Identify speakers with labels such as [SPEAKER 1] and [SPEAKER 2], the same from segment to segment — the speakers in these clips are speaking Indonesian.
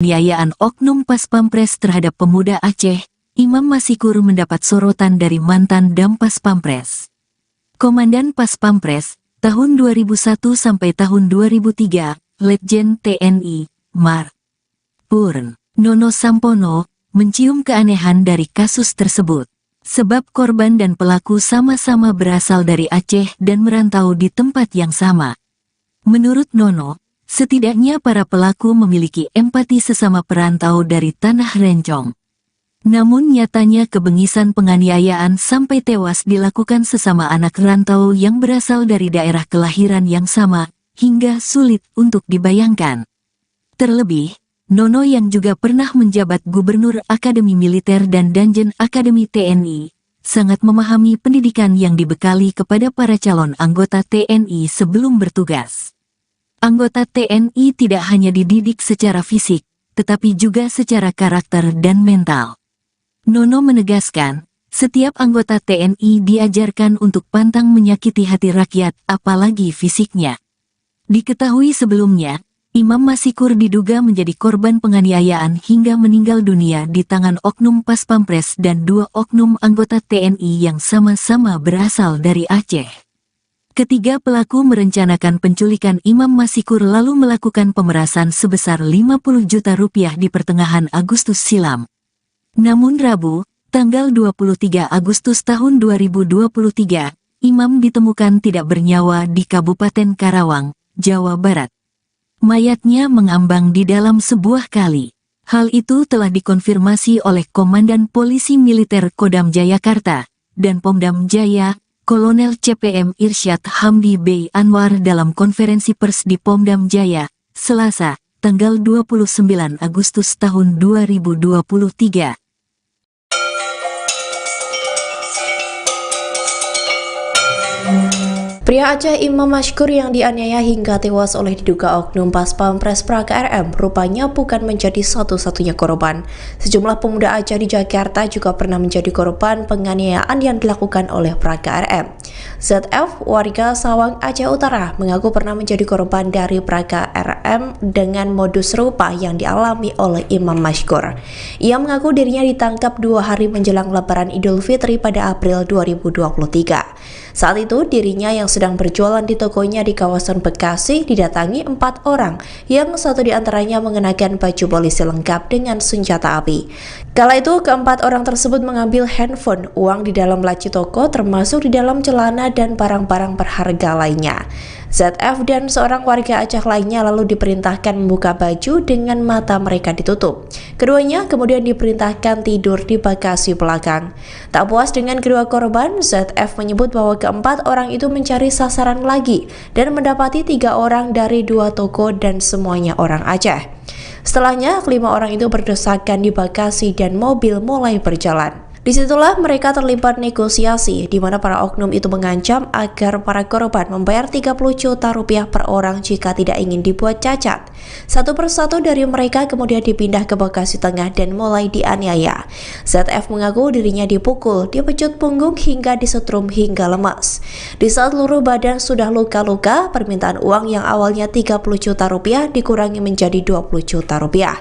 [SPEAKER 1] penganiayaan oknum Paspampres terhadap pemuda Aceh, Imam Masikur mendapat sorotan dari mantan Dam Paspampres. Komandan Paspampres, tahun 2001 sampai tahun 2003, Letjen TNI, Mar. Purn. Nono Sampono, mencium keanehan dari kasus tersebut. Sebab korban dan pelaku sama-sama berasal dari Aceh dan merantau di tempat yang sama. Menurut Nono, setidaknya para pelaku memiliki empati sesama perantau dari Tanah Rencong. Namun nyatanya kebengisan penganiayaan sampai tewas dilakukan sesama anak rantau yang berasal dari daerah kelahiran yang sama, hingga sulit untuk dibayangkan. Terlebih, Nono yang juga pernah menjabat Gubernur Akademi Militer dan Danjen Akademi TNI, sangat memahami pendidikan yang dibekali kepada para calon anggota TNI sebelum bertugas. Anggota TNI tidak hanya dididik secara fisik, tetapi juga secara karakter dan mental. Nono menegaskan, setiap anggota TNI diajarkan untuk pantang menyakiti hati rakyat, apalagi fisiknya. Diketahui sebelumnya, Imam Masikur diduga menjadi korban penganiayaan hingga meninggal dunia di tangan oknum Paspampres dan 2 oknum anggota TNI yang sama-sama berasal dari Aceh. Ketiga pelaku merencanakan penculikan Imam Masikur lalu melakukan pemerasan sebesar 50 juta rupiah di pertengahan Agustus silam. Namun Rabu, tanggal 23 Agustus tahun 2023, Imam ditemukan tidak bernyawa di Kabupaten Karawang, Jawa Barat. Mayatnya mengambang di dalam sebuah kali. Hal itu telah dikonfirmasi oleh Komandan Polisi Militer Kodam Jayakarta dan Pomdam Jaya, Kolonel CPM Irsyad Hamdi B. Anwar dalam konferensi pers di Pomdam Jaya, Selasa, tanggal 29 Agustus tahun 2023.
[SPEAKER 2] Pria Aceh Imam Masikur yang dianiaya hingga tewas oleh diduga oknum Paspampres Praga RM rupanya bukan menjadi satu-satunya korban. Sejumlah pemuda Aceh di Jakarta juga pernah menjadi korban penganiayaan yang dilakukan oleh Praga RM. ZF, warga Sawang Aceh Utara, mengaku pernah menjadi korban dari Praga RM dengan modus serupa yang dialami oleh Imam Masikur. Ia mengaku dirinya ditangkap 2 hari menjelang Lebaran Idul Fitri pada April 2023. Saat itu dirinya yang sedang berjualan di tokonya di kawasan Bekasi didatangi 4 orang, yang satu diantaranya mengenakan baju polisi lengkap dengan senjata api. Kala itu keempat orang tersebut mengambil handphone, uang di dalam laci toko termasuk di dalam celana dan barang-barang berharga lainnya. ZF dan seorang warga Aceh lainnya lalu diperintahkan membuka baju dengan mata mereka ditutup. Keduanya kemudian diperintahkan tidur di bagasi belakang. Tak puas dengan kedua korban, ZF menyebut bahwa keempat orang itu mencari sasaran lagi dan mendapati 3 orang dari 2 toko dan semuanya orang Aceh. Setelahnya, 5 orang itu berdesakan di bagasi dan mobil mulai berjalan. Disitulah mereka terlibat negosiasi, di mana para oknum itu mengancam agar para korban membayar 30 juta rupiah per orang jika tidak ingin dibuat cacat. Satu persatu dari mereka kemudian dipindah ke Bekasi Tengah dan mulai dianiaya. ZF mengaku dirinya dipukul, dipecut punggung hingga disetrum hingga lemas. Di saat seluruh badan sudah luka-luka, permintaan uang yang awalnya 30 juta rupiah dikurangi menjadi 20 juta rupiah.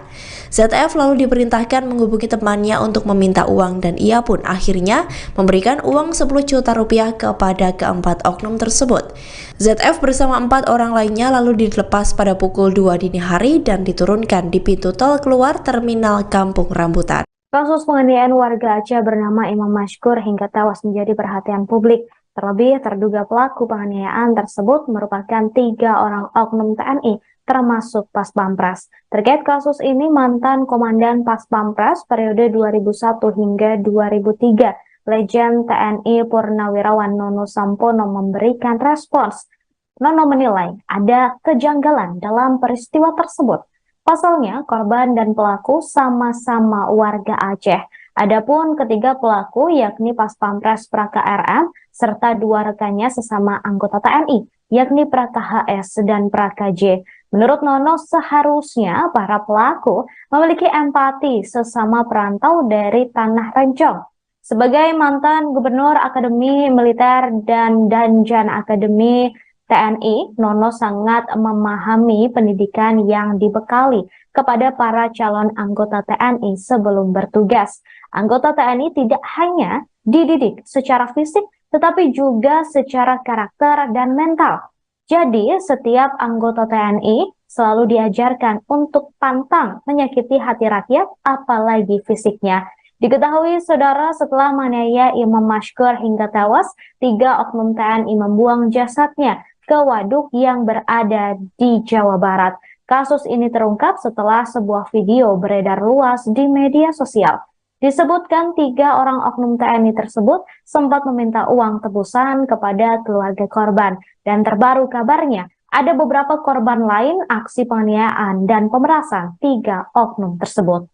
[SPEAKER 2] ZF lalu diperintahkan menghubungi temannya untuk meminta uang dan ia pun akhirnya memberikan uang 10 juta rupiah kepada keempat oknum tersebut. ZF bersama 4 orang lainnya lalu dilepas pada pukul 2 dini hari dan diturunkan di pintu tol keluar terminal Kampung Rambutan.
[SPEAKER 3] Kasus penganiayaan warga Aceh bernama Imam Masikur hingga tewas menjadi perhatian publik. Terlebih terduga pelaku penganiayaan tersebut merupakan 3 orang oknum TNI termasuk Paspampres. Terkait kasus ini, mantan Komandan Paspampres periode 2001 hingga 2003, Letjen TNI Purnawirawan Nono Sampono memberikan respons. Nono menilai ada kejanggalan dalam peristiwa tersebut. Pasalnya, korban dan pelaku sama-sama warga Aceh. Adapun ketiga pelaku yakni Paspampres Praga RM serta 2 rekannya sesama anggota TNI, yakni Praga HS dan Praga J. Menurut Nono, seharusnya para pelaku memiliki empati sesama perantau dari Tanah Rencong. Sebagai mantan Gubernur Akademi Militer dan Danjen Akademi TNI, Nono sangat memahami pendidikan yang dibekali kepada para calon anggota TNI sebelum bertugas. Anggota TNI tidak hanya dididik secara fisik, tetapi juga secara karakter dan mental. Jadi, setiap anggota TNI selalu diajarkan untuk pantang menyakiti hati rakyat, apalagi fisiknya. Diketahui, saudara, setelah menganiaya Imam Mashkur hingga tewas, 3 oknum TNI membuang jasadnya ke waduk yang berada di Jawa Barat. Kasus ini terungkap setelah sebuah video beredar luas di media sosial. Disebutkan 3 orang oknum TNI tersebut sempat meminta uang tebusan kepada keluarga korban. Dan terbaru kabarnya, ada beberapa korban lain aksi penganiayaan dan pemerasan 3 oknum tersebut.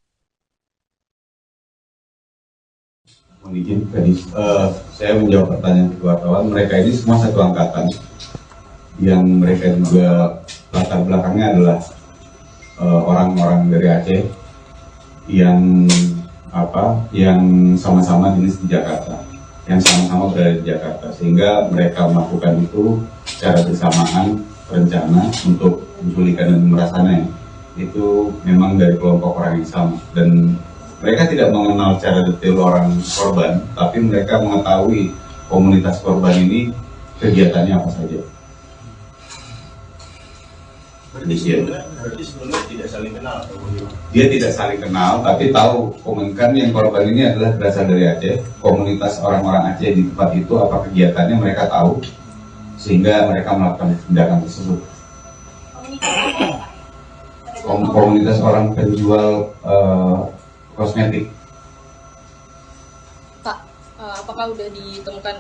[SPEAKER 4] Mohon izin tadi saya menjawab pertanyaan wartawan. Mereka ini semua satu angkatan, yang mereka juga latar belakangnya adalah orang-orang dari Aceh yang sama-sama dinas di Jakarta, yang sama-sama berada di Jakarta, sehingga mereka melakukan itu secara bersamaan, rencana untuk menculikan dan pemerasannya itu memang dari kelompok orang yang sama, dan mereka tidak mengenal secara detail orang korban, tapi mereka mengetahui komunitas korban ini kegiatannya apa saja.
[SPEAKER 5] Berarti sebelumnya tidak saling kenal?
[SPEAKER 4] Dia tidak saling kenal, tapi tahu komunikan yang korban ini adalah berasal dari Aceh. Komunitas orang-orang Aceh di tempat itu apa kegiatannya mereka tahu, sehingga mereka melakukan tindakan tersebut. Komunitas orang penjual kosmetik.
[SPEAKER 6] Pak, apakah sudah ditemukan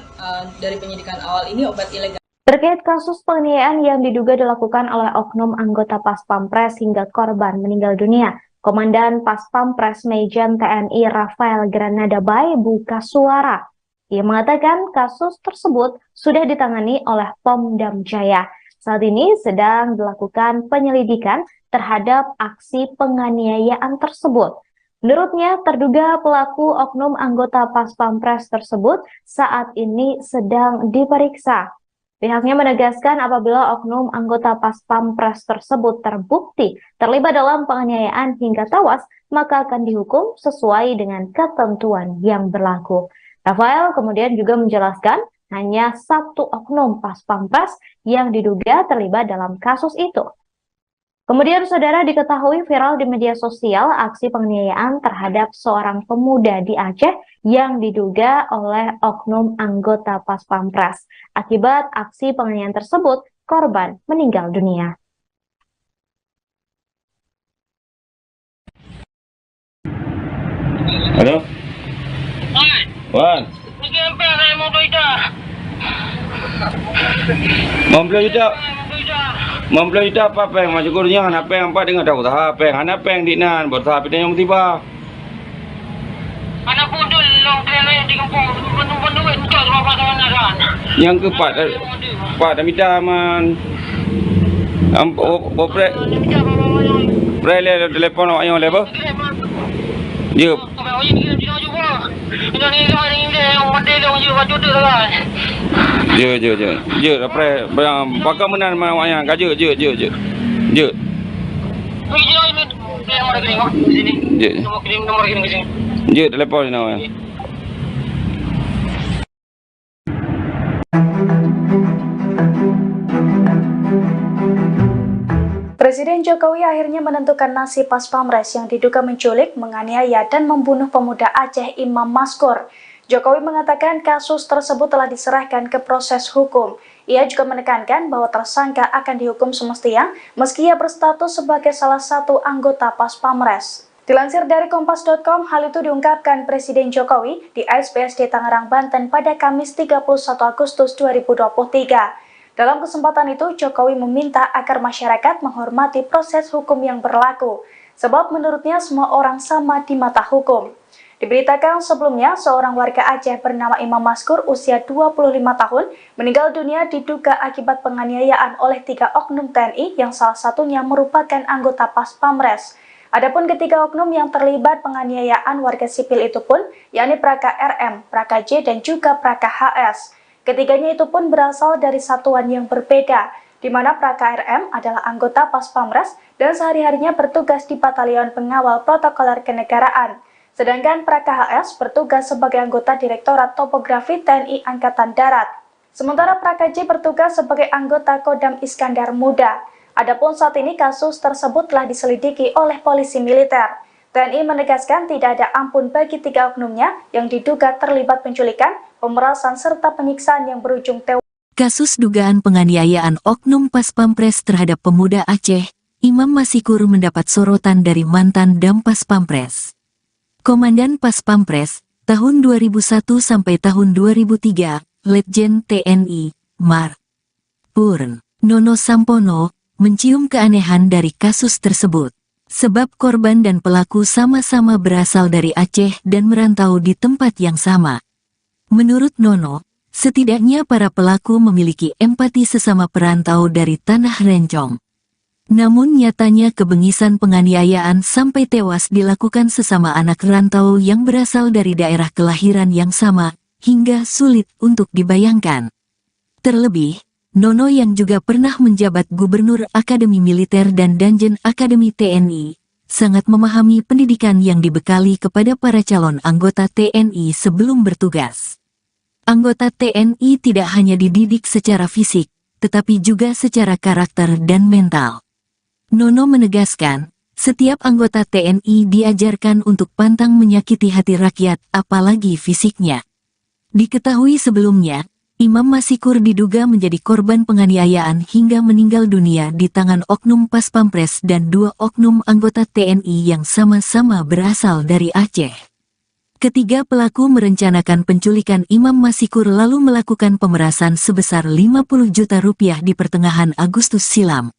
[SPEAKER 6] dari penyidikan awal ini obat ilegal?
[SPEAKER 3] Terkait kasus penganiayaan yang diduga dilakukan oleh oknum anggota Pas Pampres hingga korban meninggal dunia, Komandan Pas Pampres Mejen TNI Rafael Granada Bay buka suara. Ia mengatakan kasus tersebut sudah ditangani oleh Pom Dam Jaya. Saat ini sedang dilakukan penyelidikan terhadap aksi penganiayaan tersebut. Menurutnya, terduga pelaku oknum anggota Pas Pampres tersebut saat ini sedang diperiksa. Pihaknya menegaskan apabila oknum anggota Pas Pampres tersebut terbukti terlibat dalam penganiayaan hingga tewas, maka akan dihukum sesuai dengan ketentuan yang berlaku. Rafael kemudian juga menjelaskan hanya 1 oknum Pas Pampres yang diduga terlibat dalam kasus itu. Kemudian, saudara, diketahui viral di media sosial aksi penganiayaan terhadap seorang pemuda di Aceh yang diduga oleh oknum anggota Pas Pampres. Akibat aksi penganiayaan tersebut, korban meninggal dunia.
[SPEAKER 5] Halo? Wan? Mempelai juta apa peng macam kurnya anak peng apa dengan tahu tahap peng anak peng di nan bertahap itu yang tiba
[SPEAKER 7] anak bodoh long kena di kampung penuh untuk berapa tahun kan
[SPEAKER 5] yang keempat pak dah minta man pre le telefon awak yang lepas dia je apa bakal menan awak yang je telepon ni awak.
[SPEAKER 8] Presiden Jokowi akhirnya menentukan nasib Pas Pampres yang diduga menculik, menganiaya, dan membunuh pemuda Aceh Imam Mashkur. Jokowi mengatakan kasus tersebut telah diserahkan ke proses hukum. Ia juga menekankan bahwa tersangka akan dihukum semestinya meski ia berstatus sebagai salah satu anggota Pas Pampres. Dilansir dari Kompas.com, hal itu diungkapkan Presiden Jokowi di ASBSD Tangerang, Banten pada Kamis 31 Agustus 2023. Dalam kesempatan itu, Jokowi meminta agar masyarakat menghormati proses hukum yang berlaku, sebab menurutnya semua orang sama di mata hukum. Diberitakan sebelumnya, seorang warga Aceh bernama Imam Mashkur usia 25 tahun meninggal dunia diduga akibat penganiayaan oleh 3 oknum TNI yang salah satunya merupakan anggota Pas Pampres. Adapun ketiga oknum yang terlibat penganiayaan warga sipil itu pun, yakni Praka RM, Praka J, dan juga Praka HS. Ketiganya itu pun berasal dari satuan yang berbeda. di mana pra-KRM adalah anggota Pas Pampres dan sehari-harinya bertugas di Batalion Pengawal Protokoler Kenegaraan. Sedangkan pra-KHS bertugas sebagai anggota Direktorat Topografi TNI Angkatan Darat. Sementara pra-KJ bertugas sebagai anggota Kodam Iskandar Muda. Adapun saat ini kasus tersebut telah diselidiki oleh polisi militer. TNI menegaskan tidak ada ampun bagi 3 oknumnya yang diduga terlibat penculikan, pemerasan, serta penyiksaan yang berujung tewas.
[SPEAKER 1] Kasus dugaan penganiayaan oknum Pas Pampres terhadap pemuda Aceh, Imam Masikur mendapat sorotan dari mantan Dam Pas Pampres. Komandan Pas Pampres, tahun 2001 sampai tahun 2003, Letjen TNI, Mar. Purn. Nono Sampono, mencium keanehan dari kasus tersebut. Sebab korban dan pelaku sama-sama berasal dari Aceh dan merantau di tempat yang sama. Menurut Nono, setidaknya para pelaku memiliki empati sesama perantau dari tanah rencong. Namun nyatanya kebengisan penganiayaan sampai tewas dilakukan sesama anak rantau yang berasal dari daerah kelahiran yang sama, hingga sulit untuk dibayangkan. Terlebih, Nono yang juga pernah menjabat Gubernur Akademi Militer dan Danjen Akademi TNI, sangat memahami pendidikan yang dibekali kepada para calon anggota TNI sebelum bertugas. Anggota TNI tidak hanya dididik secara fisik, tetapi juga secara karakter dan mental. Nono menegaskan, setiap anggota TNI diajarkan untuk pantang menyakiti hati rakyat, apalagi fisiknya. Diketahui sebelumnya, Imam Masikur diduga menjadi korban penganiayaan hingga meninggal dunia di tangan oknum Pas Pampres dan 2 oknum anggota TNI yang sama-sama berasal dari Aceh. Ketiga pelaku merencanakan penculikan Imam Masikur lalu melakukan pemerasan sebesar 50 juta rupiah di pertengahan Agustus silam.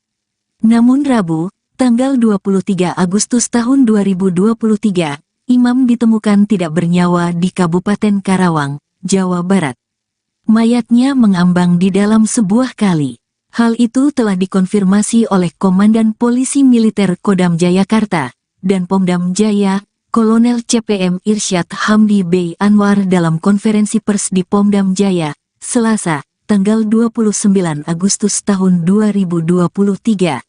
[SPEAKER 1] Namun Rabu, tanggal 23 Agustus tahun 2023, Imam ditemukan tidak bernyawa di Kabupaten Karawang, Jawa Barat. Mayatnya mengambang di dalam sebuah kali. Hal itu telah dikonfirmasi oleh Komandan Polisi Militer Kodam Jayakarta dan Pomdam Jaya, Kolonel CPM Irsyad Hamdi B. Anwar dalam konferensi pers di Pomdam Jaya, Selasa, tanggal 29 Agustus tahun 2023.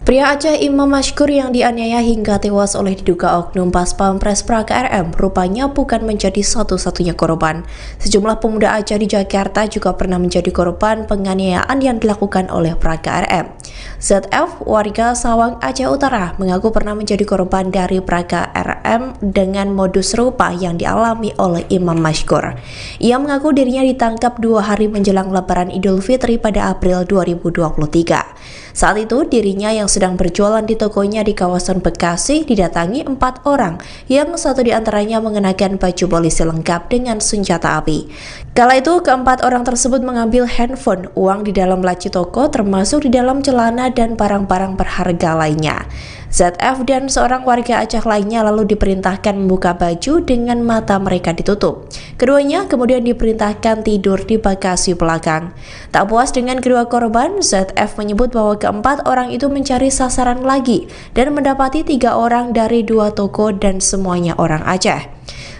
[SPEAKER 2] Pria Aceh Imam Mashkur yang dianiaya hingga tewas oleh diduga oknum Pas Pampres pra-KRM rupanya bukan menjadi satu-satunya korban. Sejumlah pemuda Aceh di Jakarta juga pernah menjadi korban penganiayaan yang dilakukan oleh pra-KRM. ZF, warga Sawang, Aceh Utara, mengaku pernah menjadi korban dari pra-KRM dengan modus serupa yang dialami oleh Imam Mashkur. Ia mengaku dirinya ditangkap 2 hari menjelang Lebaran Idul Fitri pada April 2023. Saat itu, dirinya yang sedang berjualan di tokonya di kawasan Bekasi didatangi 4 orang, yang satu diantaranya mengenakan baju polisi lengkap dengan senjata api. Kala itu, keempat orang tersebut mengambil handphone, uang di dalam laci toko, termasuk di dalam celana dan barang-barang berharga lainnya. ZF dan seorang warga Aceh lainnya lalu diperintahkan membuka baju dengan mata mereka ditutup. Keduanya kemudian diperintahkan tidur di bagasi belakang. Tak puas dengan kedua korban, ZF menyebut bahwa keempat orang itu mencari sasaran lagi dan mendapati 3 orang dari 2 toko dan semuanya orang Aceh.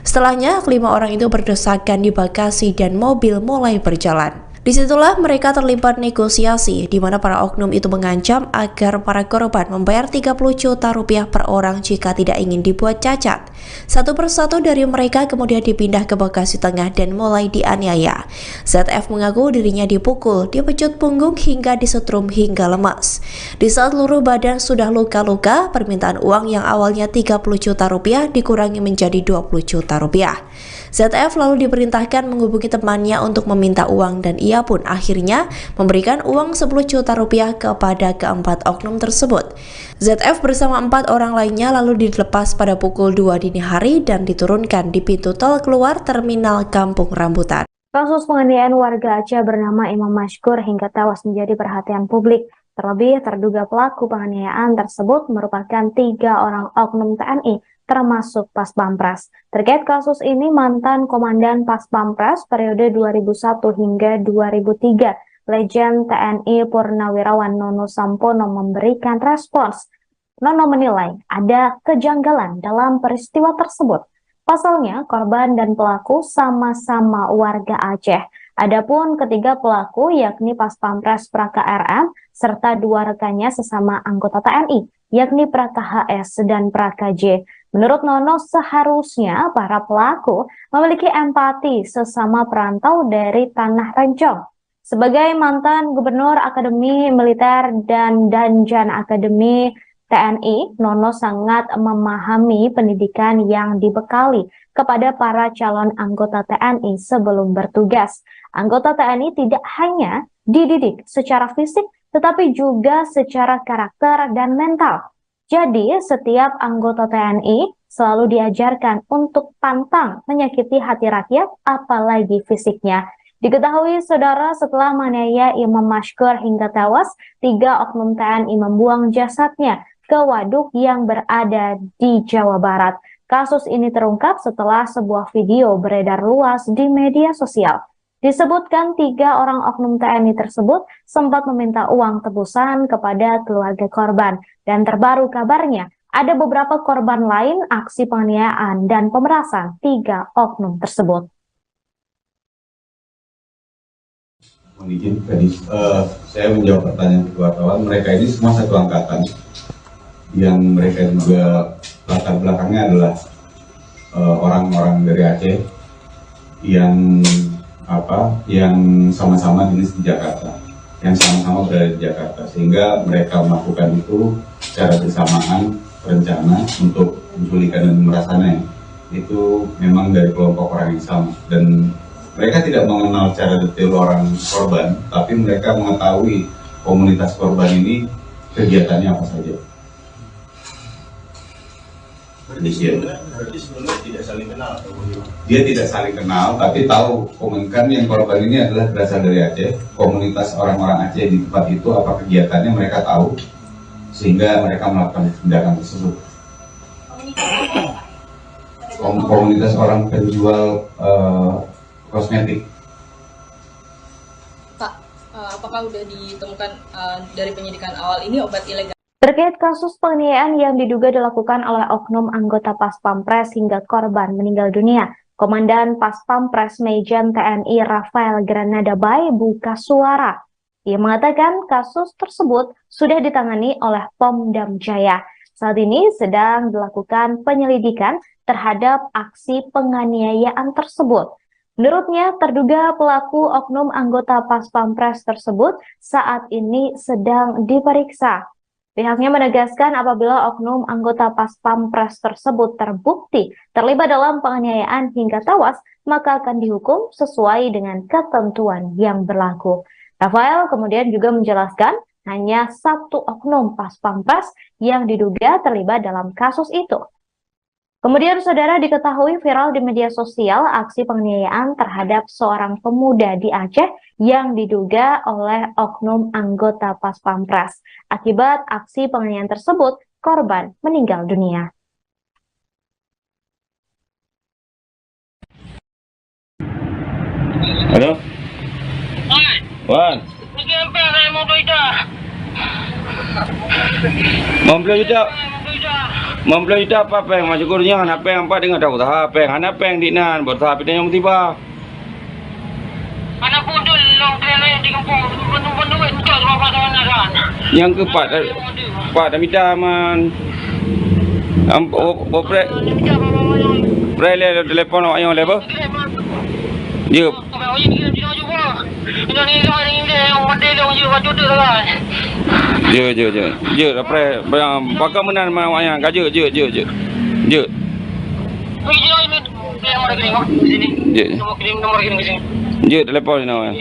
[SPEAKER 2] Setelahnya, 5 orang itu berdesakan di bagasi dan mobil mulai berjalan. Disitulah mereka terlibat negosiasi, di mana para oknum itu mengancam agar para korban membayar 30 juta rupiah per orang jika tidak ingin dibuat cacat. Satu persatu dari mereka kemudian dipindah ke Bekasi Tengah dan mulai dianiaya. ZF mengaku dirinya dipukul, dipecut punggung hingga disetrum hingga lemas. Di saat seluruh badan sudah luka-luka, permintaan uang yang awalnya 30 juta rupiah dikurangi menjadi 20 juta rupiah. ZF lalu diperintahkan menghubungi temannya untuk meminta uang dan ia pun akhirnya memberikan uang 10 juta rupiah kepada keempat oknum tersebut. ZF bersama 4 orang lainnya lalu dilepas pada pukul 2 dini hari dan diturunkan di pintu tol keluar terminal Kampung Rambutan.
[SPEAKER 3] Kasus penganiayaan warga Aceh bernama Imam Mashkur hingga tewas menjadi perhatian publik. Terlebih, terduga pelaku penganiayaan tersebut merupakan 3 orang oknum TNI, termasuk Pas Pampres. Terkait kasus ini, mantan Komandan Pas Pampres periode 2001 hingga 2003, Letjen TNI Purnawirawan Nono Sampono memberikan respons. Nono menilai ada kejanggalan dalam peristiwa tersebut. Pasalnya, korban dan pelaku sama-sama warga Aceh. Adapun ketiga pelaku yakni Paspampres Praka RM serta dua rekannya sesama anggota TNI, yakni Praka HS dan Praka J. Menurut Nono, seharusnya para pelaku memiliki empati sesama perantau dari Tanah Rencong. Sebagai mantan Gubernur Akademi Militer dan Danjan Akademi TNI, Nono sangat memahami pendidikan yang dibekali kepada para calon anggota TNI sebelum bertugas. Anggota TNI tidak hanya dididik secara fisik, tetapi juga secara karakter dan mental. Jadi, setiap anggota TNI selalu diajarkan untuk pantang menyakiti hati rakyat, apalagi fisiknya. Diketahui, saudara, setelah menganiaya Imam Mashkur hingga tewas, 3 oknum TNI membuang jasadnya ke waduk yang berada di Jawa Barat. Kasus ini terungkap setelah sebuah video beredar luas di media sosial. Disebutkan 3 orang oknum TNI tersebut sempat meminta uang tebusan kepada keluarga korban. Dan terbaru kabarnya, ada beberapa korban lain aksi penganiayaan dan pemerasan 3 oknum tersebut.
[SPEAKER 4] Mohon izin tadi saya menjawab pertanyaan wartawan. Mereka ini semua satu angkatan, yang mereka juga latar belakangnya adalah orang-orang dari Aceh yang sama-sama dinas di Jakarta, yang sama-sama berada di Jakarta, sehingga mereka melakukan itu secara bersamaan, rencana untuk menculikan dan pemerasannya itu memang dari kelompok orang yang sama. Dan mereka tidak mengenal secara detail orang korban, tapi mereka mengetahui komunitas korban ini kegiatannya apa saja.
[SPEAKER 9] Berarti sebelumnya tidak saling kenal atau bagaimana?
[SPEAKER 4] Dia tidak saling kenal, tapi tahu komunikan yang korban ini adalah berasal dari Aceh. Komunitas orang-orang Aceh di tempat itu apa kegiatannya mereka tahu, sehingga mereka melakukan tindakan tersebut. Komunitas orang penjual kosmetik.
[SPEAKER 6] Pak, apakah sudah ditemukan dari penyidikan awal ini obat ilegal?
[SPEAKER 3] Terkait kasus penganiayaan yang diduga dilakukan oleh oknum anggota Paspampres hingga korban meninggal dunia, Komandan Paspampres Mejen TNI Rafael Granada Bay buka suara. Ia mengatakan kasus tersebut sudah ditangani oleh Pomdam Jaya. Saat ini sedang dilakukan penyelidikan terhadap aksi penganiayaan tersebut. Menurutnya, terduga pelaku oknum anggota Paspampres tersebut saat ini sedang diperiksa. Pihaknya menegaskan apabila oknum anggota Paspampres tersebut terbukti terlibat dalam penganiayaan hingga tewas, maka akan dihukum sesuai dengan ketentuan yang berlaku. Rafael kemudian juga menjelaskan hanya 1 oknum Paspampres yang diduga terlibat dalam kasus itu. Kemudian, saudara, diketahui viral di media sosial aksi penganiayaan terhadap seorang pemuda di Aceh yang diduga oleh oknum anggota Paspampres. Akibat aksi penganiayaan tersebut, korban meninggal dunia.
[SPEAKER 5] Halo? Wan.
[SPEAKER 7] Pergi apa saya mau berita?
[SPEAKER 5] Mempelai kita apa yang masuk kurnya apa yang apa dengan tahu apa yang dinan buat tapi yang tiba.
[SPEAKER 7] Anak bodoh long kena di kampung penuh entah berapa tahun kan.
[SPEAKER 5] Yang keempat Pak dah minta man Pre le telefon ayam lepas. Ya. Je après bakal menan mau ayam gaje je. Je telepon ni awak.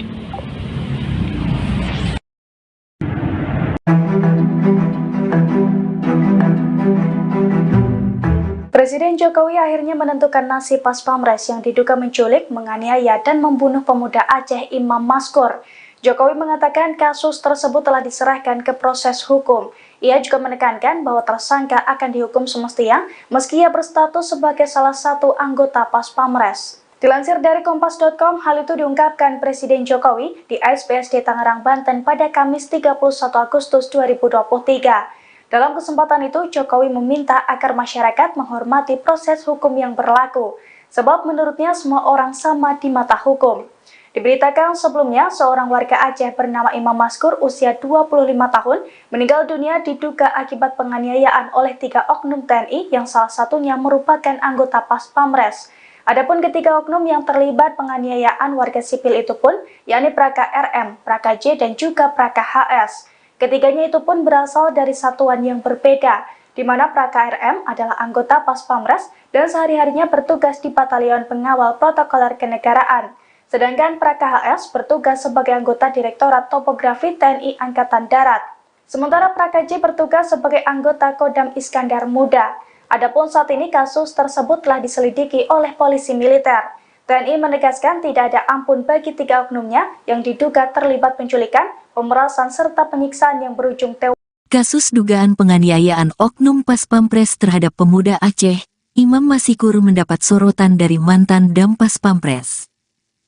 [SPEAKER 8] Presiden Jokowi akhirnya menentukan nasib Paspampres yang diduga menculik, menganiaya, dan membunuh pemuda Aceh Imam Mashkur. Jokowi mengatakan kasus tersebut telah diserahkan ke proses hukum. Ia juga menekankan bahwa tersangka akan dihukum semestinya meski ia berstatus sebagai salah satu anggota Paspampres. Dilansir dari Kompas.com, hal itu diungkapkan Presiden Jokowi di ASPSD Tangerang, Banten pada Kamis 31 Agustus 2023. Dalam kesempatan itu, Jokowi meminta agar masyarakat menghormati proses hukum yang berlaku, sebab menurutnya semua orang sama di mata hukum. Diberitakan sebelumnya, seorang warga Aceh bernama Imam Maskur usia 25 tahun meninggal dunia diduga akibat penganiayaan oleh 3 oknum TNI yang salah satunya merupakan anggota Pas Pamres. Adapun ketiga oknum yang terlibat penganiayaan warga sipil itu pun, yakni Praka RM, Praka J, dan juga Praka HS. Ketiganya itu pun berasal dari satuan yang berbeda, di mana Praka RM adalah anggota Pas Pamres dan sehari-harinya bertugas di Batalion Pengawal Protokoler Kenegaraan. Sedangkan Praka HS bertugas sebagai anggota Direktorat Topografi TNI Angkatan Darat. Sementara Praka J bertugas sebagai anggota Kodam Iskandar Muda. Adapun saat ini kasus tersebut telah diselidiki oleh polisi militer. TNI menegaskan tidak ada ampun bagi 3 oknumnya yang diduga terlibat penculikan, pemerasan, serta penyiksaan yang berujung tewas.
[SPEAKER 1] Kasus dugaan penganiayaan oknum Pas Pampres terhadap pemuda Aceh, Imam Masikur mendapat sorotan dari mantan Dam Pas Pampres.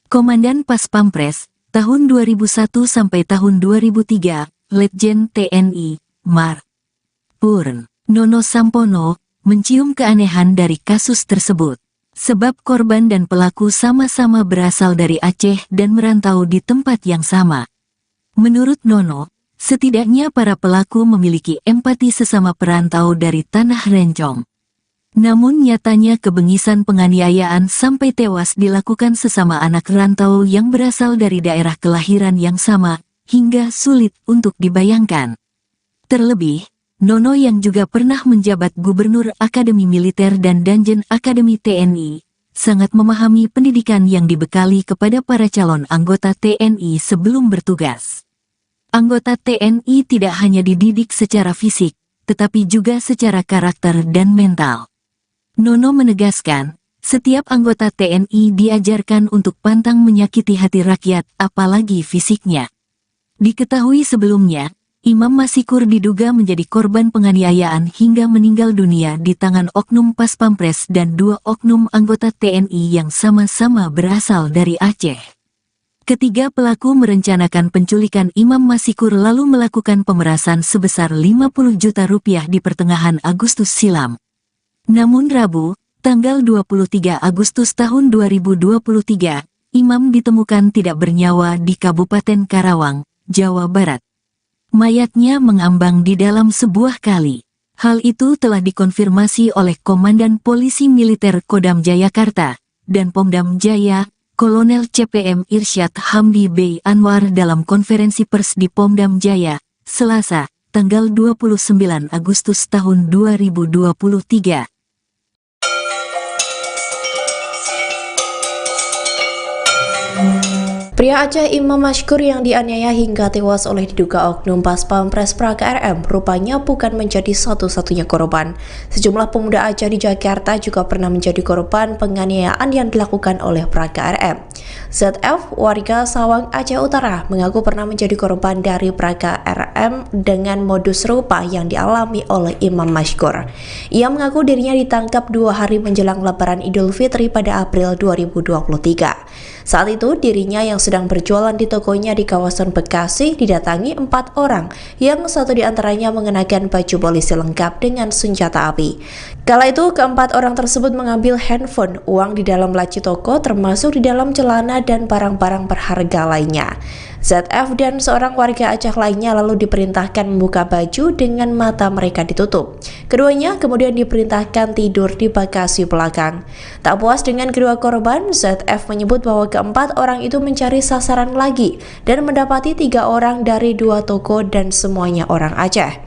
[SPEAKER 1] Komandan Pas Pampres, tahun 2001 sampai tahun 2003, Letjen TNI, Mar. Purn. Nono Sampono, mencium keanehan dari kasus tersebut. Sebab korban dan pelaku sama-sama berasal dari Aceh dan merantau di tempat yang sama. Menurut Nono, setidaknya para pelaku memiliki empati sesama perantau dari tanah rencong. Namun nyatanya kebengisan penganiayaan sampai tewas dilakukan sesama anak rantau yang berasal dari daerah kelahiran yang sama, hingga sulit untuk dibayangkan. Terlebih, Nono yang juga pernah menjabat Gubernur Akademi Militer dan Danjen Akademi TNI, sangat memahami pendidikan yang dibekali kepada para calon anggota TNI sebelum bertugas. Anggota TNI tidak hanya dididik secara fisik, tetapi juga secara karakter dan mental. Nono menegaskan, setiap anggota TNI diajarkan untuk pantang menyakiti hati rakyat, apalagi fisiknya. Diketahui sebelumnya, Imam Masikur diduga menjadi korban penganiayaan hingga meninggal dunia di tangan oknum Pas Pampres dan 2 oknum anggota TNI yang sama-sama berasal dari Aceh. Ketiga pelaku merencanakan penculikan Imam Masikur lalu melakukan pemerasan sebesar 50 juta rupiah di pertengahan Agustus silam. Namun Rabu, tanggal 23 Agustus tahun 2023, Imam ditemukan tidak bernyawa di Kabupaten Karawang, Jawa Barat. Mayatnya mengambang di dalam sebuah kali. Hal itu telah dikonfirmasi oleh Komandan Polisi Militer Kodam Jayakarta dan Pomdam Jaya, Kolonel CPM Irsyad Hamdi B. Anwar dalam konferensi pers di Pomdam Jaya, Selasa, tanggal 29 Agustus tahun 2023.
[SPEAKER 2] Pria Aceh Imam Maskur yang dianiaya hingga tewas oleh diduga oknum Pas Pampres Praka RM rupanya bukan menjadi satu-satunya korban. Sejumlah pemuda Aceh di Jakarta juga pernah menjadi korban penganiayaan yang dilakukan oleh Praka RM. ZF, warga Sawang, Aceh Utara, mengaku pernah menjadi korban dari Praka RM dengan modus serupa yang dialami oleh Imam Maskur. Ia mengaku dirinya ditangkap 2 hari menjelang Lebaran Idul Fitri pada April 2023. Saat itu, dirinya yang sedang berjualan di tokonya di kawasan Bekasi didatangi 4 orang, yang satu diantaranya mengenakan baju polisi lengkap dengan senjata api. Kala itu, keempat orang tersebut mengambil handphone, uang di dalam laci toko, termasuk di dalam celana dan barang-barang berharga lainnya. ZF dan seorang warga Aceh lainnya lalu diperintahkan membuka baju dengan mata mereka ditutup. Keduanya kemudian diperintahkan tidur di bagasi belakang. Tak puas dengan kedua korban, ZF menyebut bahwa keempat orang itu mencari sasaran lagi dan mendapati 3 orang dari 2 toko dan semuanya orang Aceh.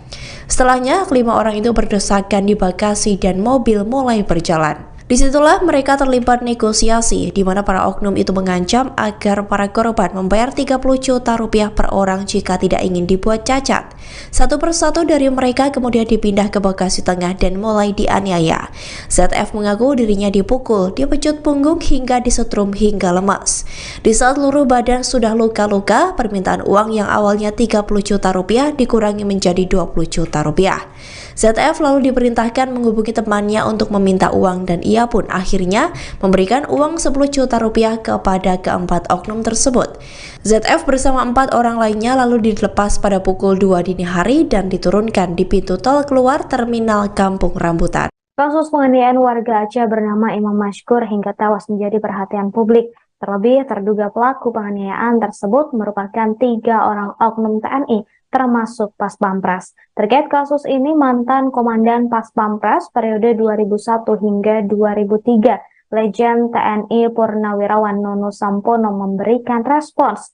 [SPEAKER 2] Setelahnya, 5 orang itu berdesakan di bagasi dan mobil mulai berjalan. Disitulah mereka terlibat negosiasi, di mana para oknum itu mengancam agar para korban membayar 30 juta rupiah per orang jika tidak ingin dibuat cacat. Satu persatu dari mereka kemudian dipindah ke Bekasi Tengah dan mulai dianiaya. ZF mengaku dirinya dipukul, dipecut punggung hingga disetrum hingga lemas. Di saat seluruh badan sudah luka-luka, permintaan uang yang awalnya 30 juta rupiah dikurangi menjadi 20 juta rupiah. ZF lalu diperintahkan menghubungi temannya untuk meminta uang dan ia pun akhirnya memberikan uang 10 juta rupiah kepada keempat oknum tersebut. ZF bersama 4 orang lainnya lalu dilepas pada pukul 2 dini hari dan diturunkan di pintu tol keluar terminal Kampung Rambutan.
[SPEAKER 3] Kasus penganiayaan warga Aceh bernama Imam Mashkur hingga tewas menjadi perhatian publik. Terlebih, terduga pelaku penganiayaan tersebut merupakan 3 orang oknum TNI, termasuk Pas Pampres. Terkait kasus ini, mantan Komandan Pas Pampres periode 2001 hingga 2003, Legend TNI Purnawirawan Nono Sampono memberikan respons.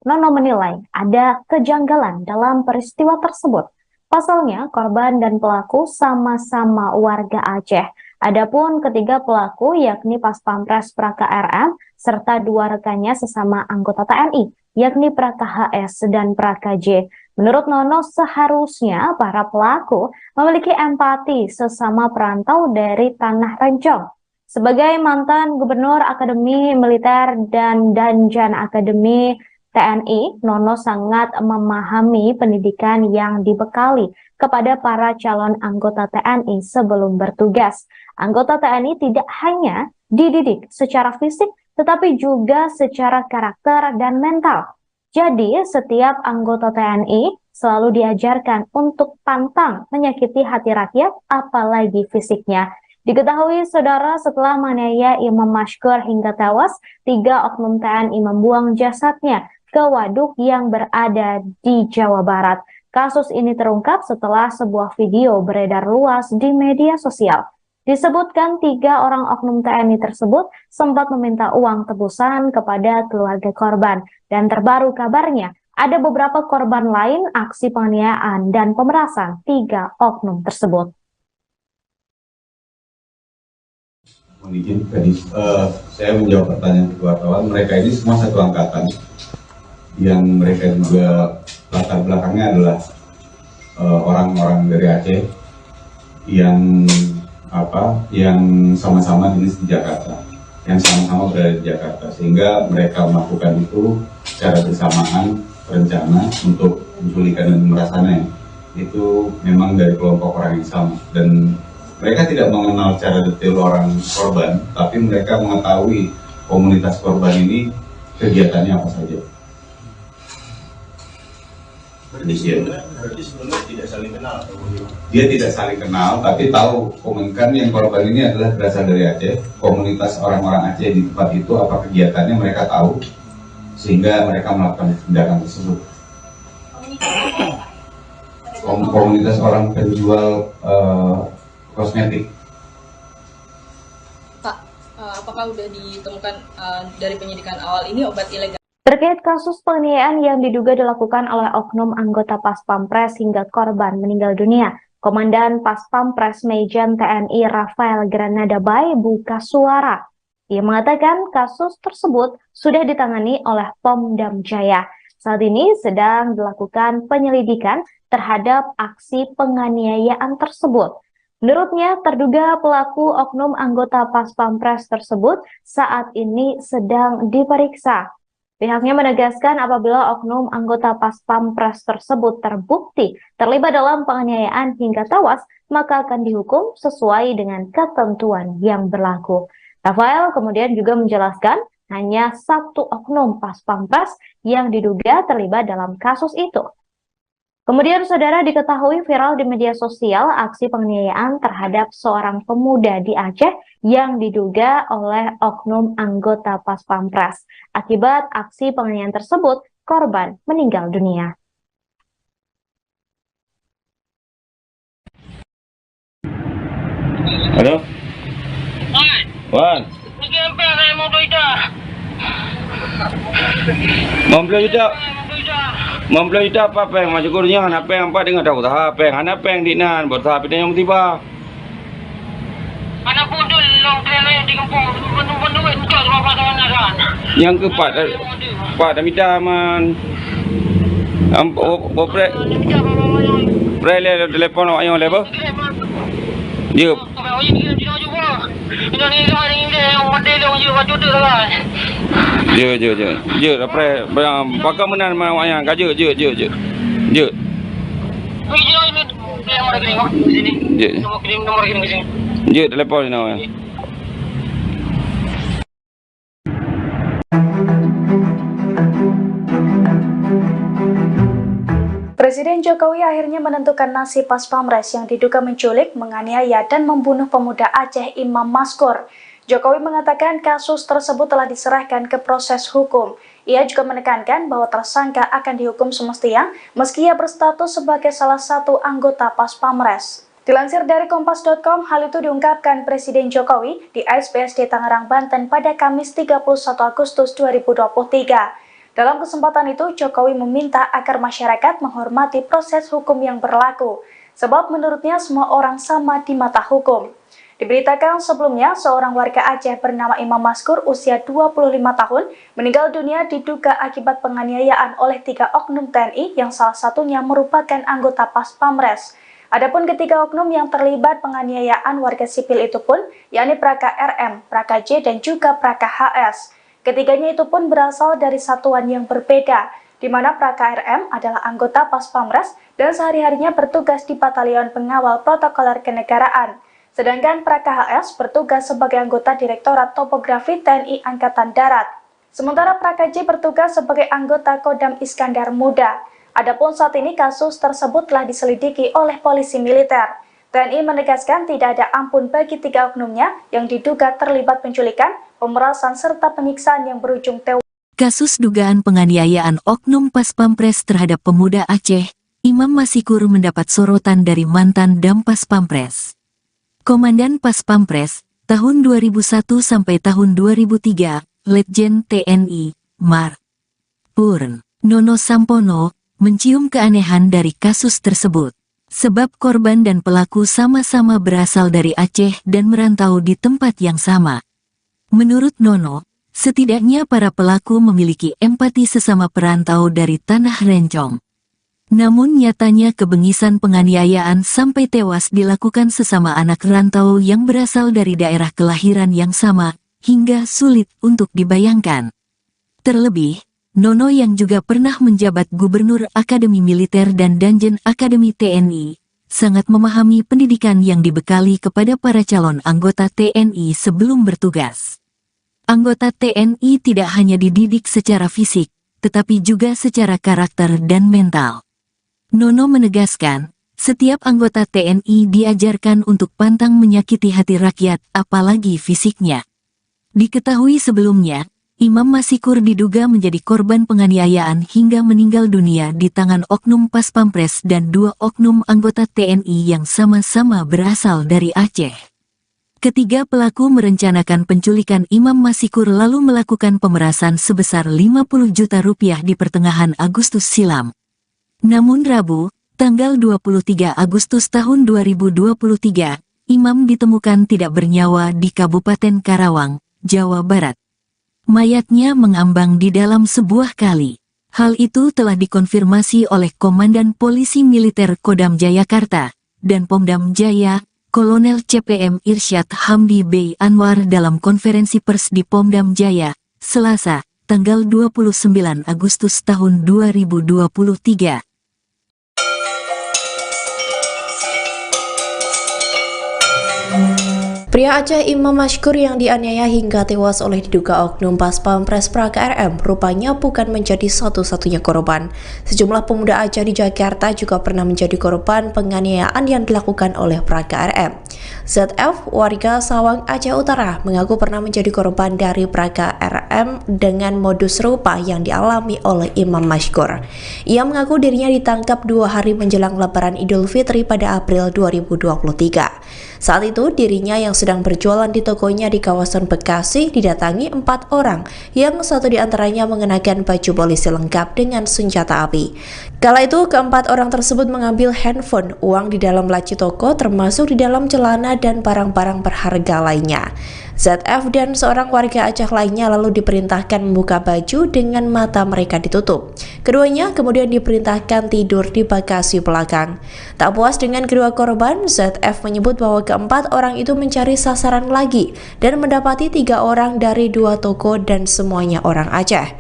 [SPEAKER 3] Nono menilai ada kejanggalan dalam peristiwa tersebut. Pasalnya, korban dan pelaku sama-sama warga Aceh. Adapun ketiga pelaku yakni Pas Pampres Praka RM serta 2 rekannya sesama anggota TNI, yakni Praka HS dan Praka J. Menurut Nono, seharusnya para pelaku memiliki empati sesama perantau dari Tanah Rencong. Sebagai mantan Gubernur Akademi Militer dan Danjan Akademi TNI, Nono sangat memahami pendidikan yang dibekali kepada para calon anggota TNI sebelum bertugas. Anggota TNI tidak hanya dididik secara fisik, tetapi juga secara karakter dan mental. Jadi, setiap anggota TNI selalu diajarkan untuk pantang menyakiti hati rakyat, apalagi fisiknya. Diketahui, saudara, setelah menganiaya Imam Mashkur hingga tewas, 3 oknum TNI membuang jasadnya ke waduk yang berada di Jawa Barat. Kasus ini terungkap setelah sebuah video beredar luas di media sosial. Disebutkan 3 orang oknum TNI tersebut sempat meminta uang tebusan kepada keluarga korban. Dan terbaru kabarnya, ada beberapa korban lain aksi penganiayaan dan pemerasan 3 oknum tersebut.
[SPEAKER 4] Mohon izin, tadi saya menjawab pertanyaan kedua wartawan. Mereka ini semua satu angkatan, yang mereka juga latar belakangnya adalah orang-orang dari Aceh yang sama-sama dinas di Jakarta, yang sama-sama berada di Jakarta, sehingga mereka melakukan itu secara bersamaan, berencana untuk menculikan dan pemerasannya. Itu memang dari kelompok orang yang sama, dan mereka tidak mengenal secara detail orang korban, tapi mereka mengetahui komunitas korban ini kegiatannya apa saja.
[SPEAKER 9] Berarti sebelumnya tidak saling kenal atau bagaimana?
[SPEAKER 4] Dia tidak saling kenal, tapi tahu komunikan yang korban ini adalah berasal dari Aceh. Komunitas orang-orang Aceh di tempat itu apa kegiatannya mereka tahu, sehingga mereka melakukan tindakan tersebut. Komunitas orang penjual kosmetik.
[SPEAKER 6] Pak, apakah sudah ditemukan dari penyidikan awal ini obat ilegal?
[SPEAKER 3] Terkait kasus penganiayaan yang diduga dilakukan oleh oknum anggota Pas Pampres hingga korban meninggal dunia, Komandan Pas Pampres Mejen TNI Rafael Granada Bay buka suara. Ia mengatakan kasus tersebut sudah ditangani oleh Pom-Dam Jaya. Saat ini sedang dilakukan penyelidikan terhadap aksi penganiayaan tersebut. Menurutnya, terduga pelaku oknum anggota Pas Pampres tersebut saat ini sedang diperiksa. Pihaknya menegaskan apabila oknum anggota Pas Pampres tersebut terbukti terlibat dalam penganiayaan hingga tewas, maka akan dihukum sesuai dengan ketentuan yang berlaku. Rafael kemudian juga menjelaskan hanya 1 oknum Pas Pampres yang diduga terlibat dalam kasus itu. Kemudian, saudara, diketahui viral di media sosial aksi penganiayaan terhadap seorang pemuda di Aceh yang diduga oleh oknum anggota Pas Pampres. Akibat aksi penganiayaan tersebut, korban meninggal dunia.
[SPEAKER 5] Halo? Wan.
[SPEAKER 7] Lagi apa saya mau belajar?
[SPEAKER 5] Mempelai apa peng macam kurnya anak peng apa dengan tahu tahap peng anak peng di nan buat tahap yang tiba.
[SPEAKER 7] Anak bodoh long kena di kampung penuh entah berapa tahun kan.
[SPEAKER 5] Yang keempat Pak dah minta man pre le telefon awak yang lepas. Dia Je après bakal menan awak yang je. Je telepon ni awak.
[SPEAKER 8] Presiden Jokowi akhirnya menentukan nasib Pas Pampres yang diduga menculik, menganiaya, dan membunuh pemuda Aceh Imam Maskur. Jokowi mengatakan kasus tersebut telah diserahkan ke proses hukum. Ia juga menekankan bahwa tersangka akan dihukum semestinya meski ia berstatus sebagai salah satu anggota Pas Pampres. Dilansir dari Kompas.com, hal itu diungkapkan Presiden Jokowi di ASBSD Tangerang, Banten pada Kamis 31 Agustus 2023. Dalam kesempatan itu, Jokowi meminta agar masyarakat menghormati proses hukum yang berlaku, sebab menurutnya semua orang sama di mata hukum. Diberitakan sebelumnya, seorang warga Aceh bernama Imam Maskur usia 25 tahun meninggal dunia diduga akibat penganiayaan oleh 3 oknum TNI yang salah satunya merupakan anggota Pas Pampres. Adapun ketiga oknum yang terlibat penganiayaan warga sipil itu pun, yakni Praka RM, Praka J, dan juga Praka HS. Ketiganya itu pun berasal dari satuan yang berbeda, di mana Praka RM adalah anggota Pas Pampres dan sehari-harinya bertugas di Batalion Pengawal Protokoler Kenegaraan. Sedangkan Praka HS bertugas sebagai anggota Direktorat Topografi TNI Angkatan Darat. Sementara Praka J bertugas sebagai anggota Kodam Iskandar Muda. Adapun saat ini kasus tersebut telah diselidiki oleh polisi militer. TNI menegaskan tidak ada ampun bagi 3 oknumnya yang diduga terlibat penculikan, pemerasan, serta penyiksaan yang berujung tewas.
[SPEAKER 1] Kasus dugaan penganiayaan oknum Pas Pampres terhadap pemuda Aceh, Imam Maskur mendapat sorotan dari mantan Dam Pas Pampres. Komandan Pas Pampres, tahun 2001 sampai tahun 2003, Letjen TNI, Mar. Purn. Nono Sampono, mencium keanehan dari kasus tersebut. Sebab korban dan pelaku sama-sama berasal dari Aceh dan merantau di tempat yang sama. Menurut Nono, setidaknya para pelaku memiliki empati sesama perantau dari Tanah Rencong. Namun nyatanya kebengisan penganiayaan sampai tewas dilakukan sesama anak rantau yang berasal dari daerah kelahiran yang sama, hingga sulit untuk dibayangkan. Terlebih, Nono yang juga pernah menjabat Gubernur Akademi Militer dan Danjen Akademi TNI, sangat memahami pendidikan yang dibekali kepada para calon anggota TNI sebelum bertugas. Anggota TNI tidak hanya dididik secara fisik, tetapi juga secara karakter dan mental. Nono menegaskan, setiap anggota TNI diajarkan untuk pantang menyakiti hati rakyat, apalagi fisiknya. Diketahui sebelumnya, Imam Maskur diduga menjadi korban penganiayaan hingga meninggal dunia di tangan oknum Pas Pampres dan 2 oknum anggota TNI yang sama-sama berasal dari Aceh. Ketiga pelaku merencanakan penculikan Imam Maskur lalu melakukan pemerasan sebesar 50 juta rupiah di pertengahan Agustus silam. Namun Rabu, tanggal 23 Agustus tahun 2023, Imam ditemukan tidak bernyawa di Kabupaten Karawang, Jawa Barat. Mayatnya mengambang di dalam sebuah kali. Hal itu telah dikonfirmasi oleh Komandan Polisi Militer Kodam Jayakarta dan Pomdam Jaya, Kolonel CPM Irsyad Hamdi B. Anwar dalam konferensi pers di Pomdam Jaya, Selasa, tanggal 29 Agustus tahun 2023.
[SPEAKER 2] Pria Aceh Imam Maskur yang dianiaya hingga tewas oleh diduga oknum Pas Pampres Praka RM rupanya bukan menjadi satu-satunya korban. Sejumlah pemuda Aceh di Jakarta juga pernah menjadi korban penganiayaan yang dilakukan oleh Praka RM. ZF, warga Sawang, Aceh Utara, mengaku pernah menjadi korban dari Praka RM dengan modus serupa yang dialami oleh Imam Maskur. Ia mengaku dirinya ditangkap 2 hari menjelang Lebaran Idul Fitri pada April 2023. Saat itu, dirinya yang sedang berjualan di tokonya di kawasan Bekasi didatangi 4 orang, yang satu diantaranya mengenakan baju polisi lengkap dengan senjata api. Kala itu, keempat orang tersebut mengambil handphone, uang di dalam laci toko, termasuk di dalam celana dan barang-barang berharga lainnya. ZF dan seorang warga Aceh lainnya lalu diperintahkan membuka baju dengan mata mereka ditutup. Keduanya kemudian diperintahkan tidur di bagasi belakang. Tak puas dengan kedua korban, ZF menyebut bahwa keempat orang itu mencari sasaran lagi dan mendapati 3 orang dari 2 toko dan semuanya orang Aceh.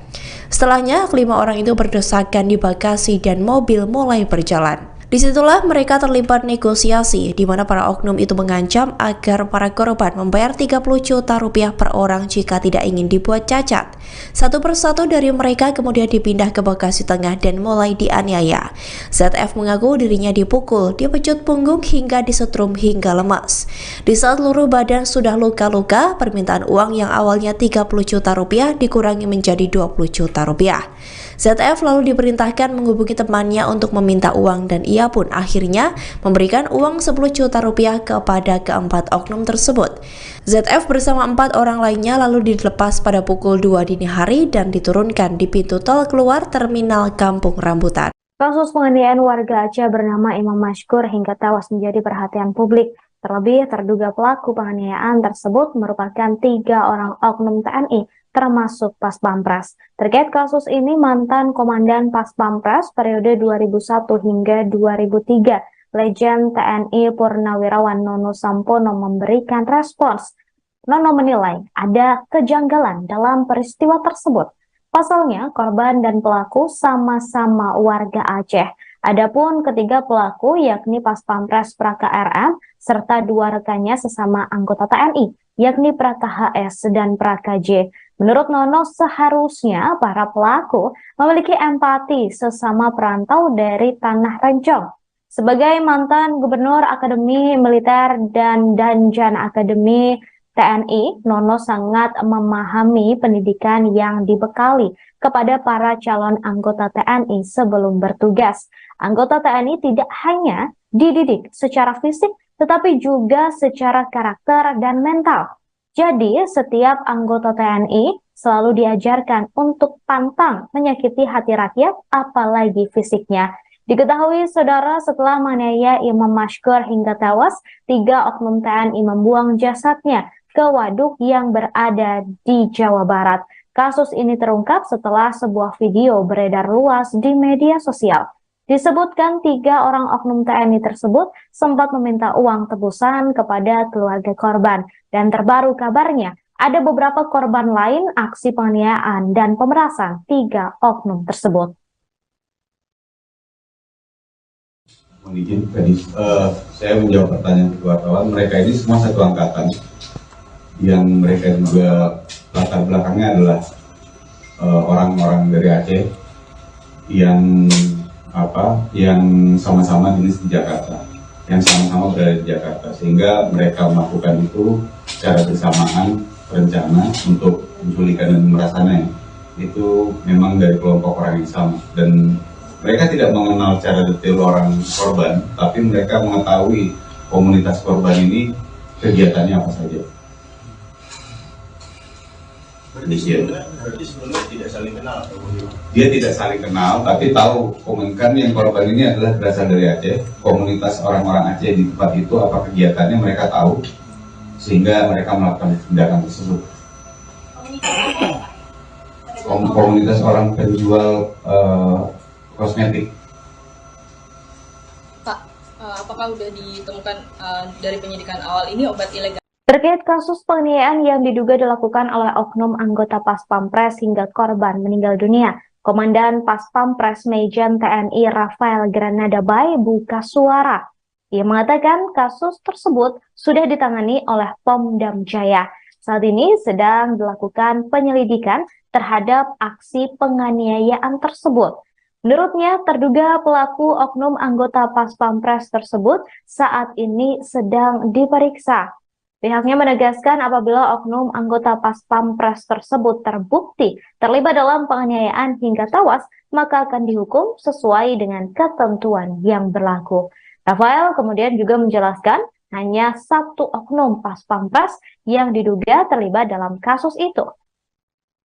[SPEAKER 2] Setelahnya, 5 orang itu berdesakan di bagasi dan mobil mulai berjalan. Disitulah mereka terlibat negosiasi, di mana para oknum itu mengancam agar para korban membayar 30 juta rupiah per orang jika tidak ingin dibuat cacat. Satu persatu dari mereka kemudian dipindah ke Bekasi Tengah dan mulai dianiaya. ZF mengaku dirinya dipukul, dipecut punggung hingga disetrum hingga lemas. Di saat seluruh badan sudah luka-luka, permintaan uang yang awalnya 30 juta rupiah dikurangi menjadi 20 juta rupiah. ZF lalu diperintahkan menghubungi temannya untuk meminta uang dan ia pun akhirnya memberikan uang 10 juta rupiah kepada keempat oknum tersebut. ZF bersama 4 orang lainnya lalu dilepas pada pukul 2 dini hari dan diturunkan di pintu tol keluar terminal Kampung Rambutan.
[SPEAKER 3] Kasus penganiayaan warga Aceh bernama Imam Mashkur hingga tewas menjadi perhatian publik. Terlebih, terduga pelaku penganiayaan tersebut merupakan 3 orang oknum TNI, termasuk Pas Pampres. Terkait kasus ini, mantan Komandan Pas Pampres periode 2001 hingga 2003, Legend TNI Purnawirawan Nono Sampono memberikan respons. Nono menilai ada kejanggalan dalam peristiwa tersebut. Pasalnya, korban dan pelaku sama-sama warga Aceh. Adapun ketiga pelaku yakni Pas Pampres Praka RM serta 2 rekannya sesama anggota TNI, yakni Praka HS dan Praka J. Menurut Nono, seharusnya para pelaku memiliki empati sesama perantau dari Tanah Rencong. Sebagai mantan Gubernur Akademi Militer dan Danjan Akademi TNI, Nono sangat memahami pendidikan yang dibekali kepada para calon anggota TNI sebelum bertugas. Anggota TNI tidak hanya dididik secara fisik, tetapi juga secara karakter dan mental. Jadi, setiap anggota TNI selalu diajarkan untuk pantang menyakiti hati rakyat, apalagi fisiknya. Diketahui, saudara, setelah menganiaya Imam Mashkur hingga tewas, 3 oknum TNI membuang jasadnya ke waduk yang berada di Jawa Barat. Kasus ini terungkap setelah sebuah video beredar luas di media sosial. Disebutkan 3 orang oknum TNI tersebut sempat meminta uang tebusan kepada keluarga korban. Dan terbaru kabarnya, ada beberapa korban lain aksi penganiayaan dan pemerasan 3 oknum tersebut.
[SPEAKER 4] Mohon izin tadi saya menjawab pertanyaan wartawan. Mereka ini semua satu angkatan, yang mereka juga latar belakangnya adalah orang-orang dari Aceh yang sama-sama dinas di Jakarta, yang sama-sama berada di Jakarta, sehingga mereka melakukan itu secara bersamaan, rencana untuk menculikan dan pemerasannya itu memang dari kelompok orang yang sama, dan mereka tidak mengenal secara detail orang korban, tapi mereka mengetahui komunitas korban ini kegiatannya apa saja.
[SPEAKER 9] Berarti sebelumnya tidak saling kenal atau bagaimana?
[SPEAKER 4] Dia tidak saling kenal, tapi tahu komunikan yang korban ini adalah berasal dari Aceh. Komunitas orang-orang Aceh di tempat itu apa kegiatannya mereka tahu, sehingga mereka melakukan tindakan tersebut. Komunitas orang penjual kosmetik.
[SPEAKER 6] Pak, apakah sudah ditemukan dari penyidikan awal ini obat ilegal?
[SPEAKER 3] Terkait kasus penganiayaan yang diduga dilakukan oleh oknum anggota Pas Pampres hingga korban meninggal dunia, Komandan Pas Pampres Mejen TNI Rafael Granada Bay buka suara. Ia mengatakan kasus tersebut sudah ditangani oleh Pom Dam Jaya. Saat ini sedang dilakukan penyelidikan terhadap aksi penganiayaan tersebut. Menurutnya, terduga pelaku oknum anggota Pas Pampres tersebut saat ini sedang diperiksa. Pihaknya menegaskan apabila oknum anggota Pas Pampres tersebut terbukti terlibat dalam penganiayaan hingga tewas, maka akan dihukum sesuai dengan ketentuan yang berlaku. Rafael kemudian juga menjelaskan hanya 1 oknum Pas Pampres yang diduga terlibat dalam kasus itu.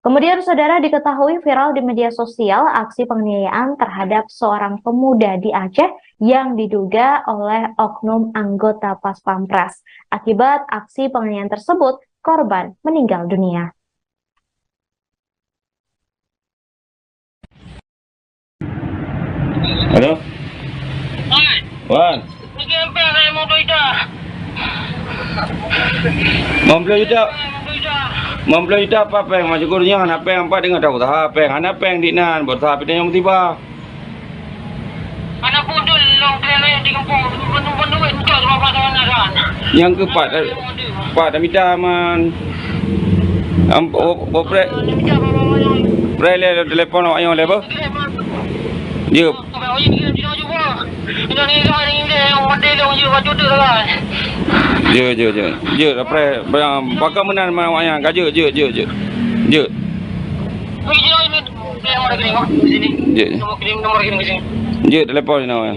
[SPEAKER 3] Kemudian, saudara, diketahui viral di media sosial aksi penganiayaan terhadap seorang pemuda di Aceh yang diduga oleh oknum anggota Pas Pampres. Akibat aksi penganiayaan tersebut, korban meninggal dunia.
[SPEAKER 5] Halo? Wan? Mempelai kita apa peng macam kurnya anak peng apa dengan tahu tahap peng anak peng di nan bertahap ini yang tiba
[SPEAKER 7] Anak pun dulu long di kampung penuh untuk rumah tangan kan.
[SPEAKER 5] Yang ke Pak dah minta man. Pre le telefon awak yang lepas. Ya. Je. Pre pakai menan awak yang je. Je. Je telefon ni awak.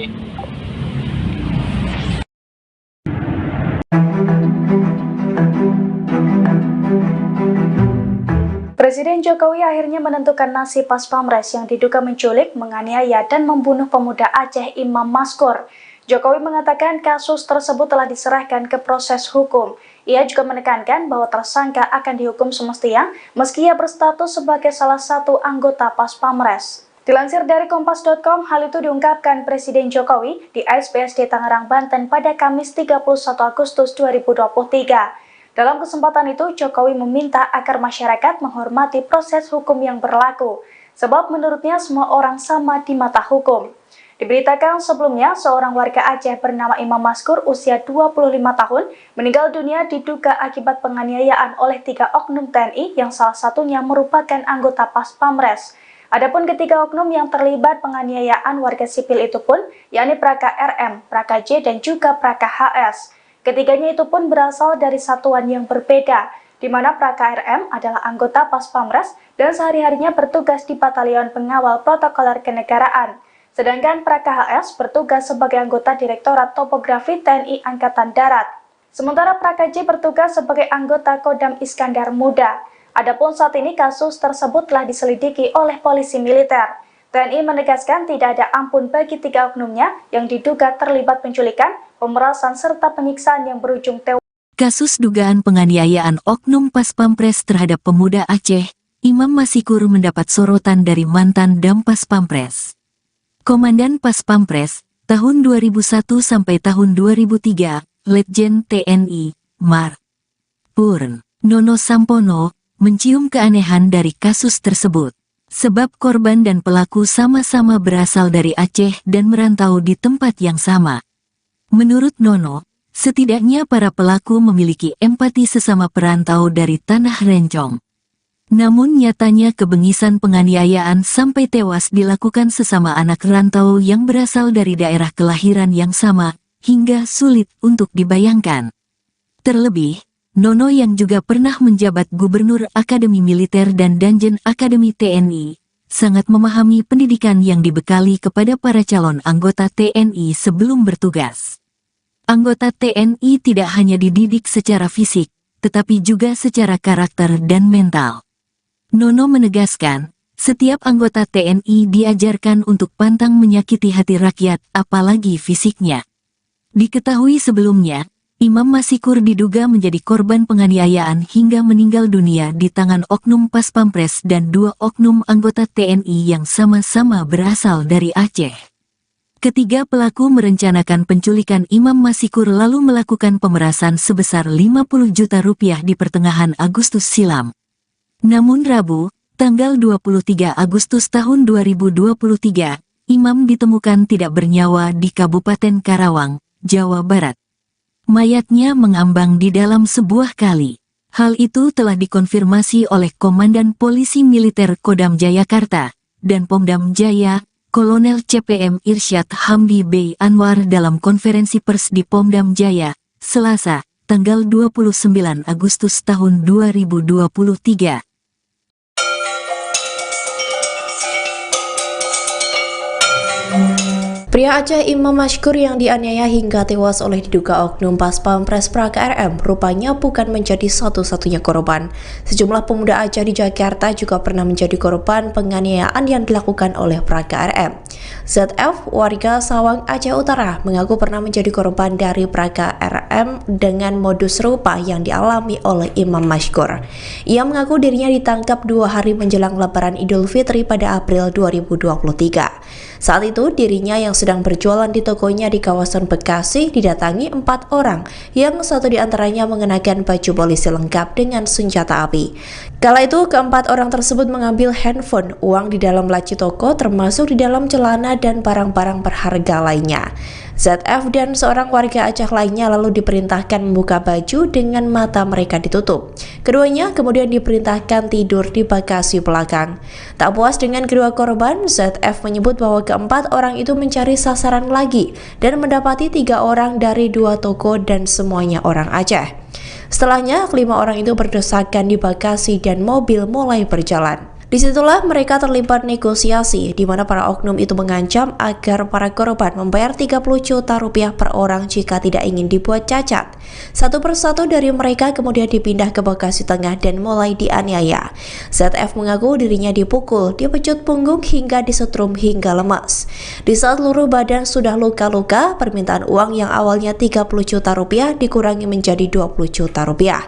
[SPEAKER 8] Presiden Jokowi akhirnya menentukan nasib Pas Pamres yang diduga menculik, menganiaya, dan membunuh pemuda Aceh Imam Maskur. Jokowi mengatakan kasus tersebut telah diserahkan ke proses hukum. Ia juga menekankan bahwa tersangka akan dihukum semestinya meski ia berstatus sebagai salah satu anggota Pas Pamres. Dilansir dari Kompas.com, hal itu diungkapkan Presiden Jokowi di ASBSD Tangerang, Banten pada Kamis 31 Agustus 2023. Dalam kesempatan itu, Jokowi meminta agar masyarakat menghormati proses hukum yang berlaku, sebab menurutnya semua orang sama di mata hukum. Diberitakan sebelumnya, seorang warga Aceh bernama Imam Maskur usia 25 tahun meninggal dunia diduga akibat penganiayaan oleh 3 oknum TNI yang salah satunya merupakan anggota Pas Pamres. Adapun ketiga oknum yang terlibat penganiayaan warga sipil itu pun, yakni Praka RM, Praka J, dan juga Praka HS. Ketiganya itu pun berasal dari satuan yang berbeda, di mana Praka RM adalah anggota Pas Pamres dan sehari-harinya bertugas di Batalion Pengawal Protokoler Kenegaraan. Sedangkan Praka HS bertugas sebagai anggota Direktorat Topografi TNI Angkatan Darat. Sementara Praka J bertugas sebagai anggota Kodam Iskandar Muda. Adapun saat ini kasus tersebut telah diselidiki oleh polisi militer. TNI menegaskan tidak ada ampun bagi 3 oknumnya yang diduga terlibat penculikan, pemerasan, serta penyiksaan yang berujung tewas.
[SPEAKER 1] Kasus dugaan penganiayaan oknum Pas Pampres terhadap pemuda Aceh, Imam Maskur mendapat sorotan dari mantan Dam Pas Pampres. Komandan Pas Pampres, tahun 2001 sampai tahun 2003, Letjen TNI, Mar. Purn. Nono Sampono, mencium keanehan dari kasus tersebut. Sebab korban dan pelaku sama-sama berasal dari Aceh dan merantau di tempat yang sama. Menurut Nono, setidaknya para pelaku memiliki empati sesama perantau dari tanah rencong. Namun nyatanya kebengisan penganiayaan sampai tewas dilakukan sesama anak rantau yang berasal dari daerah kelahiran yang sama, hingga sulit untuk dibayangkan. Terlebih, Nono yang juga pernah menjabat Gubernur Akademi Militer dan Danjen Akademi TNI, sangat memahami pendidikan yang dibekali kepada para calon anggota TNI sebelum bertugas. Anggota TNI tidak hanya dididik secara fisik, tetapi juga secara karakter dan mental. Nono menegaskan, setiap anggota TNI diajarkan untuk pantang menyakiti hati rakyat, apalagi fisiknya. Diketahui sebelumnya, Imam Maskur diduga menjadi korban penganiayaan hingga meninggal dunia di tangan oknum Pas Pampres dan 2 oknum anggota TNI yang sama-sama berasal dari Aceh. Ketiga pelaku merencanakan penculikan Imam Maskur lalu melakukan pemerasan sebesar 50 juta rupiah di pertengahan Agustus silam. Namun Rabu, tanggal 23 Agustus tahun 2023, Imam ditemukan tidak bernyawa di Kabupaten Karawang, Jawa Barat. Mayatnya mengambang di dalam sebuah kali. Hal itu telah dikonfirmasi oleh Komandan Polisi Militer Kodam Jayakarta dan Pongdam Jaya, Kolonel CPM Irsyad Hamdi B. Anwar dalam konferensi pers di Pongdam Jaya, Selasa, tanggal 29 Agustus tahun 2023.
[SPEAKER 2] Pria Aceh Imam Maskur yang dianiaya hingga tewas oleh diduga oknum Pas Pampres Praka RM rupanya bukan menjadi satu-satunya korban. Sejumlah pemuda Aceh di Jakarta juga pernah menjadi korban penganiayaan yang dilakukan oleh Praka RM. ZF, warga Sawang, Aceh Utara, mengaku pernah menjadi korban dari Praka RM dengan modus serupa yang dialami oleh Imam Maskur. Ia mengaku dirinya ditangkap 2 hari menjelang Lebaran Idul Fitri pada April 2023. Saat itu, dirinya yang sedang berjualan di tokonya di kawasan Bekasi didatangi 4 orang, yang satu diantaranya mengenakan baju polisi lengkap dengan senjata api. Kala itu, keempat orang tersebut mengambil handphone, uang di dalam laci toko, termasuk di dalam celana dan barang-barang berharga lainnya. ZF dan seorang warga Aceh lainnya lalu diperintahkan membuka baju dengan mata mereka ditutup. Keduanya kemudian diperintahkan tidur di bagasi belakang. Tak puas dengan kedua korban, ZF menyebut bahwa keempat orang itu mencari sasaran lagi dan mendapati 3 orang dari 2 toko dan semuanya orang Aceh. Setelahnya, 5 orang itu berdesakan di bagasi dan mobil mulai berjalan. Disitulah mereka terlibat negosiasi di mana para oknum itu mengancam agar para korban membayar 30 juta rupiah per orang jika tidak ingin dibuat cacat. Satu persatu dari mereka kemudian dipindah ke bagasi tengah dan mulai dianiaya. ZF mengaku dirinya dipukul, dipecut punggung hingga disetrum hingga lemas. Di saat seluruh badan sudah luka-luka, permintaan uang yang awalnya 30 juta rupiah dikurangi menjadi 20 juta rupiah.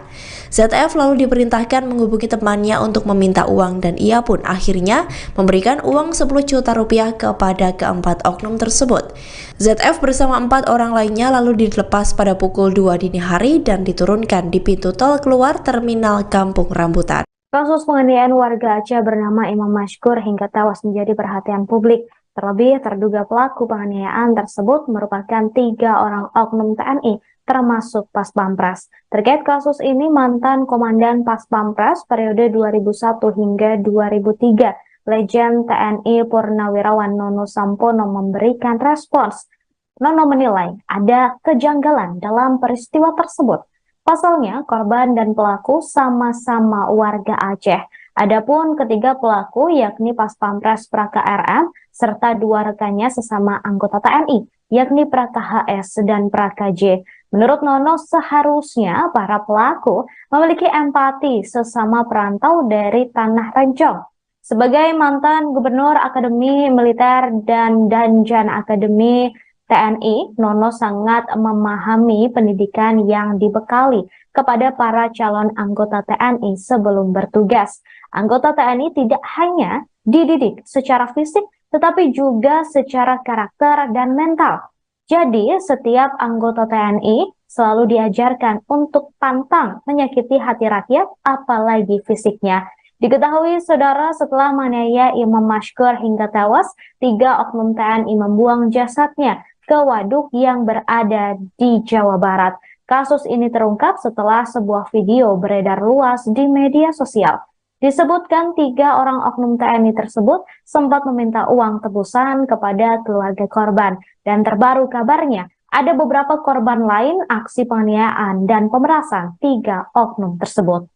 [SPEAKER 2] ZF lalu diperintahkan menghubungi temannya untuk meminta uang dan ia pun akhirnya memberikan uang 10 juta rupiah kepada keempat oknum tersebut. ZF bersama 4 orang lainnya lalu dilepas pada pukul 2 dini hari dan diturunkan di pintu tol keluar terminal Kampung Rambutan.
[SPEAKER 3] Kasus penganiayaan warga Aceh bernama Imam Mashkur hingga tewas menjadi perhatian publik. Terlebih terduga pelaku penganiayaan tersebut merupakan 3 orang oknum TNI termasuk Pas Pampres. Terkait kasus ini, mantan Komandan Pas Pampres periode 2001 hingga 2003, Legend TNI Purnawirawan Nono Sampono memberikan respons. Nono menilai ada kejanggalan dalam peristiwa tersebut. Pasalnya, korban dan pelaku sama-sama warga Aceh. Adapun ketiga pelaku yakni Pas Pampres Praka RM serta 2 rekannya sesama anggota TNI, yakni Praka HS dan Praka J. Menurut Nono, seharusnya para pelaku memiliki empati sesama perantau dari Tanah Rencong. Sebagai mantan Gubernur Akademi Militer dan Danjan Akademi TNI, Nono sangat memahami pendidikan yang dibekali kepada para calon anggota TNI sebelum bertugas. Anggota TNI tidak hanya dididik secara fisik, tetapi juga secara karakter dan mental. Jadi, setiap anggota TNI selalu diajarkan untuk pantang menyakiti hati rakyat, apalagi fisiknya. Diketahui, saudara, setelah menganiaya Imam Mashkur hingga tewas, 3 oknum TNI membuang jasadnya ke waduk yang berada di Jawa Barat. Kasus ini terungkap setelah sebuah video beredar luas di media sosial. Disebutkan 3 orang oknum TNI tersebut sempat meminta uang tebusan kepada keluarga korban. Dan terbaru kabarnya, ada beberapa korban lain aksi penganiayaan dan pemerasan 3 oknum tersebut.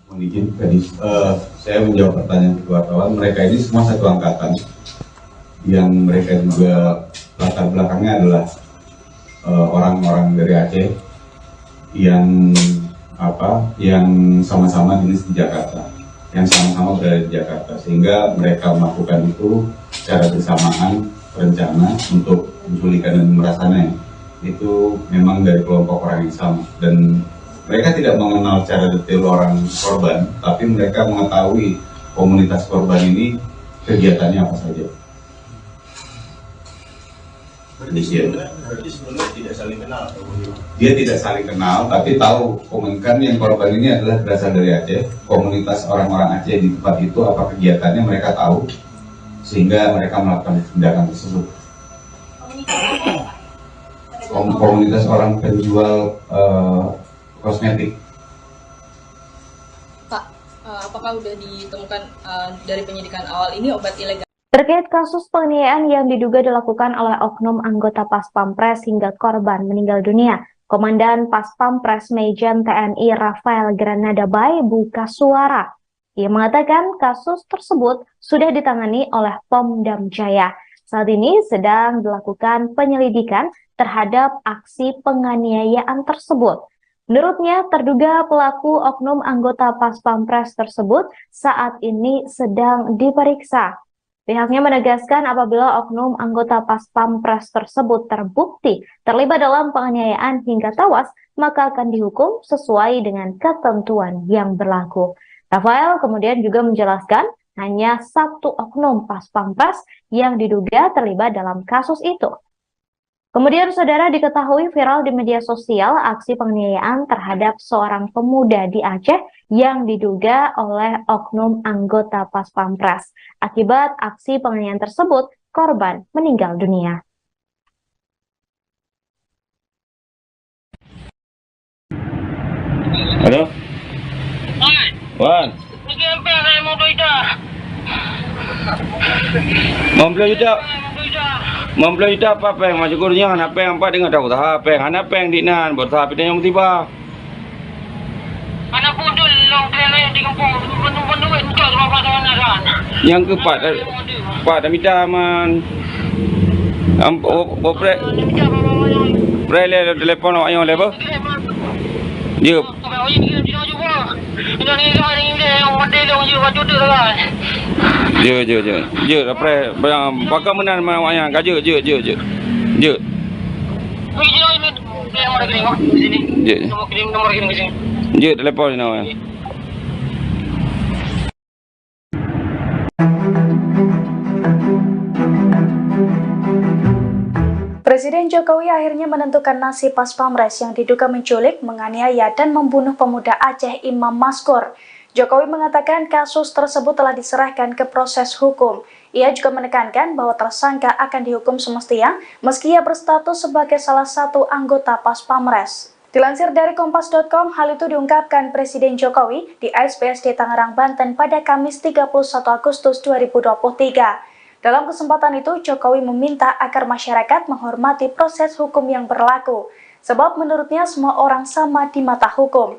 [SPEAKER 4] Mohon izin tadi saya menjawab pertanyaan ke wartawan. Mereka ini semua satu angkatan, yang mereka juga latar belakangnya adalah orang-orang dari Aceh yang sama-sama dinas di Jakarta, yang sama-sama berada di Jakarta, sehingga mereka melakukan itu secara bersamaan, rencana untuk menculikan dan pemerasannya itu memang dari kelompok orang yang sama, dan mereka tidak mengenal secara detail orang korban, tapi mereka mengetahui komunitas korban ini kegiatannya apa saja.
[SPEAKER 9] Berarti sebelumnya tidak saling kenal atau
[SPEAKER 4] dia tidak saling kenal, tapi tahu komunitas yang korban ini adalah berasal dari Aceh. Komunitas orang-orang Aceh di tempat itu apa kegiatannya mereka tahu, sehingga mereka melakukan tindakan tersebut. Komunitas orang penjual kosmetik.
[SPEAKER 6] Pak, apakah sudah ditemukan dari penyidikan awal ini obat ilegal?
[SPEAKER 3] Terkait kasus penganiayaan yang diduga dilakukan oleh oknum anggota Pas Pampres hingga korban meninggal dunia, Komandan Pas Pampres Mejen TNI Rafael Granada Bay buka suara. Ia mengatakan kasus tersebut sudah ditangani oleh Pom Dam Jaya. Saat ini sedang dilakukan penyelidikan terhadap aksi penganiayaan tersebut. Menurutnya, terduga pelaku oknum anggota Pas Pampres tersebut saat ini sedang diperiksa. Pihaknya menegaskan apabila oknum anggota Pas Pampres tersebut terbukti terlibat dalam penganiayaan hingga tewas, maka akan dihukum sesuai dengan ketentuan yang berlaku. Rafael kemudian juga menjelaskan hanya 1 oknum Pas Pampres yang diduga terlibat dalam kasus itu. Kemudian, saudara, diketahui viral di media sosial aksi penganiayaan terhadap seorang pemuda di Aceh yang diduga oleh oknum anggota Pas Pampres. Akibat aksi penganiayaan tersebut, korban meninggal dunia.
[SPEAKER 5] Halo? Wan,
[SPEAKER 7] Pergi sampai saya mau berita.
[SPEAKER 5] Membelah apa yang macam kurnya apa yang apa dengan tahu apa yang dinan buat apa yang tiba.
[SPEAKER 7] Anak pun tu long plan yang di kampung penuh untuk rumah sana kan.
[SPEAKER 5] Yang keempat, Pak dah minta man. Pre telepon awak yang lepas. Ya. Je pre pakam menan awak yang je. Je telepon ni awak.
[SPEAKER 8] Presiden Jokowi akhirnya menentukan nasib Pas Pamres yang diduga menculik, menganiaya, dan membunuh pemuda Aceh Imam Maskur. Jokowi mengatakan kasus tersebut telah diserahkan ke proses hukum. Ia juga menekankan bahwa tersangka akan dihukum semestinya meski ia berstatus sebagai salah satu anggota Pas Pamres. Dilansir dari Kompas.com, hal itu diungkapkan Presiden Jokowi di ASPSD Tangerang, Banten pada Kamis 31 Agustus 2023. Dalam kesempatan itu, Jokowi meminta agar masyarakat menghormati proses hukum yang berlaku, sebab menurutnya semua orang sama di mata hukum.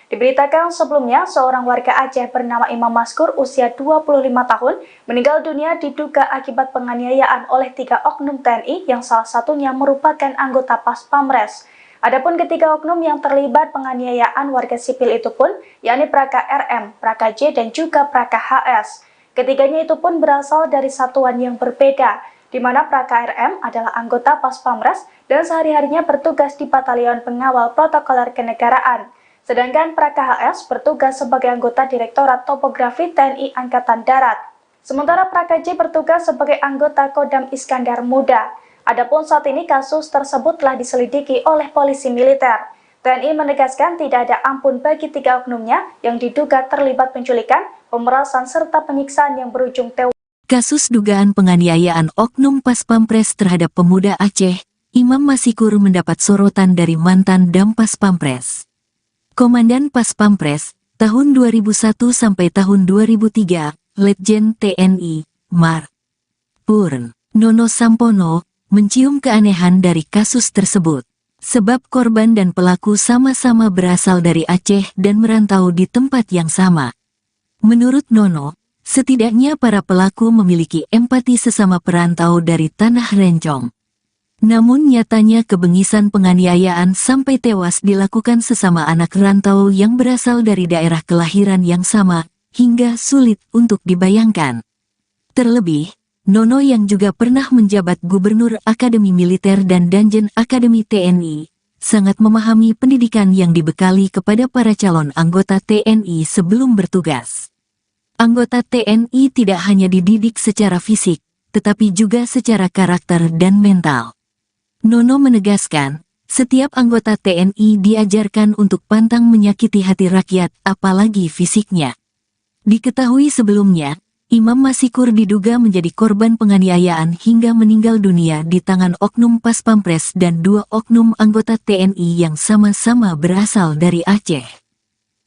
[SPEAKER 8] Diberitakan sebelumnya, seorang warga Aceh bernama Imam Maskur usia 25 tahun meninggal dunia diduga akibat penganiayaan oleh 3 oknum TNI yang salah satunya merupakan anggota Pas Pamres. Adapun ketiga oknum yang terlibat penganiayaan warga sipil itu pun, yakni Praka RM, Praka J, dan juga Praka HS. Ketiganya itu pun berasal dari satuan yang berbeda, di mana Praka RM adalah anggota Pas Pamres dan sehari-harinya bertugas di Batalion Pengawal Protokoler Kenegaraan. Sedangkan Praka HS bertugas sebagai anggota Direktorat Topografi TNI Angkatan Darat. Sementara Praka J bertugas sebagai anggota Kodam Iskandar Muda. Adapun saat ini kasus tersebut telah diselidiki oleh polisi militer. TNI menegaskan tidak ada ampun bagi 3 oknumnya yang diduga terlibat penculikan, pemerasan, serta penyiksaan yang berujung tewas.
[SPEAKER 1] Kasus dugaan penganiayaan oknum Pas Pampres terhadap pemuda Aceh, Imam Maskur mendapat sorotan dari mantan Dam Pas Pampres. Komandan Pas Pampres, tahun 2001 sampai tahun 2003, Letjen TNI, Mar. Purn. Nono Sampono, mencium keanehan dari kasus tersebut. Sebab korban dan pelaku sama-sama berasal dari Aceh dan merantau di tempat yang sama. Menurut Nono, setidaknya para pelaku memiliki empati sesama perantau dari tanah rencong. Namun nyatanya kebengisan penganiayaan sampai tewas dilakukan sesama anak rantau yang berasal dari daerah kelahiran yang sama, hingga sulit untuk dibayangkan. Terlebih, Nono yang juga pernah menjabat Gubernur Akademi Militer dan Danjen Akademi TNI, sangat memahami pendidikan yang dibekali kepada para calon anggota TNI sebelum bertugas. Anggota TNI tidak hanya dididik secara fisik, tetapi juga secara karakter dan mental. Nono menegaskan, setiap anggota TNI diajarkan untuk pantang menyakiti hati rakyat, apalagi fisiknya. Diketahui sebelumnya, Imam Maskur diduga menjadi korban penganiayaan hingga meninggal dunia di tangan oknum Pas Pampres dan 2 oknum anggota TNI yang sama-sama berasal dari Aceh.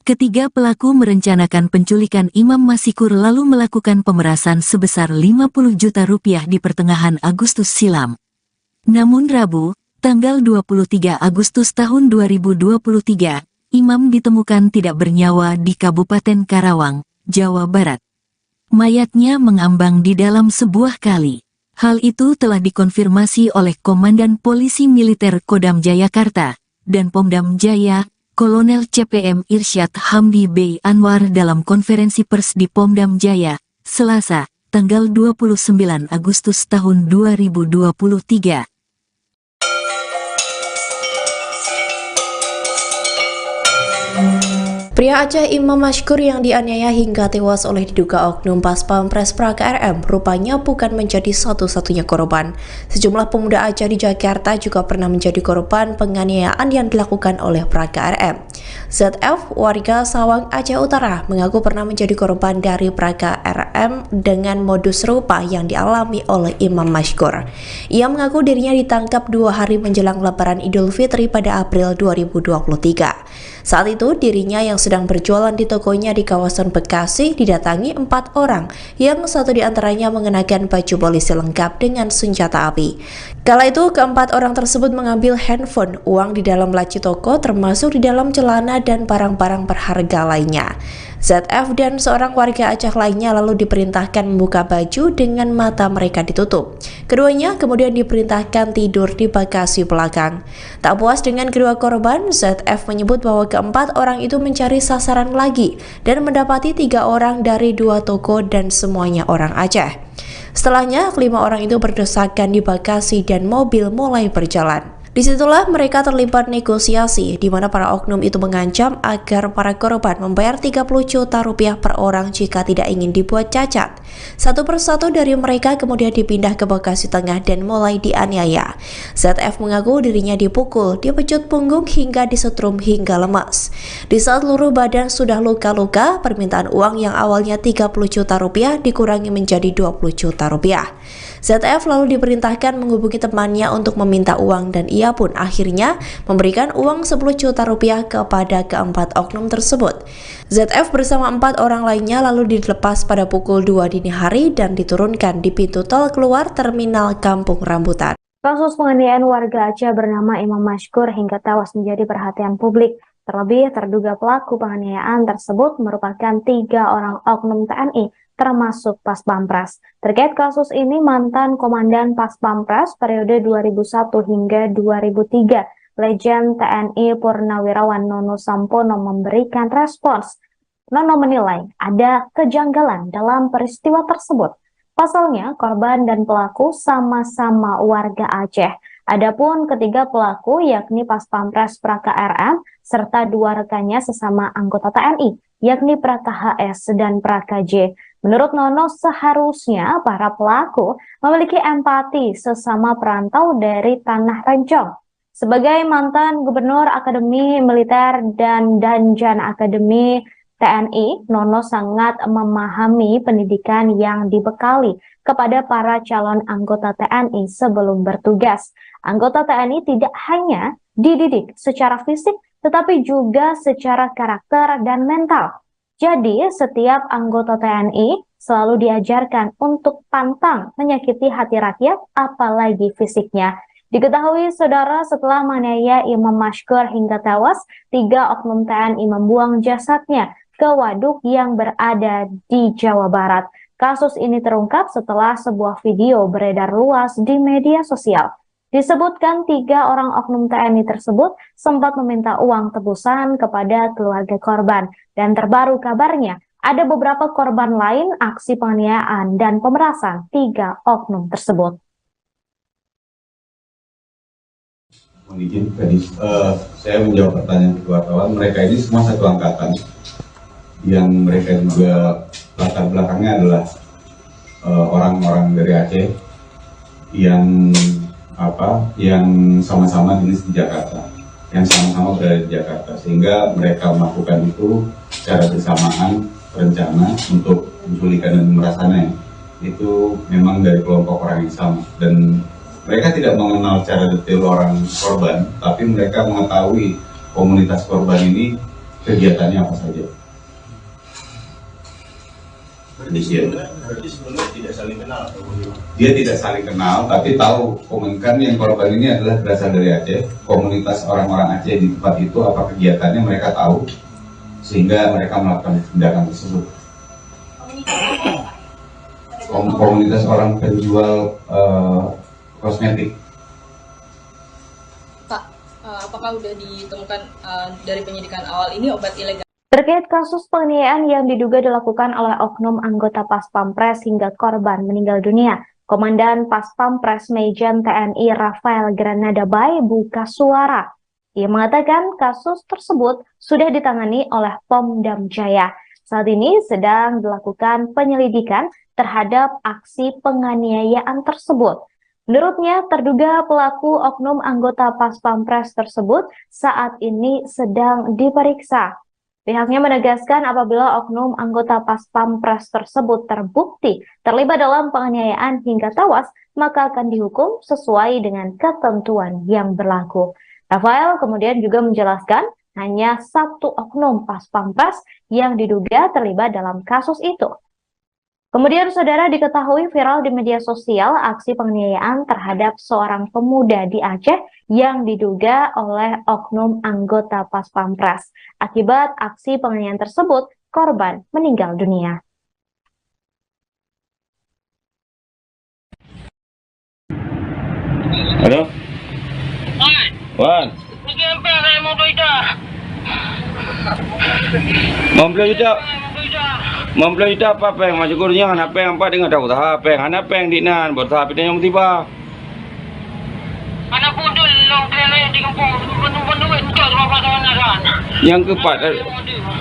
[SPEAKER 1] Ketiga pelaku merencanakan penculikan Imam Maskur lalu melakukan pemerasan sebesar 50 juta rupiah di pertengahan Agustus silam. Namun Rabu, tanggal 23 Agustus tahun 2023, Imam ditemukan tidak bernyawa di Kabupaten Karawang, Jawa Barat. Mayatnya mengambang di dalam sebuah kali. Hal itu telah dikonfirmasi oleh Komandan Polisi Militer Kodam Jayakarta dan Pomdam Jaya, Kolonel CPM Irsyad Hamdi B. Anwar dalam konferensi pers di Pomdam Jaya, Selasa, tanggal 29 Agustus tahun 2023.
[SPEAKER 2] Pria Aceh Imam Mashkur yang dianiaya hingga tewas oleh diduga oknum Pas Pampres Praga RM rupanya bukan menjadi satu-satunya korban. Sejumlah pemuda Aceh di Jakarta juga pernah menjadi korban penganiayaan yang dilakukan oleh Praga RM. ZF, warga Sawang Aceh Utara, mengaku pernah menjadi korban dari Praga RM dengan modus serupa yang dialami oleh Imam Mashkur. Ia mengaku dirinya ditangkap 2 hari menjelang Lebaran Idul Fitri pada April 2023. Saat itu, dirinya yang sedang berjualan di tokonya di kawasan Bekasi didatangi 4 orang, yang satu di antaranya mengenakan baju polisi lengkap dengan senjata api. Kala itu, keempat orang tersebut mengambil handphone, uang di dalam laci toko, termasuk di dalam celana dan barang-barang berharga lainnya. ZF dan seorang warga Aceh lainnya lalu diperintahkan membuka baju dengan mata mereka ditutup. Keduanya kemudian diperintahkan tidur di bagasi belakang. Tak puas dengan kedua korban, ZF menyebut bahwa keempat orang itu mencari sasaran lagi dan mendapati 3 orang dari 2 toko dan semuanya orang Aceh. Setelahnya, 5 orang itu berdesakan di bagasi dan mobil mulai berjalan. Disitulah mereka terlibat negosiasi, di mana para oknum itu mengancam agar para korban membayar 30 juta rupiah per orang jika tidak ingin dibuat cacat. Satu persatu dari mereka kemudian dipindah ke Bekasi Tengah dan mulai dianiaya. ZF mengaku dirinya dipukul, dipecut punggung hingga disetrum hingga lemas. Di saat seluruh badan sudah luka-luka, permintaan uang yang awalnya 30 juta rupiah dikurangi menjadi 20 juta rupiah. ZF lalu diperintahkan menghubungi temannya untuk meminta uang dan ia pun akhirnya memberikan uang 10 juta rupiah kepada keempat oknum tersebut. ZF bersama 4 orang lainnya lalu dilepas pada pukul 2 dini hari dan diturunkan di pintu tol keluar terminal Kampung Rambutan.
[SPEAKER 3] Kasus penganiayaan warga Aceh bernama Imam Mashkur hingga tewas menjadi perhatian publik. Terlebih, terduga pelaku penganiayaan tersebut merupakan 3 orang oknum TNI, termasuk Pas Pampres. Terkait kasus ini, mantan Komandan Pas Pampres periode 2001 hingga 2003, Legend TNI Purnawirawan Nono Sampono memberikan respons. Nono menilai ada kejanggalan dalam peristiwa tersebut. Pasalnya, korban dan pelaku sama-sama warga Aceh. Adapun ketiga pelaku yakni Pas Pampres Praga RM serta 2 rekannya sesama anggota TNI, yakni Praga HS dan Praga J. Menurut Nono, seharusnya para pelaku memiliki empati sesama perantau dari Tanah Rencong. Sebagai mantan Gubernur Akademi Militer dan Danjan Akademi TNI, Nono sangat memahami pendidikan yang dibekali kepada para calon anggota TNI sebelum bertugas. Anggota TNI tidak hanya dididik secara fisik, tetapi juga secara karakter dan mental. Jadi, setiap anggota TNI selalu diajarkan untuk pantang menyakiti hati rakyat, apalagi fisiknya. Diketahui, saudara, setelah menganiaya Imam Mashkur hingga tewas, 3 oknum TNI membuang jasadnya ke waduk yang berada di Jawa Barat. Kasus ini terungkap setelah sebuah video beredar luas di media sosial. Disebutkan 3 orang oknum TNI tersebut sempat meminta uang tebusan kepada keluarga korban. Dan terbaru kabarnya, ada beberapa korban lain aksi penganiayaan dan pemerasan 3 oknum tersebut.
[SPEAKER 4] Mohon izin tadi saya menjawab pertanyaan kedua kawan. Mereka ini semua satu angkatan, yang mereka juga latar belakangnya adalah orang-orang dari Aceh yang sama-sama jenis di Jakarta, yang sama-sama berada di Jakarta, sehingga mereka melakukan itu secara bersamaan, rencana untuk menculikan dan pemerasannya itu memang dari kelompok orang yang sama, dan mereka tidak mengenal secara detail orang korban, tapi mereka mengetahui komunitas korban ini kegiatannya apa saja.
[SPEAKER 9] Berarti sebelumnya tidak saling kenal atau bagaimana?
[SPEAKER 4] Dia tidak saling kenal, tapi tahu komunitas yang korban ini adalah berasal dari Aceh. Komunitas orang-orang Aceh di tempat itu apa kegiatannya mereka tahu, sehingga mereka melakukan tindakan tersebut. Komunitas orang penjual kosmetik.
[SPEAKER 6] Pak, apakah sudah ditemukan dari penyidikan awal ini obat ilegal?
[SPEAKER 3] Terkait kasus penganiayaan yang diduga dilakukan oleh oknum anggota Pas Pampres hingga korban meninggal dunia, Komandan Pas Pampres Mejen TNI Rafael Granada Bay buka suara. Ia mengatakan kasus tersebut sudah ditangani oleh Pom Dam Jaya. Saat ini sedang dilakukan penyelidikan terhadap aksi penganiayaan tersebut. Menurutnya, terduga pelaku oknum anggota Pas Pampres tersebut saat ini sedang diperiksa. Pihaknya menegaskan apabila oknum anggota Pas Pampres tersebut terbukti terlibat dalam penganiayaan hingga tewas, maka akan dihukum sesuai dengan ketentuan yang berlaku. Rafael kemudian juga menjelaskan hanya satu oknum Pas Pampres yang diduga terlibat dalam kasus itu. Kemudian saudara, diketahui viral di media sosial aksi penganiayaan terhadap seorang pemuda di Aceh yang diduga oleh oknum anggota Pas Pampres. Akibat aksi penganiayaan tersebut, korban meninggal dunia.
[SPEAKER 5] Halo? Wan?
[SPEAKER 7] Pergi apa saya mau beli dah.
[SPEAKER 5] Membeli juta. Membeli juta apa peng? Macam kurnya kan apa yang empat dengan tahu tak peng? Anak peng di nan, buat tak pidana yang tiba.
[SPEAKER 7] Anak budul long kena di kampung. Penuh-penuh itu semua pasangan kan.
[SPEAKER 5] Yang keempat,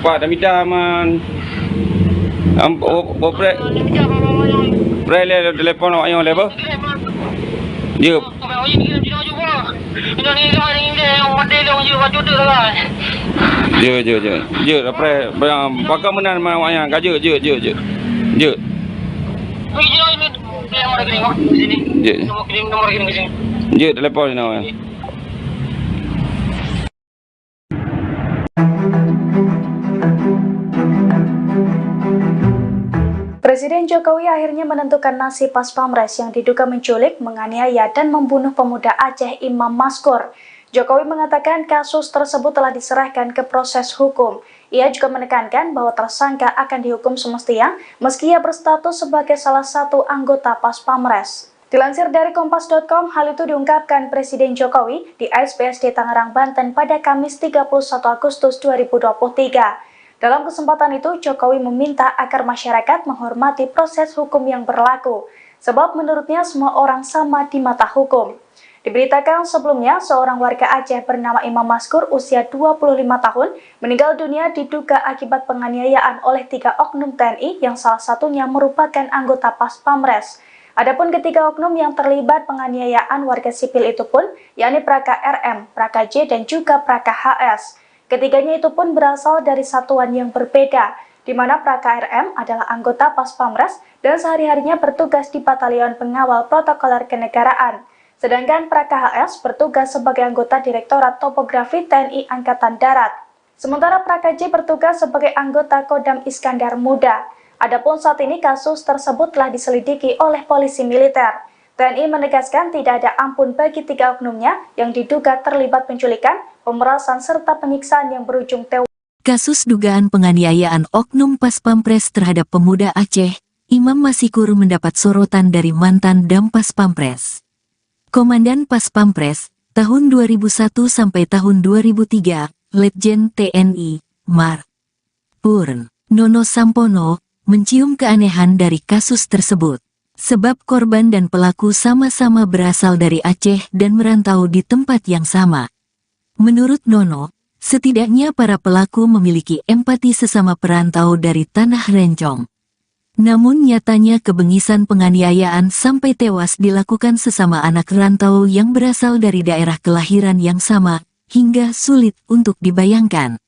[SPEAKER 5] Pak dah minta man. Opre. Brele telepon awak yang lepas. Jep. Je, apa? Pakai menan awak yang kaje, je. Je. Je, telepon ni awak.
[SPEAKER 8] Presiden Jokowi akhirnya menentukan nasib Pas Pampres yang diduga menculik, menganiaya, dan membunuh pemuda Aceh Imam Maskur. Jokowi mengatakan kasus tersebut telah diserahkan ke proses hukum. Ia juga menekankan bahwa tersangka akan dihukum semestinya meski ia berstatus sebagai salah satu anggota Pas Pampres. Dilansir dari Kompas.com, hal itu diungkapkan Presiden Jokowi di ASBSD Tangerang, Banten pada Kamis 31 Agustus 2023. Dalam kesempatan itu, Jokowi meminta agar masyarakat menghormati proses hukum yang berlaku, sebab menurutnya semua orang sama di mata hukum. Diberitakan sebelumnya, seorang warga Aceh bernama Imam Maskur usia 25 tahun meninggal dunia diduga akibat penganiayaan oleh 3 oknum TNI yang salah satunya merupakan anggota Pas Pampres. Adapun ketiga oknum yang terlibat penganiayaan warga sipil itu pun, yakni Praka RM, Praka J, dan juga Praka HS. Ketiganya itu pun berasal dari satuan yang berbeda, di mana Praka RM adalah anggota Pas Pampres dan sehari-harinya bertugas di Batalion Pengawal Protokoler Kenegaraan. Sedangkan Praka HS bertugas sebagai anggota Direktorat Topografi TNI Angkatan Darat. Sementara Praka J bertugas sebagai anggota Kodam Iskandar Muda. Adapun saat ini kasus tersebut telah diselidiki oleh polisi militer. TNI menegaskan tidak ada ampun bagi 3 oknumnya yang diduga terlibat penculikan, pemerasan, serta penyiksaan yang berujung tewas.
[SPEAKER 1] Kasus dugaan penganiayaan oknum Pas Pampres terhadap pemuda Aceh, Imam Maskur mendapat sorotan dari mantan Dam Pas Pampres. Komandan Pas Pampres, tahun 2001 sampai tahun 2003, Letjen TNI, Mar. Purn. Nono Sampono, mencium keanehan dari kasus tersebut. Sebab korban dan pelaku sama-sama berasal dari Aceh dan merantau di tempat yang sama. Menurut Nono, setidaknya para pelaku memiliki empati sesama perantau dari Tanah Rencong. Namun nyatanya kebengisan penganiayaan sampai tewas dilakukan sesama anak rantau yang berasal dari daerah kelahiran yang sama, hingga sulit untuk dibayangkan.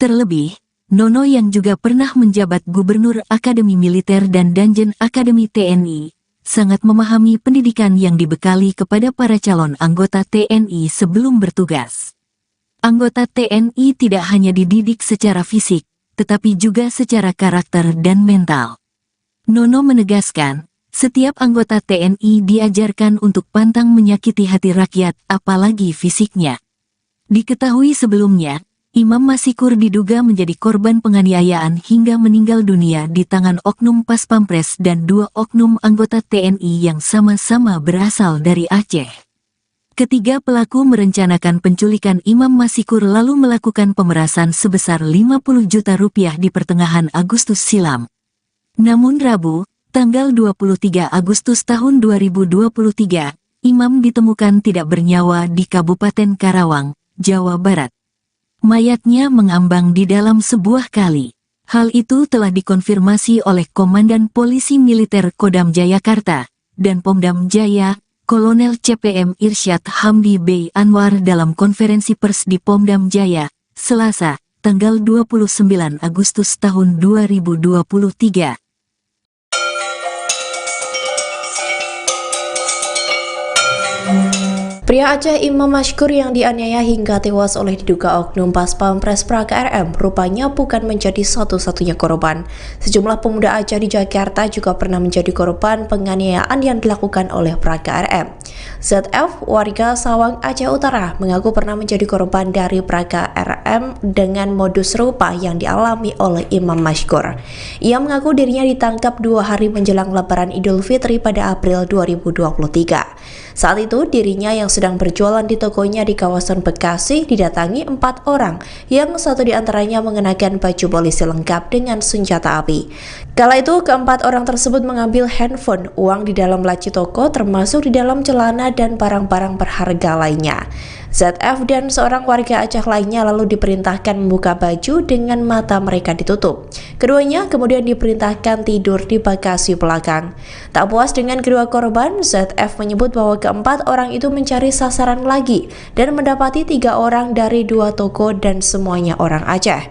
[SPEAKER 1] Terlebih, Nono yang juga pernah menjabat Gubernur Akademi Militer dan Danjen Akademi TNI, sangat memahami pendidikan yang dibekali kepada para calon anggota TNI sebelum bertugas. Anggota TNI tidak hanya dididik secara fisik, tetapi juga secara karakter dan mental. Nono menegaskan, setiap anggota TNI diajarkan untuk pantang menyakiti hati rakyat, apalagi fisiknya. Diketahui sebelumnya, Imam Maskur diduga menjadi korban penganiayaan hingga meninggal dunia di tangan oknum Pas Pampres dan 2 oknum anggota TNI yang sama-sama berasal dari Aceh. Ketiga pelaku merencanakan penculikan Imam Maskur lalu melakukan pemerasan sebesar 50 juta rupiah di pertengahan Agustus silam. Namun Rabu, tanggal 23 Agustus tahun 2023, Imam ditemukan tidak bernyawa di Kabupaten Karawang, Jawa Barat. Mayatnya mengambang di dalam sebuah kali. Hal itu telah dikonfirmasi oleh Komandan Polisi Militer Kodam Jayakarta dan Pomdam Jaya, Kolonel CPM Irsyad Hamdi B. Anwar dalam konferensi pers di Pomdam Jaya, Selasa, tanggal 29 Agustus tahun 2023.
[SPEAKER 2] Pria Aceh Imam Mashkur yang dianiaya hingga tewas oleh diduga oknum Pas Pampres Praga RM rupanya bukan menjadi satu-satunya korban. Sejumlah pemuda Aceh di Jakarta juga pernah menjadi korban penganiayaan yang dilakukan oleh Praga RM. ZF, warga Sawang, Aceh Utara, mengaku pernah menjadi korban dari Praga RM dengan modus serupa yang dialami oleh Imam Mashkur. Ia mengaku dirinya ditangkap 2 hari menjelang Lebaran Idul Fitri pada April 2023. Saat itu, dirinya yang sedang berjualan di tokonya di kawasan Bekasi didatangi 4 orang, yang satu diantaranya mengenakan baju polisi lengkap dengan senjata api. Kala itu, keempat orang tersebut mengambil handphone, uang di dalam laci toko, termasuk di dalam celana dan barang-barang berharga lainnya. ZF dan seorang warga Aceh lainnya lalu diperintahkan membuka baju dengan mata mereka ditutup. Keduanya kemudian diperintahkan tidur di bagasi belakang. Tak puas dengan kedua korban, ZF menyebut bahwa keempat orang itu mencari sasaran lagi dan mendapati 3 orang dari 2 toko dan semuanya orang Aceh.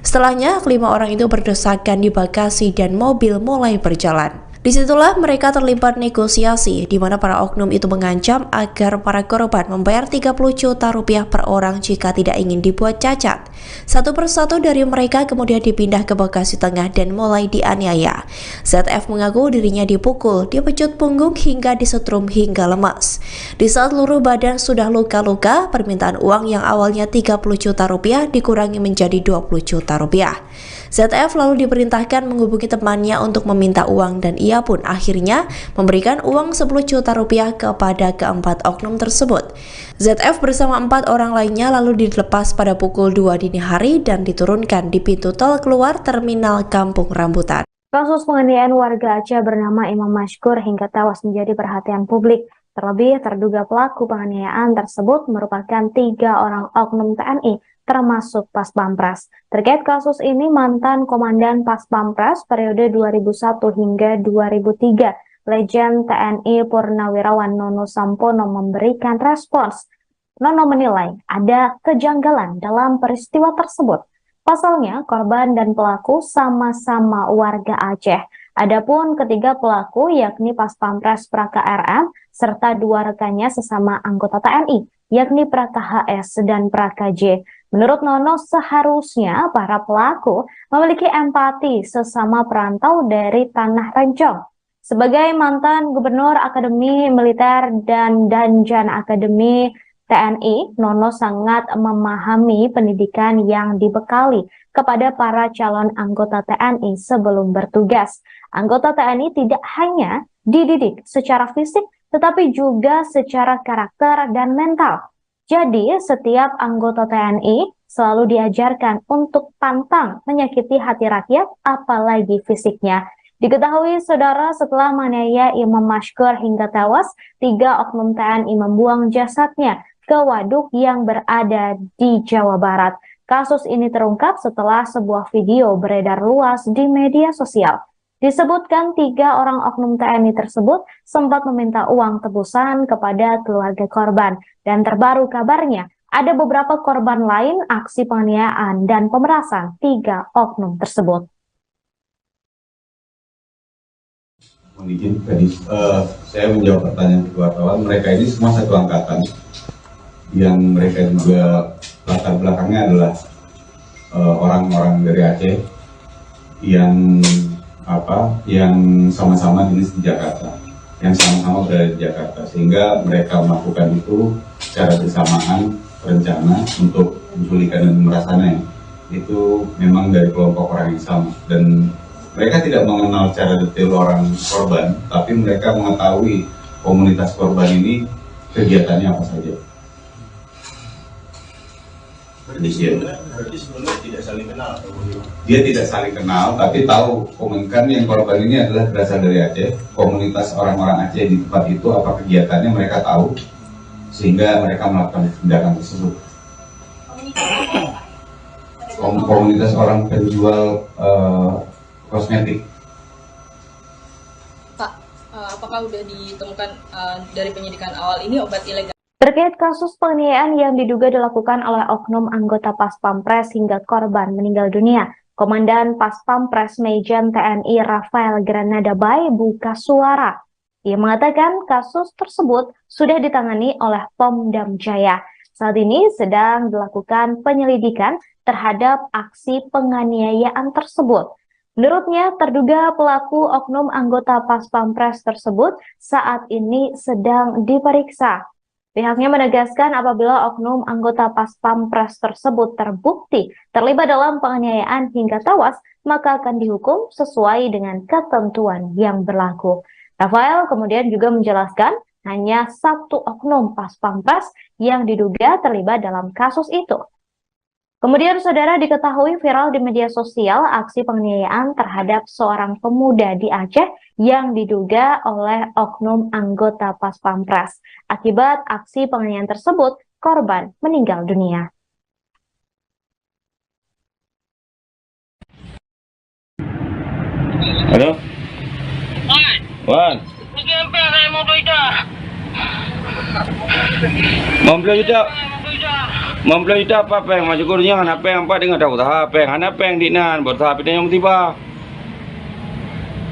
[SPEAKER 2] Setelahnya, 5 orang itu berdesakan di bagasi dan mobil mulai berjalan. Disitulah mereka terlibat negosiasi, di mana para oknum itu mengancam agar para korban membayar 30 juta rupiah per orang jika tidak ingin dibuat cacat. Satu persatu dari mereka kemudian dipindah ke Bekasi Tengah dan mulai dianiaya. ZF mengaku dirinya dipukul, dipecut punggung hingga disetrum hingga lemas. Di saat seluruh badan sudah luka-luka, permintaan uang yang awalnya 30 juta rupiah dikurangi menjadi 20 juta rupiah. ZF lalu diperintahkan menghubungi temannya untuk meminta uang dan ia pun akhirnya memberikan uang 10 juta rupiah kepada keempat oknum tersebut. ZF bersama 4 orang lainnya lalu dilepas pada pukul 2 dini hari dan diturunkan di pintu tol keluar terminal Kampung Rambutan.
[SPEAKER 3] Kasus penganiayaan warga Aceh bernama Imam Mashkur hingga tewas menjadi perhatian publik. Terlebih, terduga pelaku penganiayaan tersebut merupakan 3 orang oknum TNI, termasuk Pas Pampres. Terkait kasus ini, mantan Komandan Pas Pampres periode 2001 hingga 2003, Legend TNI Purnawirawan Nono Sampono memberikan respons. Nono menilai ada kejanggalan dalam peristiwa tersebut. Pasalnya, korban dan pelaku sama-sama warga Aceh. Adapun ketiga pelaku yakni Pas Pampres Praga RM serta 2 rekannya sesama anggota TNI, yakni Praga HS dan Praga J. Menurut Nono, seharusnya para pelaku memiliki empati sesama perantau dari Tanah Rencong. Sebagai mantan Gubernur Akademi Militer dan Danjan Akademi TNI, Nono sangat memahami pendidikan yang dibekali kepada para calon anggota TNI sebelum bertugas. Anggota TNI tidak hanya dididik secara fisik, tetapi juga secara karakter dan mental. Jadi, setiap anggota TNI selalu diajarkan untuk pantang menyakiti hati rakyat, apalagi fisiknya. Diketahui, saudara, setelah menganiaya Imam Mashkur hingga tewas, 3 oknum TNI membuang jasadnya ke waduk yang berada di Jawa Barat. Kasus ini terungkap setelah sebuah video beredar luas di media sosial. Disebutkan 3 orang oknum TNI tersebut sempat meminta uang tebusan kepada keluarga korban. Dan terbaru kabarnya, ada beberapa korban lain aksi penganiayaan dan pemerasan 3 oknum tersebut.
[SPEAKER 4] Mohon izin, tadi saya menjawab pertanyaan wartawan. Mereka ini semua satu angkatan, yang mereka juga latar belakangnya adalah orang-orang dari Aceh yang sama-sama dinas di Jakarta, yang sama-sama berada di Jakarta, sehingga mereka melakukan itu secara bersamaan, rencana untuk menculikan dan pemerasannya itu memang dari kelompok orang yang sama, dan mereka tidak mengenal secara detail orang korban, tapi mereka mengetahui komunitas korban ini kegiatannya apa saja.
[SPEAKER 9] Berarti sebelumnya tidak saling kenal atau bagaimana?
[SPEAKER 4] Dia tidak saling kenal, tapi tahu komunikan yang korban ini adalah berasal dari Aceh. Komunitas orang-orang Aceh di tempat itu apa kegiatannya mereka tahu, sehingga mereka melakukan tindakan tersebut. komunitas orang penjual kosmetik.
[SPEAKER 6] Pak, apakah udah ditemukan dari penyidikan awal ini obat ilegal?
[SPEAKER 3] Terkait kasus penganiayaan yang diduga dilakukan oleh oknum anggota Pas Pampres hingga korban meninggal dunia, Komandan Pas Pampres Majen TNI Rafael Granada Bay buka suara. Ia mengatakan kasus tersebut sudah ditangani oleh Pom-Dam Jaya. Saat ini sedang dilakukan penyelidikan terhadap aksi penganiayaan tersebut. Menurutnya, terduga pelaku oknum anggota Pas Pampres tersebut saat ini sedang diperiksa. Pihaknya menegaskan apabila oknum anggota Pas Pampres tersebut terbukti terlibat dalam penganiayaan hingga tewas, maka akan dihukum sesuai dengan ketentuan yang berlaku. Rafael kemudian juga menjelaskan hanya satu oknum Pas Pampres yang diduga terlibat dalam kasus itu. Kemudian saudara, diketahui viral di media sosial aksi penganiayaan terhadap seorang pemuda di Aceh yang diduga oleh oknum anggota Pas Pampres. Akibat aksi penganiayaan tersebut, korban meninggal dunia.
[SPEAKER 5] Halo? Wan. Mempelai kita apa peng macam kurnya anak peng apa dengan tahu tahap peng anak peng di nan bertahap itu yang tiba.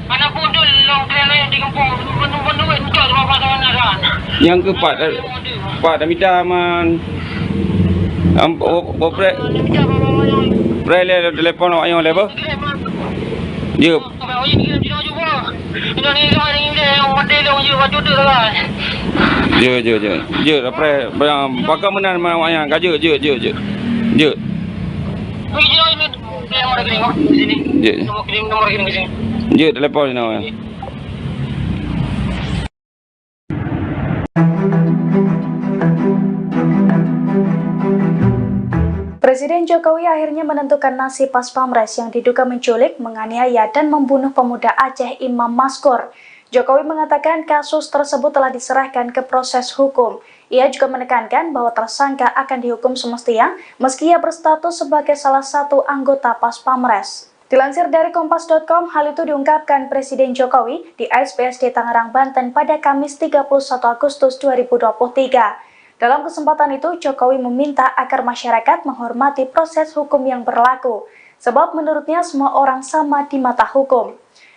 [SPEAKER 7] Anak bodoh long kena di kampung penuh entar berapa tahun dah.
[SPEAKER 5] Yang keempat Pak dah minta man opre le telefon awak yang lepas. Ya. Je apre bakal menan awak yang je. Je telepon ni awak.
[SPEAKER 8] Presiden Jokowi akhirnya menentukan nasib Pas Pampres yang diduga menculik, menganiaya, dan membunuh pemuda Aceh Imam Maskur. Jokowi mengatakan kasus tersebut telah diserahkan ke proses hukum. Ia juga menekankan bahwa tersangka akan dihukum semestinya meski ia berstatus sebagai salah satu anggota Pas Pampres. Dilansir dari Kompas.com, hal itu diungkapkan Presiden Jokowi di ASBSD Tangerang, Banten pada Kamis 31 Agustus 2023. Dalam kesempatan itu, Jokowi meminta agar masyarakat menghormati proses hukum yang berlaku, sebab menurutnya semua orang sama di mata hukum.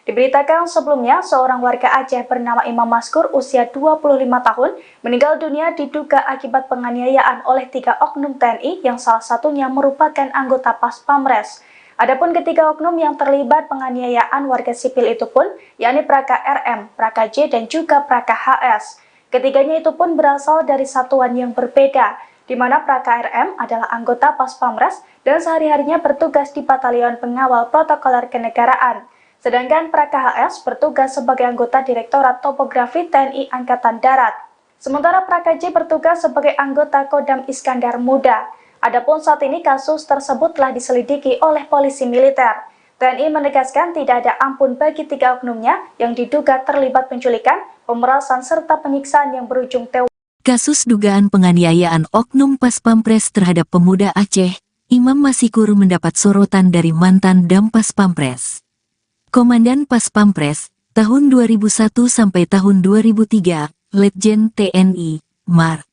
[SPEAKER 8] Diberitakan sebelumnya, seorang warga Aceh bernama Imam Maskur usia 25 tahun meninggal dunia diduga akibat penganiayaan oleh 3 oknum TNI yang salah satunya merupakan anggota Pas Pampres. Adapun ketiga oknum yang terlibat penganiayaan warga sipil itu pun, yakni Praka RM, Praka J, dan juga Praka HS. Ketiganya itu pun berasal dari satuan yang berbeda, di mana Praka RM adalah anggota Pas Pampres dan sehari-harinya bertugas di Batalion Pengawal Protokoler Kenegaraan. Sedangkan Praka HS bertugas sebagai anggota Direktorat Topografi TNI Angkatan Darat. Sementara Praka J bertugas sebagai anggota Kodam Iskandar Muda. Adapun saat ini kasus tersebut telah diselidiki oleh polisi militer. TNI menegaskan tidak ada ampun bagi 3 oknumnya yang diduga terlibat penculikan, pemerasan, serta penyiksaan yang berujung tewas.
[SPEAKER 1] Kasus dugaan penganiayaan oknum Pas Pampres terhadap pemuda Aceh, Imam Maskur mendapat sorotan dari mantan Dam Pas Pampres. Komandan Pas Pampres, tahun 2001 sampai tahun 2003, Letjen TNI, Mar.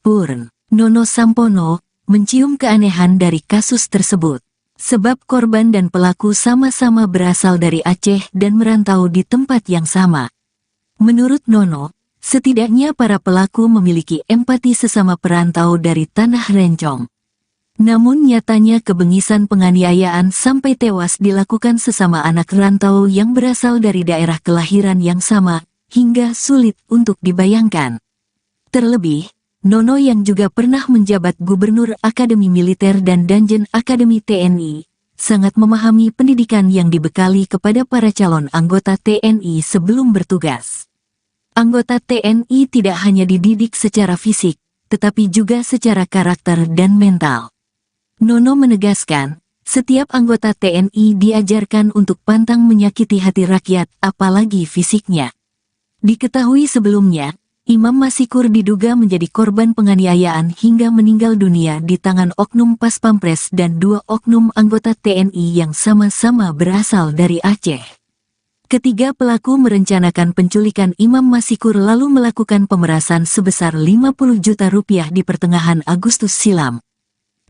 [SPEAKER 1] Purn. Nono Sampono, mencium keanehan dari kasus tersebut. Sebab korban dan pelaku sama-sama berasal dari Aceh dan merantau di tempat yang sama. Menurut Nono, setidaknya para pelaku memiliki empati sesama perantau dari tanah Rencong. Namun nyatanya kebengisan penganiayaan sampai tewas dilakukan sesama anak rantau yang berasal dari daerah kelahiran yang sama, hingga sulit untuk dibayangkan. Terlebih, Nono yang juga pernah menjabat Gubernur Akademi Militer dan Danjen Akademi TNI, sangat memahami pendidikan yang dibekali kepada para calon anggota TNI sebelum bertugas. Anggota TNI tidak hanya dididik secara fisik, tetapi juga secara karakter dan mental. Nono menegaskan, setiap anggota TNI diajarkan untuk pantang menyakiti hati rakyat, apalagi fisiknya. Diketahui sebelumnya, Imam Masikur diduga menjadi korban penganiayaan hingga meninggal dunia di tangan oknum Pas Pampres dan 2 oknum anggota TNI yang sama-sama berasal dari Aceh. Ketiga pelaku merencanakan penculikan Imam Masikur lalu melakukan pemerasan sebesar 50 juta rupiah di pertengahan Agustus silam.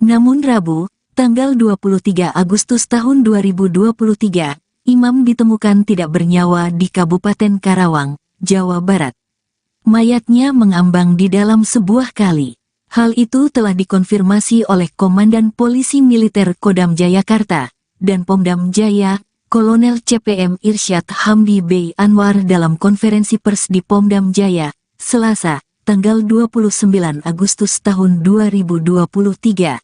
[SPEAKER 1] Namun Rabu, tanggal 23 Agustus tahun 2023, Imam ditemukan tidak bernyawa di Kabupaten Karawang, Jawa Barat. Mayatnya mengambang di dalam sebuah kali. Hal itu telah dikonfirmasi oleh Komandan Polisi Militer Kodam Jayakarta dan Pomdam Jaya, Kolonel CPM Irsyad Hamdi B. Anwar dalam konferensi pers di Pomdam Jaya, Selasa, tanggal 29 Agustus tahun 2023.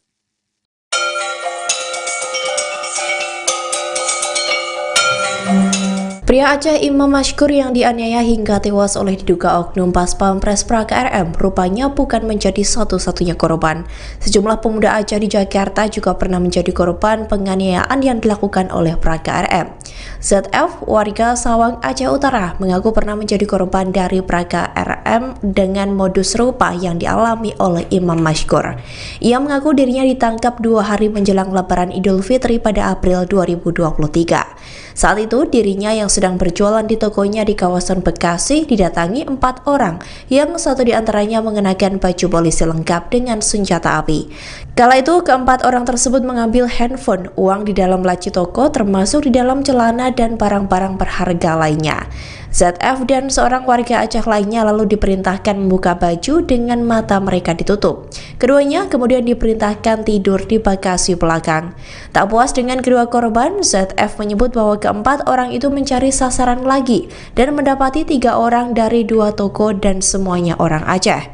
[SPEAKER 2] Pria Aceh Imam Mashkur yang dianiaya hingga tewas oleh diduga oknum Pas Pampres Praga RM rupanya bukan menjadi satu-satunya korban. Sejumlah pemuda Aceh di Jakarta juga pernah menjadi korban penganiayaan yang dilakukan oleh Praga RM. ZF, warga Sawang, Aceh Utara, mengaku pernah menjadi korban dari Praga RM dengan modus serupa yang dialami oleh Imam Mashkur. Ia mengaku dirinya ditangkap 2 hari menjelang Lebaran Idul Fitri pada April 2023. Saat itu, dirinya yang sedang berjualan di tokonya di kawasan Bekasi didatangi 4 orang, yang satu diantaranya mengenakan baju polisi lengkap dengan senjata api. Kala itu, keempat orang tersebut mengambil handphone, uang di dalam laci toko, termasuk di dalam celana dan barang-barang berharga lainnya. ZF dan seorang warga Aceh lainnya lalu diperintahkan membuka baju dengan mata mereka ditutup. Keduanya kemudian diperintahkan tidur di bagasi belakang. Tak puas dengan kedua korban, ZF menyebut bahwa keempat orang itu mencari sasaran lagi dan mendapati 3 orang dari 2 toko dan semuanya orang Aceh.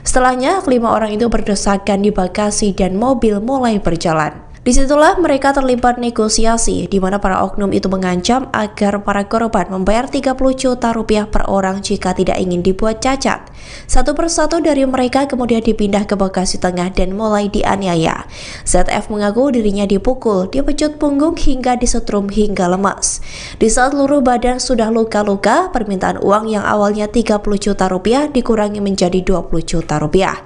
[SPEAKER 2] Setelahnya, 5 orang itu berdesakan di bagasi dan mobil mulai berjalan. Disitulah mereka terlibat negosiasi, di mana para oknum itu mengancam agar para korban membayar 30 juta rupiah per orang jika tidak ingin dibuat cacat. Satu persatu dari mereka kemudian dipindah ke Bekasi Tengah dan mulai dianiaya. ZF mengaku dirinya dipukul, dipecut punggung hingga disetrum hingga lemas. Di saat seluruh badan sudah luka-luka, permintaan uang yang awalnya 30 juta rupiah dikurangi menjadi 20 juta rupiah.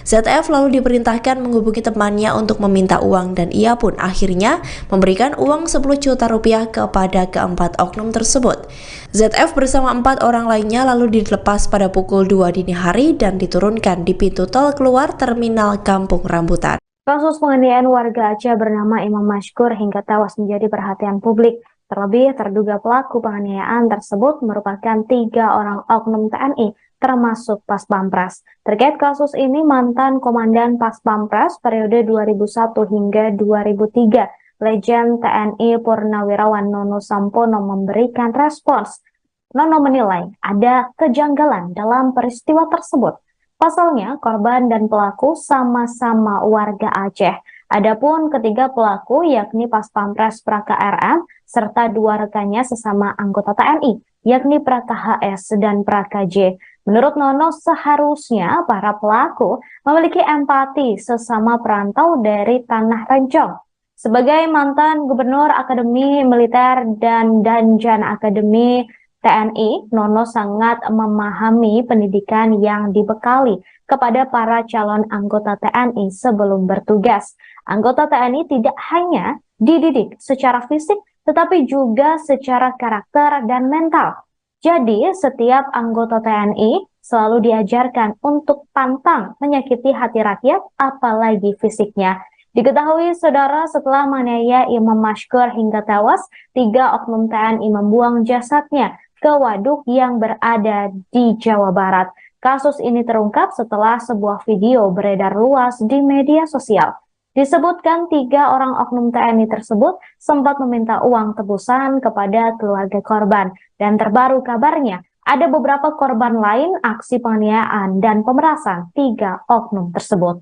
[SPEAKER 2] ZF lalu diperintahkan menghubungi temannya untuk meminta uang dan ia pun akhirnya memberikan uang 10 juta rupiah kepada keempat oknum tersebut. ZF bersama 4 orang lainnya lalu dilepas pada pukul 2 dini hari dan diturunkan di pintu tol keluar terminal Kampung Rambutan.
[SPEAKER 3] Kasus penganiayaan warga Aceh bernama Imam Mashkur hingga tewas menjadi perhatian publik. Terlebih, terduga pelaku penganiayaan tersebut merupakan 3 orang oknum TNI, termasuk Pas Pampres. Terkait kasus ini, mantan Komandan Pas Pampres periode 2001 hingga 2003, Legend TNI Purnawirawan Nono Sampono memberikan respons. Nono menilai ada kejanggalan dalam peristiwa tersebut. Pasalnya, korban dan pelaku sama-sama warga Aceh. Adapun ketiga pelaku yakni Pas Pampres Praga RM serta 2 rekannya sesama anggota TNI, yakni Praga HS dan Praga J. Menurut Nono, seharusnya para pelaku memiliki empati sesama perantau dari Tanah Rencong. Sebagai mantan Gubernur Akademi Militer dan Danjan Akademi TNI, Nono sangat memahami pendidikan yang dibekali kepada para calon anggota TNI sebelum bertugas. Anggota TNI tidak hanya dididik secara fisik, tetapi juga secara karakter dan mental. Jadi, setiap anggota TNI selalu diajarkan untuk pantang menyakiti hati rakyat, apalagi fisiknya. Diketahui, saudara, setelah menganiaya Imam Mashkur hingga tewas, 3 oknum TNI membuang jasadnya ke waduk yang berada di Jawa Barat. Kasus ini terungkap setelah sebuah video beredar luas di media sosial. Disebutkan 3 orang oknum TNI tersebut sempat meminta uang tebusan kepada keluarga korban. Dan terbaru kabarnya, ada beberapa korban lain aksi penganiayaan dan pemerasan 3 oknum tersebut.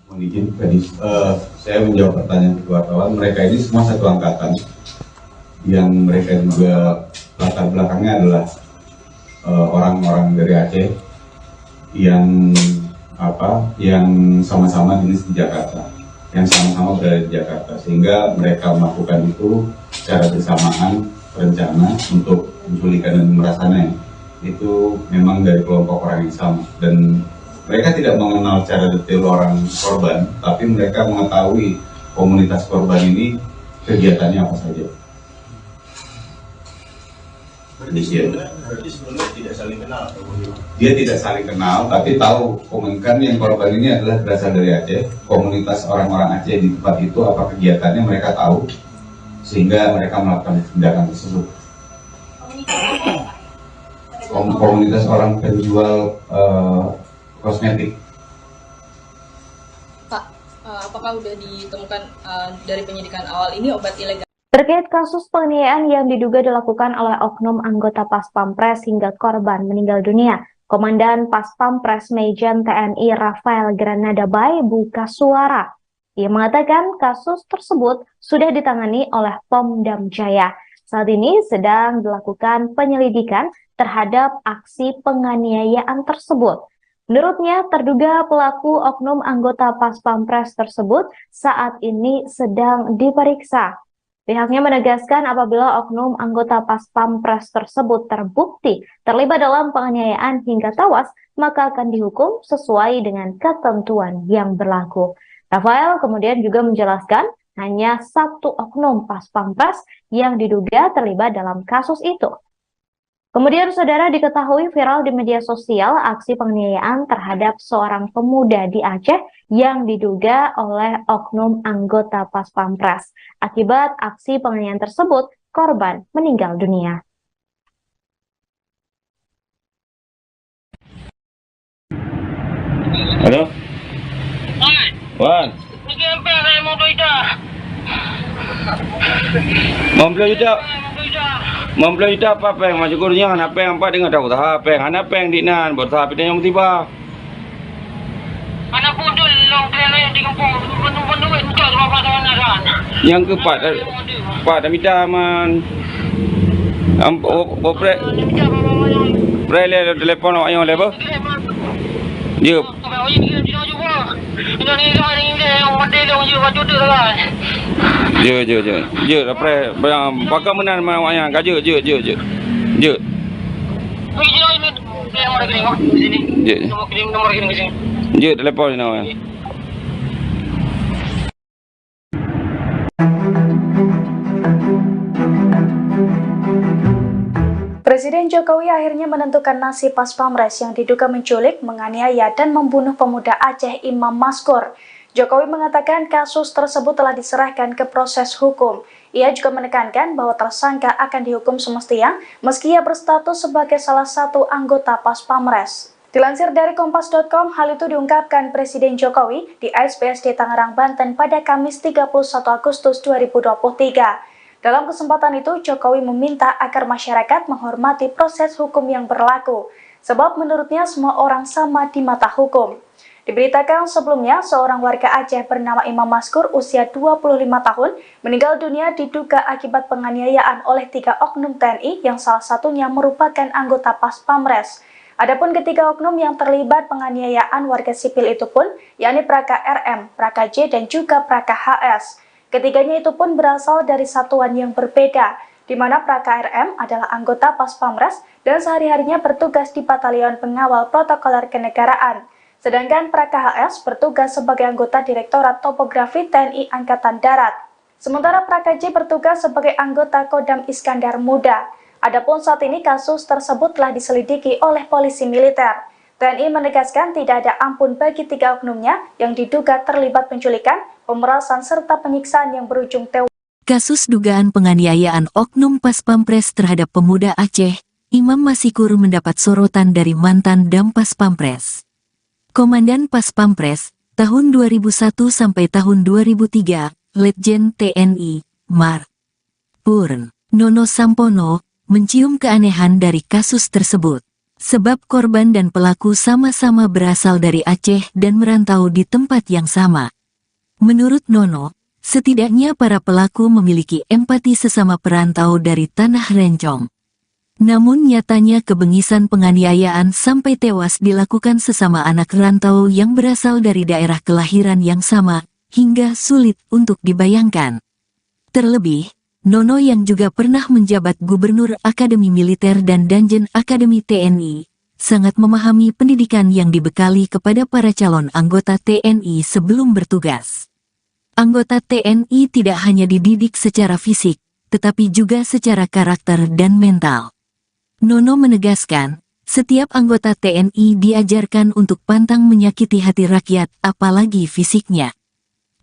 [SPEAKER 4] Mohon izin tadi saya menjawab pertanyaan wartawan. Mereka ini semua satu angkatan, yang mereka juga latar belakangnya adalah orang-orang dari Aceh yang sama-sama dinas di Jakarta, yang sama-sama berada di Jakarta, sehingga mereka melakukan itu secara bersamaan rencana untuk menculikan dan pemerasannya itu memang dari kelompok orang yang sama, dan mereka tidak mengenal secara detail orang korban, tapi mereka mengetahui komunitas korban ini kegiatannya apa saja.
[SPEAKER 9] Berarti sebelumnya tidak saling kenal atau bagaimana?
[SPEAKER 4] Dia tidak saling kenal, tapi tahu komunikan yang korban ini adalah berasal dari Aceh. Komunitas orang-orang Aceh di tempat itu apa kegiatannya mereka tahu, sehingga mereka melakukan tindakan tersebut. Komunitas orang penjual kosmetik.
[SPEAKER 6] Pak, apakah sudah ditemukan dari penyidikan awal ini obat ilegal?
[SPEAKER 3] Terkait kasus penganiayaan yang diduga dilakukan oleh oknum anggota Pas Pampres hingga korban meninggal dunia, Komandan Pas Pampres Mejen TNI Rafael Granada Bay buka suara. Ia mengatakan kasus tersebut sudah ditangani oleh Pom Dam Jaya. Saat ini sedang dilakukan penyelidikan terhadap aksi penganiayaan tersebut. Menurutnya, terduga pelaku oknum anggota Pas Pampres tersebut saat ini sedang diperiksa. Pihaknya menegaskan apabila oknum anggota Pas Pampres tersebut terbukti terlibat dalam penganiayaan hingga tewas, maka akan dihukum sesuai dengan ketentuan yang berlaku. Rafael kemudian juga menjelaskan hanya satu oknum Pas Pampres yang diduga terlibat dalam kasus itu. Kemudian, saudara, diketahui viral di media sosial aksi penganiayaan terhadap seorang pemuda di Aceh yang diduga oleh oknum anggota Pas Pampres. Akibat aksi penganiayaan tersebut, korban meninggal dunia.
[SPEAKER 5] Halo? Wan. Mempelai juta. Mempelai juta apa peng macam kurnya anak peng apa dengan tahu tahap peng anak peng di nan buat tahap ini yang tiba.
[SPEAKER 7] Anak pun tu long train di kampung penuh untuk berapa tahun kan.
[SPEAKER 5] Yang keempat Pak dah minta man pre telefon awak yang lepas. Ya. Je après pakai menan awaknya gaje je. Je. Je telefon ni awak.
[SPEAKER 8] Presiden Jokowi akhirnya menentukan nasib Pas Pampres yang diduga menculik, menganiaya, dan membunuh pemuda Aceh Imam Maskur. Jokowi mengatakan kasus tersebut telah diserahkan ke proses hukum. Ia juga menekankan bahwa tersangka akan dihukum semestinya meski ia berstatus sebagai salah satu anggota Pas Pampres. Dilansir dari Kompas.com, hal itu diungkapkan Presiden Jokowi di ASBSD Tangerang, Banten pada Kamis 31 Agustus 2023. Dalam kesempatan itu, Jokowi meminta agar masyarakat menghormati proses hukum yang berlaku, sebab menurutnya semua orang sama di mata hukum. Diberitakan sebelumnya, seorang warga Aceh bernama Imam Maskur usia 25 tahun meninggal dunia diduga akibat penganiayaan oleh 3 oknum TNI yang salah satunya merupakan anggota Pas Pampres. Adapun ketiga oknum yang terlibat penganiayaan warga sipil itu pun, yakni Praka RM, Praka J, dan juga Praka HS. Ketiganya itu pun berasal dari satuan yang berbeda, di mana Praka RM adalah anggota Pas Pampres dan sehari-harinya bertugas di Batalion Pengawal Protokoler Kenegaraan. Sedangkan Praka HS bertugas sebagai anggota Direktorat Topografi TNI Angkatan Darat. Sementara Praka J bertugas sebagai anggota Kodam Iskandar Muda. Adapun saat ini kasus tersebut telah diselidiki oleh polisi militer. TNI menegaskan tidak ada ampun bagi 3 oknumnya yang diduga terlibat penculikan, pemerasan, serta penyiksaan yang berujung tewas.
[SPEAKER 1] Kasus dugaan penganiayaan oknum Pas Pampres terhadap pemuda Aceh, Imam Maskur mendapat sorotan dari mantan Dam Pas Pampres. Komandan Pas Pampres, tahun 2001 sampai tahun 2003, Letjen TNI, Mar. Purn. Nono Sampono, mencium keanehan dari kasus tersebut. Sebab korban dan pelaku sama-sama berasal dari Aceh dan merantau di tempat yang sama. Menurut Nono, setidaknya para pelaku memiliki empati sesama perantau dari tanah Rencong. Namun nyatanya kebengisan penganiayaan sampai tewas dilakukan sesama anak rantau yang berasal dari daerah kelahiran yang sama, hingga sulit untuk dibayangkan. Terlebih, Nono yang juga pernah menjabat Gubernur Akademi Militer dan Danjen Akademi TNI, sangat memahami pendidikan yang dibekali kepada para calon anggota TNI sebelum bertugas. Anggota TNI tidak hanya dididik secara fisik, tetapi juga secara karakter dan mental. Nono menegaskan, setiap anggota TNI diajarkan untuk pantang menyakiti hati rakyat, apalagi fisiknya.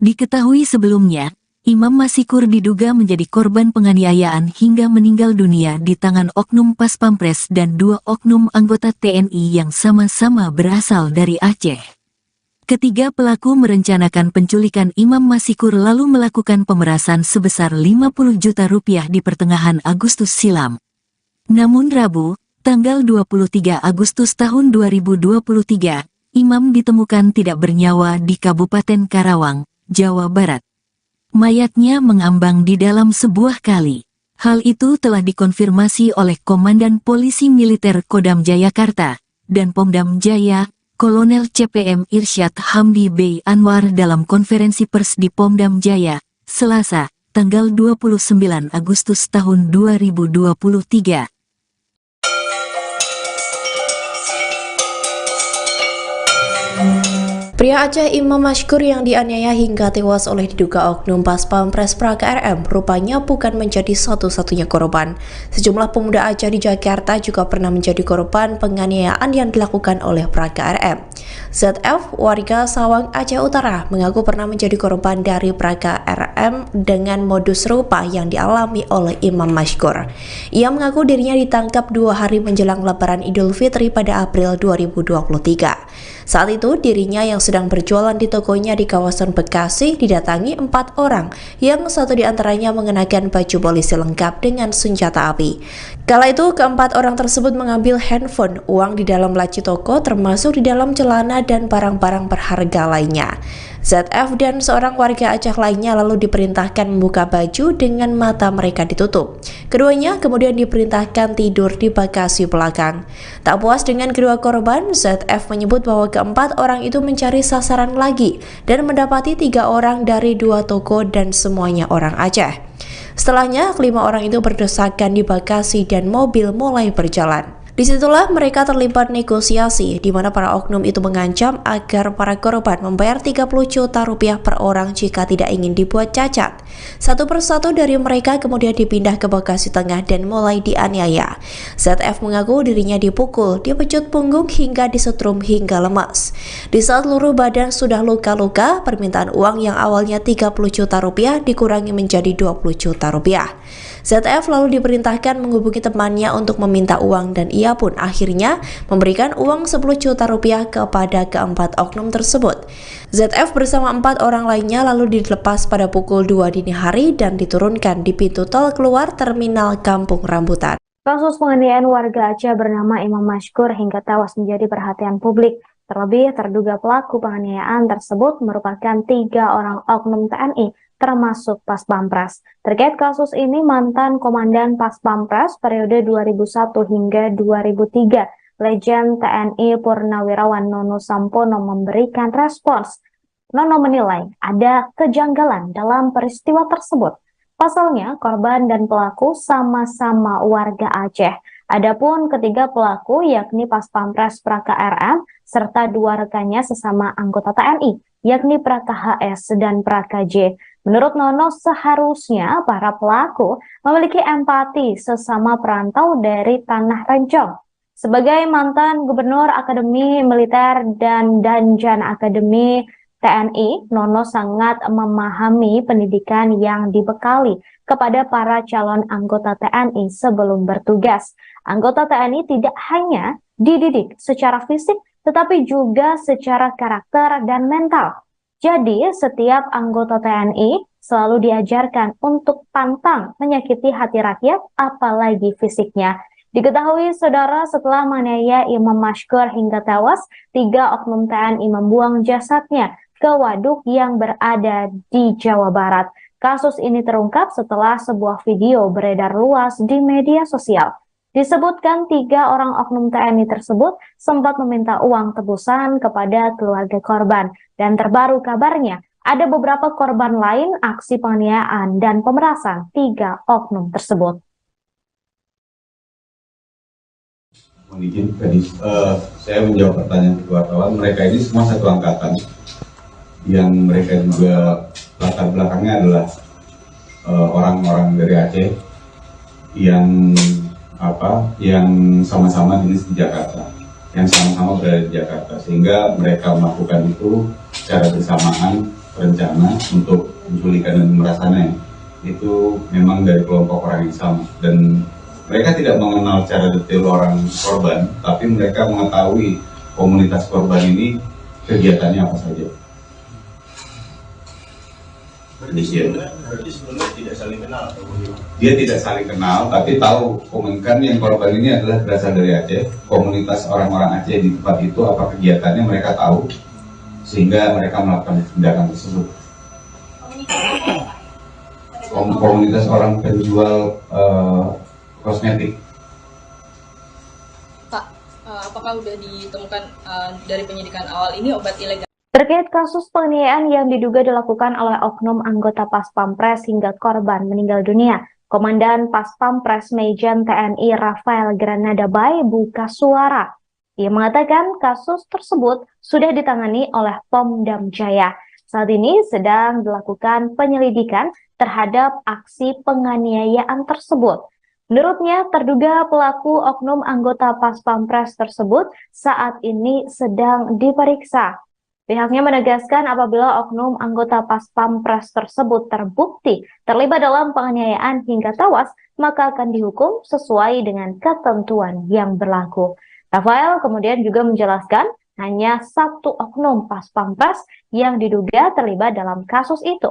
[SPEAKER 1] Diketahui sebelumnya, Imam Mashikur diduga menjadi korban penganiayaan hingga meninggal dunia di tangan oknum Pas Pampres dan 2 oknum anggota TNI yang sama-sama berasal dari Aceh. Ketiga pelaku merencanakan penculikan Imam Mashikur lalu melakukan pemerasan sebesar 50 juta rupiah di pertengahan Agustus silam. Namun Rabu, tanggal 23 Agustus tahun 2023, Imam ditemukan tidak bernyawa di Kabupaten Karawang, Jawa Barat. Mayatnya mengambang di dalam sebuah kali. Hal itu telah dikonfirmasi oleh Komandan Polisi Militer Kodam Jayakarta dan Pomdam Jaya, Kolonel CPM Irsyad Hamdi Bey Anwar dalam konferensi pers di Pomdam Jaya, Selasa, tanggal 29 Agustus tahun 2023.
[SPEAKER 2] Pria Aceh Imam Mashikur yang dianiaya hingga tewas oleh diduga oknum Pas Pampres Praga RM rupanya bukan menjadi satu-satunya korban. Sejumlah pemuda Aceh di Jakarta juga pernah menjadi korban penganiayaan yang dilakukan oleh Praga RM. ZF, warga Sawang, Aceh Utara, mengaku pernah menjadi korban dari Praga RM dengan modus serupa yang dialami oleh Imam Mashikur. Ia mengaku dirinya ditangkap 2 hari menjelang Lebaran Idul Fitri pada April 2023. Saat itu, dirinya yang sedang berjualan di tokonya di kawasan Bekasi didatangi 4 orang, yang satu diantaranya mengenakan baju polisi lengkap dengan senjata api. Kala itu, keempat orang tersebut mengambil handphone, uang di dalam laci toko, termasuk di dalam celana dan barang-barang berharga lainnya. ZF dan seorang warga Aceh lainnya lalu diperintahkan membuka baju dengan mata mereka ditutup. Keduanya kemudian diperintahkan tidur di bagasi belakang. Tak puas dengan kedua korban, ZF menyebut bahwa keempat orang itu mencari sasaran lagi dan mendapati 3 orang dari 2 toko dan semuanya orang Aceh. Setelahnya, 5 orang itu berdesakan di bagasi dan mobil mulai berjalan. Disitulah mereka terlibat negosiasi, di mana para oknum itu mengancam agar para korban membayar 30 juta rupiah per orang jika tidak ingin dibuat cacat. Satu persatu dari mereka kemudian dipindah ke Bekasi Tengah dan mulai dianiaya. ZF mengaku dirinya dipukul, dipecut punggung hingga disetrum hingga lemas. Di saat seluruh badan sudah luka-luka, permintaan uang yang awalnya 30 juta rupiah dikurangi menjadi 20 juta rupiah. ZF lalu diperintahkan menghubungi temannya untuk meminta uang dan ia pun akhirnya memberikan uang 10 juta rupiah kepada keempat oknum tersebut. ZF bersama 4 orang lainnya lalu dilepas pada pukul 2 dini hari dan diturunkan di pintu tol keluar terminal Kampung Rambutan.
[SPEAKER 3] Kasus penganiayaan warga Aceh bernama Imam Mashikur hingga tewas menjadi perhatian publik. Terlebih, terduga pelaku penganiayaan tersebut merupakan 3 orang oknum TNI, termasuk Pas Pampres. Terkait kasus ini, mantan Komandan Pas Pampres periode 2001 hingga 2003, Legend TNI Purnawirawan Nono Sampono memberikan respons. Nono menilai ada kejanggalan dalam peristiwa tersebut. Pasalnya, korban dan pelaku sama-sama warga Aceh. Adapun ketiga pelaku yakni Pas Pampres Praka RM serta 2 rekannya sesama anggota TNI, yakni Praka HS dan Praka J. Menurut Nono, seharusnya para pelaku memiliki empati sesama perantau dari Tanah Rencong. Sebagai mantan Gubernur Akademi Militer dan Danjen Akademi TNI, Nono sangat memahami pendidikan yang dibekali kepada para calon anggota TNI sebelum bertugas. Anggota TNI tidak hanya dididik secara fisik, tetapi juga secara karakter dan mental. Jadi, setiap anggota TNI selalu diajarkan untuk pantang menyakiti hati rakyat, apalagi fisiknya. Diketahui, saudara, setelah menganiaya Imam Mashikur hingga tewas, 3 oknum TNI membuang jasadnya ke waduk yang berada di Jawa Barat. Kasus ini terungkap setelah sebuah video beredar luas di media sosial. Disebutkan 3 orang oknum TNI tersebut sempat meminta uang tebusan kepada keluarga korban. Dan terbaru kabarnya, Ada beberapa korban lain aksi penganiayaan dan pemerasan 3 oknum tersebut.
[SPEAKER 4] Mohon izin tadi saya menjawab pertanyaan ke wartawan. Mereka ini semua satu angkatan yang mereka juga latar belakangnya adalah orang-orang dari Aceh yang sama-sama jenis di Jakarta, yang sama-sama berada di Jakarta, sehingga mereka melakukan itu secara bersamaan, rencana untuk menculikan dan pemerasannya itu memang dari kelompok orang yang sama, dan mereka tidak mengenal secara detail orang korban, tapi mereka mengetahui komunitas korban ini kegiatannya apa saja.
[SPEAKER 9] Berarti sebelumnya tidak saling kenal atau bagaimana?
[SPEAKER 4] Dia tidak saling kenal, tapi tahu komunikan yang korban ini adalah berasal dari Aceh. Komunitas orang-orang Aceh di tempat itu apa kegiatannya mereka tahu, sehingga mereka melakukan tindakan tersebut. Komunitas orang penjual kosmetik.
[SPEAKER 6] Pak, apakah sudah ditemukan dari penyidikan awal ini obat ilegal?
[SPEAKER 3] Terkait kasus penganiayaan yang diduga dilakukan oleh oknum anggota Pas Pampres hingga korban meninggal dunia, Komandan Pas Pampres Mejen TNI Rafael Granada Bay buka suara. Ia mengatakan kasus tersebut sudah ditangani oleh Pom-Dam Jaya. Saat ini sedang dilakukan penyelidikan terhadap aksi penganiayaan tersebut. Menurutnya, terduga pelaku oknum anggota Pas Pampres tersebut saat ini sedang diperiksa. Pihaknya menegaskan apabila oknum anggota Pas Pampres tersebut terbukti terlibat dalam penganiayaan hingga tewas, maka akan dihukum sesuai dengan ketentuan yang berlaku. Rafael kemudian juga menjelaskan hanya 1 oknum Pas Pampres yang diduga terlibat dalam kasus itu.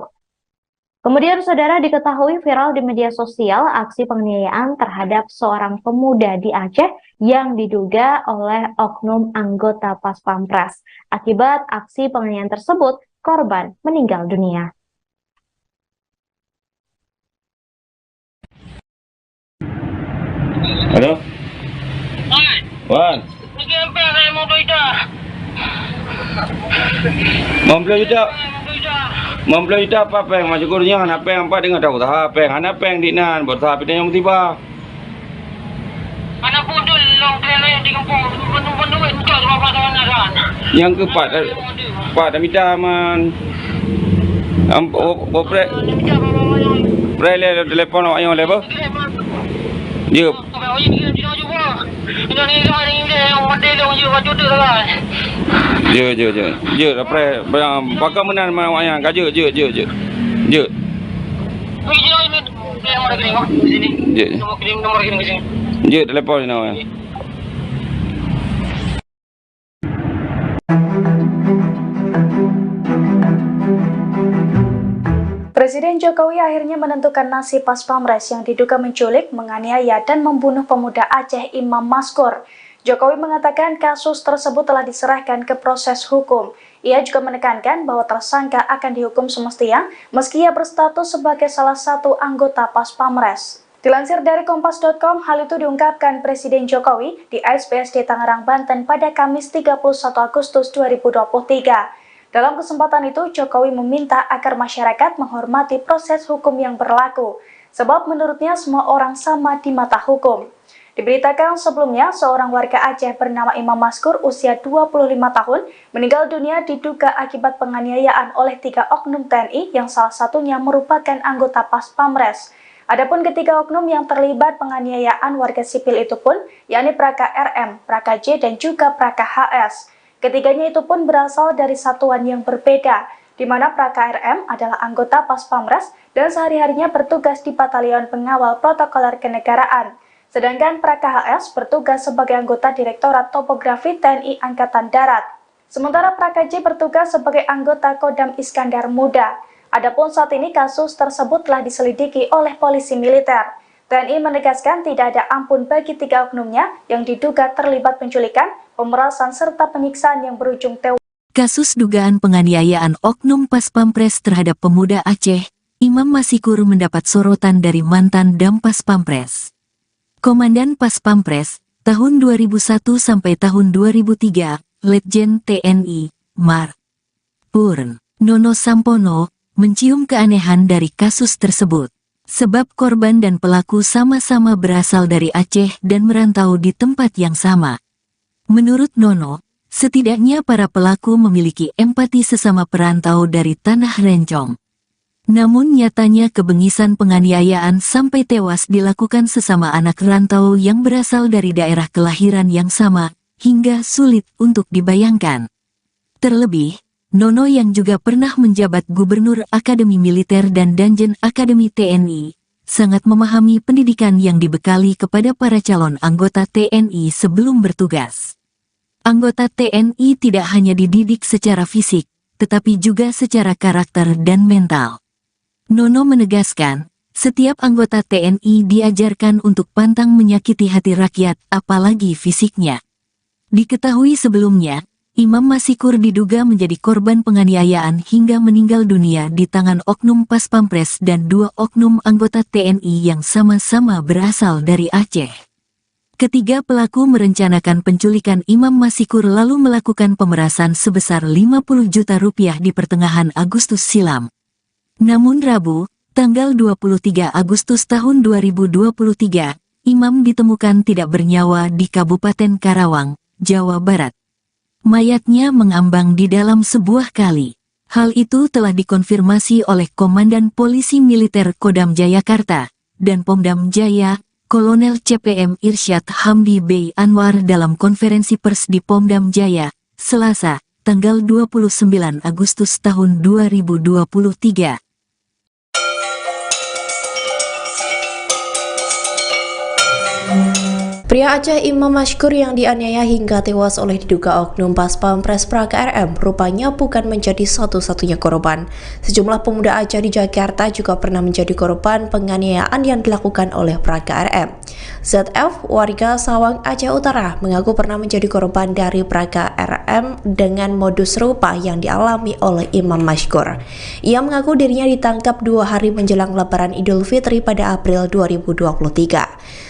[SPEAKER 3] Kemudian saudara, diketahui viral di media sosial aksi penganiayaan terhadap seorang pemuda di Aceh yang diduga oleh oknum anggota Pas Pampres. Akibat aksi penganiayaan tersebut, korban meninggal dunia.
[SPEAKER 5] Halo? Wan? Membeli dah. Membeli dah apa peng macam kurnya hana peng apa dengan tahu dah peng hana peng di nan buat tapi yang tiba.
[SPEAKER 7] Anak budul long kena di kampung penuh itu berapa tahun kan?
[SPEAKER 5] Yang keempat Pak dah minta man opre le telepon awak yang lepas. Ya. Je apa pakai menan awak yang je. Je. Je telepon ni awak.
[SPEAKER 8] Presiden Jokowi akhirnya menentukan nasib Pas Pampres yang diduga menculik, menganiaya, dan membunuh pemuda Aceh Imam Maskur. Jokowi mengatakan kasus tersebut telah diserahkan ke proses hukum. Ia juga menekankan bahwa tersangka akan dihukum semestinya meski ia berstatus sebagai salah satu anggota Pas Pampres. Dilansir dari Kompas.com, hal itu diungkapkan Presiden Jokowi di ASBSD Tangerang, Banten pada Kamis 31 Agustus 2023. Dalam kesempatan itu, Jokowi meminta agar masyarakat menghormati proses hukum yang berlaku, sebab menurutnya semua orang sama di mata hukum. Diberitakan sebelumnya, seorang warga Aceh bernama Imam Maskur usia 25 tahun meninggal dunia diduga akibat penganiayaan oleh 3 oknum TNI yang salah satunya merupakan anggota Pas Pampres. Adapun ketiga oknum yang terlibat penganiayaan warga sipil itu pun, yakni Praka RM, Praka J, dan juga Praka HS. Ketiganya itu pun berasal dari satuan yang berbeda, di mana Praka RM adalah anggota Pas Pampres dan sehari-harinya bertugas di Batalion Pengawal Protokoler Kenegaraan. Sedangkan Praka HS bertugas sebagai anggota Direktorat Topografi TNI Angkatan Darat. Sementara Praka J bertugas sebagai anggota Kodam Iskandar Muda. Adapun saat ini kasus tersebut telah diselidiki oleh polisi militer. TNI menegaskan tidak ada ampun bagi 3 oknumnya yang diduga terlibat penculikan, pemerasan, serta penyiksaan yang berujung tewas.
[SPEAKER 1] Kasus dugaan penganiayaan oknum Pas Pampres terhadap pemuda Aceh, Imam Maskur mendapat sorotan dari mantan Dam Pas Pampres. Komandan Pas Pampres, tahun 2001 sampai tahun 2003, Letjen TNI, Mar. Purn. Nono Sampono mencium keanehan dari kasus tersebut. Sebab korban dan pelaku sama-sama berasal dari Aceh dan merantau di tempat yang sama. Menurut Nono, setidaknya para pelaku memiliki empati sesama perantau dari Tanah Rencong. Namun nyatanya kebengisan penganiayaan sampai tewas dilakukan sesama anak rantau yang berasal dari daerah kelahiran yang sama, hingga sulit untuk dibayangkan. Terlebih, Nono yang juga pernah menjabat Gubernur Akademi Militer dan Danjen Akademi TNI, sangat memahami pendidikan yang dibekali kepada para calon anggota TNI sebelum bertugas. Anggota TNI tidak hanya dididik secara fisik, tetapi juga secara karakter dan mental. Nono menegaskan, setiap anggota TNI diajarkan untuk pantang menyakiti hati rakyat, apalagi fisiknya. Diketahui sebelumnya, Imam Masikur diduga menjadi korban penganiayaan hingga meninggal dunia di tangan oknum Pas Pampres dan 2 oknum anggota TNI yang sama-sama berasal dari Aceh. Ketiga pelaku merencanakan penculikan Imam Masikur lalu melakukan pemerasan sebesar 50 juta rupiah di pertengahan Agustus silam. Namun Rabu, tanggal 23 Agustus tahun 2023, Imam ditemukan tidak bernyawa di Kabupaten Karawang, Jawa Barat. Mayatnya mengambang di dalam sebuah kali. Hal itu telah dikonfirmasi oleh Komandan Polisi Militer Kodam Jayakarta dan Pomdam Jaya, Kolonel CPM Irsyad Hamdi Bey Anwar dalam konferensi pers di Pomdam Jaya, Selasa, tanggal 29 Agustus tahun 2023.
[SPEAKER 2] Pria Aceh Imam Mashkur yang dianiaya hingga tewas oleh diduga oknum Pas Pampres Praga RM rupanya bukan menjadi satu-satunya korban. Sejumlah pemuda Aceh di Jakarta juga pernah menjadi korban penganiayaan yang dilakukan oleh Praga RM. ZF, warga Sawang Aceh Utara, mengaku pernah menjadi korban dari Praga RM dengan modus serupa yang dialami oleh Imam Mashkur. Ia mengaku dirinya ditangkap 2 hari menjelang Lebaran Idul Fitri pada April 2023.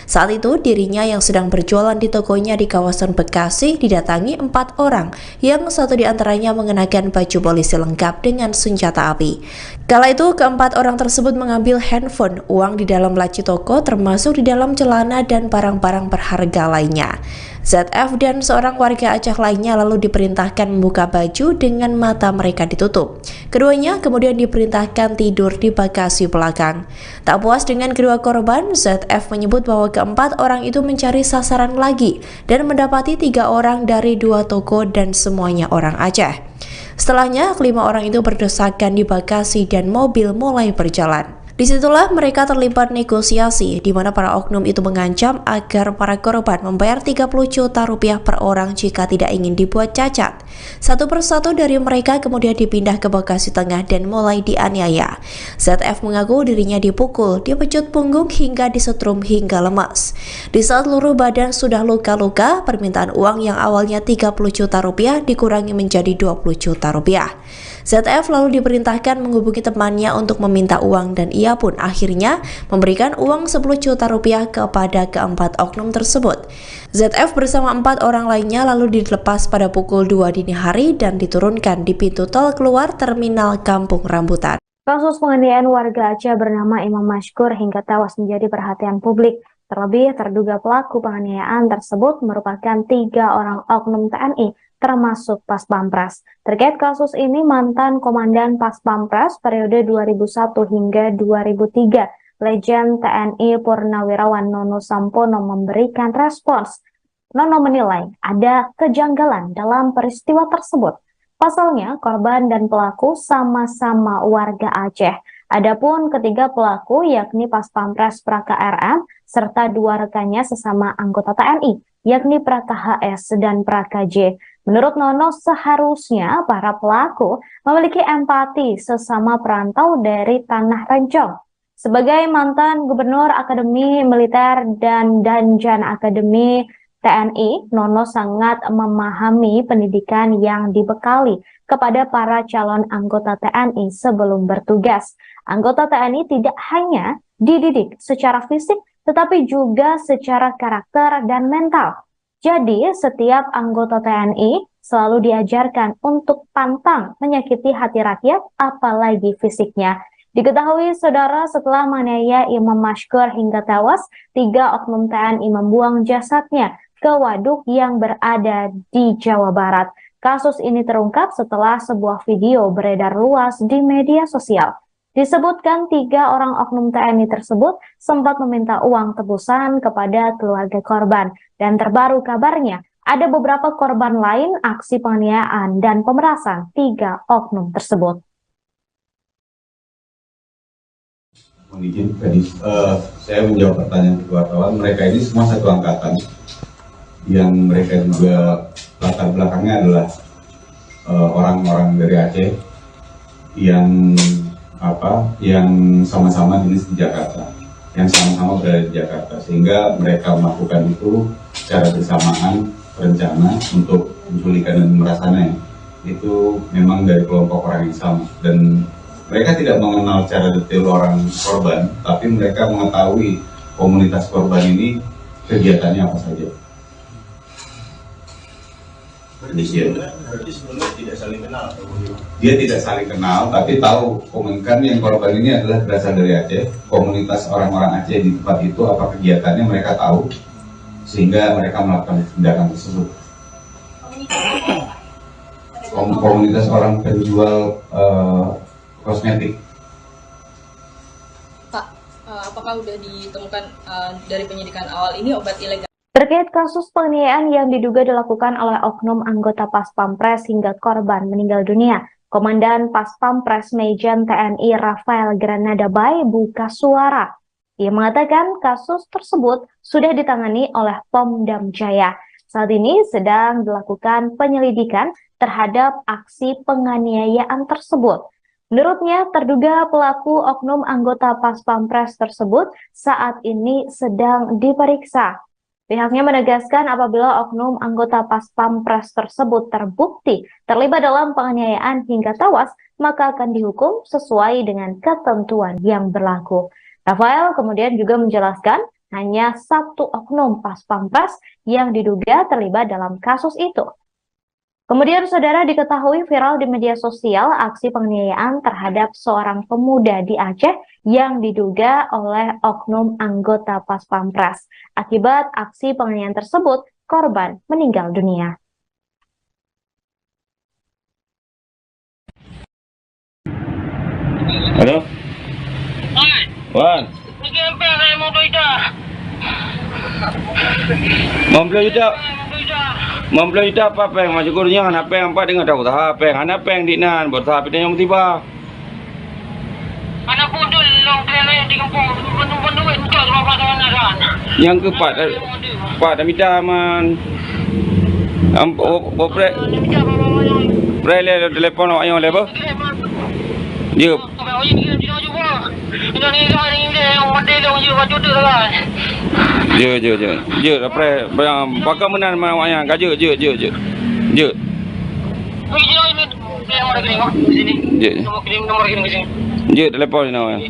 [SPEAKER 2] Saat itu, dirinya yang sedang berjualan di tokonya di kawasan Bekasi didatangi 4 orang, yang satu diantaranya mengenakan baju polisi lengkap dengan senjata api. Kala itu, keempat orang tersebut mengambil handphone, uang di dalam laci toko, termasuk di dalam celana dan barang-barang berharga lainnya. ZF dan seorang warga Aceh lainnya lalu diperintahkan membuka baju dengan mata mereka ditutup. Keduanya kemudian diperintahkan tidur di bagasi belakang. Tak puas dengan kedua korban, ZF menyebut bahwa keempat orang itu mencari sasaran lagi dan mendapati 3 orang dari 2 toko dan semuanya orang Aceh. Setelahnya, 5 orang itu berdesakan di bagasi dan mobil mulai berjalan. Disitulah mereka terlibat negosiasi, di mana para oknum itu mengancam agar para korban membayar 30 juta rupiah per orang jika tidak ingin dibuat cacat. Satu persatu dari mereka kemudian dipindah ke Bekasi Tengah dan mulai dianiaya. ZF mengaku dirinya dipukul, dipecut punggung hingga disetrum hingga lemas. Di saat seluruh badan sudah luka-luka, permintaan uang yang awalnya 30 juta rupiah dikurangi menjadi 20 juta rupiah. ZF lalu diperintahkan menghubungi temannya untuk meminta uang dan ia pun akhirnya memberikan uang 10 juta rupiah kepada keempat oknum tersebut. ZF bersama 4 orang lainnya lalu dilepas pada pukul 2 dini hari dan diturunkan di pintu tol keluar terminal Kampung Rambutan.
[SPEAKER 3] Kasus penganiayaan warga Aceh bernama Imam Mashkur hingga tewas menjadi perhatian publik. Terlebih, terduga pelaku penganiayaan tersebut merupakan 3 orang oknum TNI, termasuk Pas Pampres. Terkait kasus ini, mantan Komandan Pas Pampres periode 2001 hingga 2003, Legend TNI Purnawirawan Nono Sampono memberikan respons. Nono menilai ada kejanggalan dalam peristiwa tersebut. Pasalnya, korban dan pelaku sama-sama warga Aceh. Adapun ketiga pelaku yakni Pas Pampres Praka RM serta 2 rekannya sesama anggota TNI, yakni Praka HS dan Praka J. Menurut Nono, seharusnya para pelaku memiliki empati sesama perantau dari Tanah Rencong. Sebagai mantan Gubernur Akademi Militer dan Danjen Akademi TNI, Nono sangat memahami pendidikan yang dibekali kepada para calon anggota TNI sebelum bertugas. Anggota TNI tidak hanya dididik secara fisik, tetapi juga secara karakter dan mental. Jadi, setiap anggota TNI selalu diajarkan untuk pantang menyakiti hati rakyat, apalagi fisiknya. Diketahui saudara, setelah menganiaya Imam Mashkur hingga tewas, 3 oknum TNI membuang jasadnya ke waduk yang berada di Jawa Barat. Kasus ini terungkap setelah sebuah video beredar luas di media sosial. Disebutkan 3 orang oknum TNI tersebut sempat meminta uang tebusan kepada keluarga korban. Dan terbaru kabarnya, ada beberapa korban lain aksi penganiayaan dan pemerasan 3 oknum tersebut.
[SPEAKER 4] Mohon izin, tadi saya menjawab pertanyaan wartawan. Mereka ini semua satu angkatan, yang mereka juga latar belakangnya adalah orang-orang dari Aceh yang sama-sama dinas di Jakarta, yang sama-sama berada di Jakarta, sehingga mereka melakukan itu secara bersamaan, berencana untuk menculikan dan pemerasannya. Itu memang dari kelompok orang yang sama, dan mereka tidak mengenal secara detail orang korban, tapi mereka mengetahui komunitas korban ini kegiatannya apa saja.
[SPEAKER 9] Berarti sebelumnya tidak saling kenal atau bagaimana?
[SPEAKER 4] Dia tidak saling kenal, tapi tahu komunikan yang korban ini adalah berasal dari Aceh. Komunitas orang-orang Aceh di tempat itu apa kegiatannya mereka tahu, sehingga mereka melakukan tindakan tersebut. Komunitas orang penjual kosmetik.
[SPEAKER 6] Pak, apakah sudah ditemukan dari penyidikan awal ini obat ilegal?
[SPEAKER 3] Terkait kasus penganiayaan yang diduga dilakukan oleh oknum anggota Pas Pampres hingga korban meninggal dunia, Komandan Pas Pampres Mejen TNI Rafael Granada Bay buka suara. Ia mengatakan kasus tersebut sudah ditangani oleh Pom-Dam Jaya. Saat ini sedang dilakukan penyelidikan terhadap aksi penganiayaan tersebut. Menurutnya, terduga pelaku oknum anggota Pas Pampres tersebut saat ini sedang diperiksa. Pihaknya menegaskan apabila oknum anggota Pas Pampres tersebut terbukti terlibat dalam penganiayaan hingga tewas, maka akan dihukum sesuai dengan ketentuan yang berlaku. Rafael kemudian juga menjelaskan hanya 1 oknum Pas Pampres yang diduga terlibat dalam kasus itu. Kemudian saudara, diketahui viral di media sosial aksi penganiayaan terhadap seorang pemuda di Aceh yang diduga oleh oknum anggota Pas Pampres. Akibat aksi penganiayaan tersebut, korban meninggal dunia.
[SPEAKER 5] Halo? Wan. Membeli tidak? Membeli tidak apa yang masuk kurnya apa yang apa dengan tahu tahap yang apa yang dinan buat tahap ini yang tiba.
[SPEAKER 7] Anak bodoh long kena di kampung penuh untuk berapa tahun kan.
[SPEAKER 5] Yang keempat Pak dah minta man opre prele telepon ayam lepas. Dia Je après pakai menan ayam gaje je. Je telepon ni awak.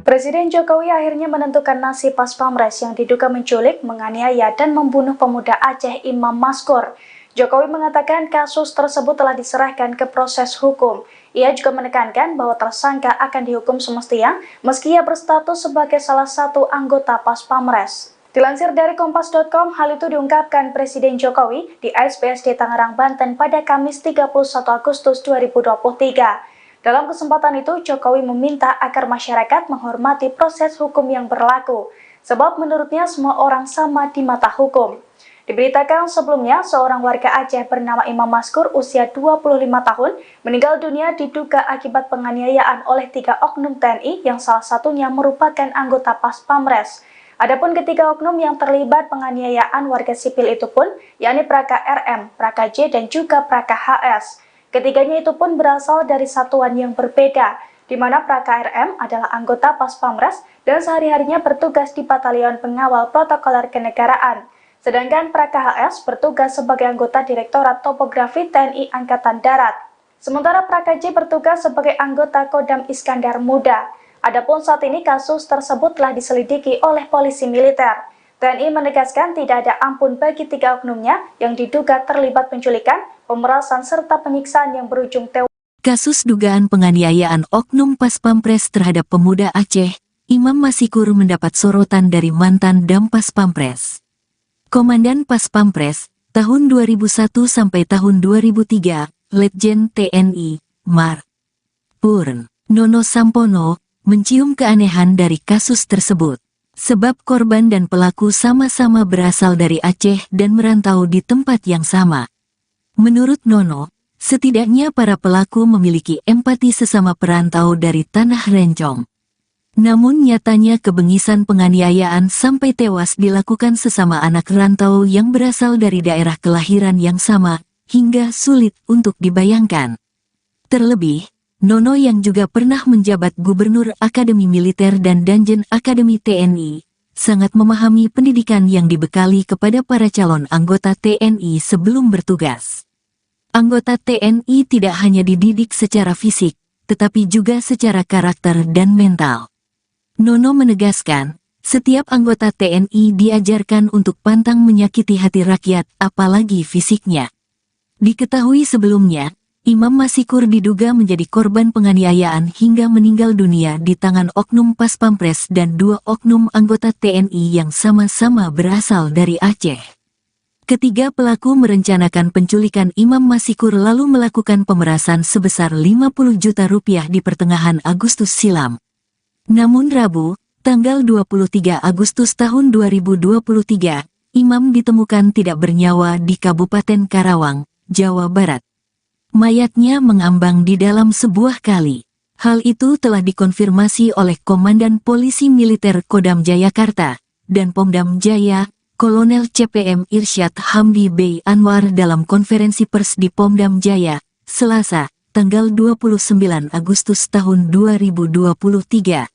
[SPEAKER 8] Presiden Jokowi akhirnya menentukan nasib Pas Pampres yang diduga menculik, menganiaya, dan membunuh pemuda Aceh Imam Mashkur. Jokowi mengatakan kasus tersebut telah diserahkan ke proses hukum. Ia juga menekankan bahwa tersangka akan dihukum semestinya meski ia berstatus sebagai salah satu anggota Pas Pampres. Dilansir dari Kompas.com, hal itu diungkapkan Presiden Jokowi di ASBSD Tangerang, Banten pada Kamis 31 Agustus 2023. Dalam kesempatan itu, Jokowi meminta agar masyarakat menghormati proses hukum yang berlaku, sebab menurutnya semua orang sama di mata hukum. Diberitakan sebelumnya, seorang warga Aceh bernama Imam Mashkur usia 25 tahun meninggal dunia diduga akibat penganiayaan oleh 3 oknum TNI yang salah satunya merupakan anggota Pas Pampres. Adapun ketiga oknum yang terlibat penganiayaan warga sipil itu pun, yakni Praka RM, Praka J, dan juga Praka HS. Ketiganya itu pun berasal dari satuan yang berbeda, di mana Praka RM adalah anggota Pas Pampres dan sehari-harinya bertugas di Batalion Pengawal Protokoler Kenegaraan. Sedangkan Praka HS bertugas sebagai anggota Direktorat Topografi TNI Angkatan Darat. Sementara Praka J bertugas sebagai anggota Kodam Iskandar Muda. Adapun saat ini kasus tersebut telah diselidiki oleh polisi militer. TNI menegaskan tidak ada ampun bagi 3 oknumnya yang diduga terlibat penculikan, pemerasan, serta penyiksaan yang berujung tewas.
[SPEAKER 1] Kasus dugaan penganiayaan oknum Paspampres terhadap pemuda Aceh, Imam Masikur mendapat sorotan dari mantan Dampas Pampres. Komandan Paspampres, tahun 2001 sampai tahun 2003, Letjen TNI, Mar. Purn. Nono Sampono, mencium keanehan dari kasus tersebut. Sebab korban dan pelaku sama-sama berasal dari Aceh dan merantau di tempat yang sama. Menurut Nono, setidaknya para pelaku memiliki empati sesama perantau dari tanah Rencong. Namun nyatanya kebengisan penganiayaan sampai tewas dilakukan sesama anak rantau yang berasal dari daerah kelahiran yang sama, hingga sulit untuk dibayangkan. Terlebih, Nono yang juga pernah menjabat Gubernur Akademi Militer dan Danjen Akademi TNI, sangat memahami pendidikan yang dibekali kepada para calon anggota TNI sebelum bertugas. Anggota TNI tidak hanya dididik secara fisik, tetapi juga secara karakter dan mental. Nono menegaskan, setiap anggota TNI diajarkan untuk pantang menyakiti hati rakyat, apalagi fisiknya. Diketahui sebelumnya, Imam Masikur diduga menjadi korban penganiayaan hingga meninggal dunia di tangan oknum Paspampres dan 2 oknum anggota TNI yang sama-sama berasal dari Aceh. Ketiga pelaku merencanakan penculikan Imam Masikur lalu melakukan pemerasan sebesar 50 juta rupiah di pertengahan Agustus silam. Namun Rabu, tanggal 23 Agustus tahun 2023, Imam ditemukan tidak bernyawa di Kabupaten Karawang, Jawa Barat. Mayatnya mengambang di dalam sebuah kali. Hal itu telah dikonfirmasi oleh Komandan Polisi Militer Kodam Jayakarta dan Pomdam Jaya, Kolonel CPM Irsyad Hamdi Bey Anwar dalam konferensi pers di Pomdam Jaya, Selasa, tanggal 29 Agustus tahun 2023.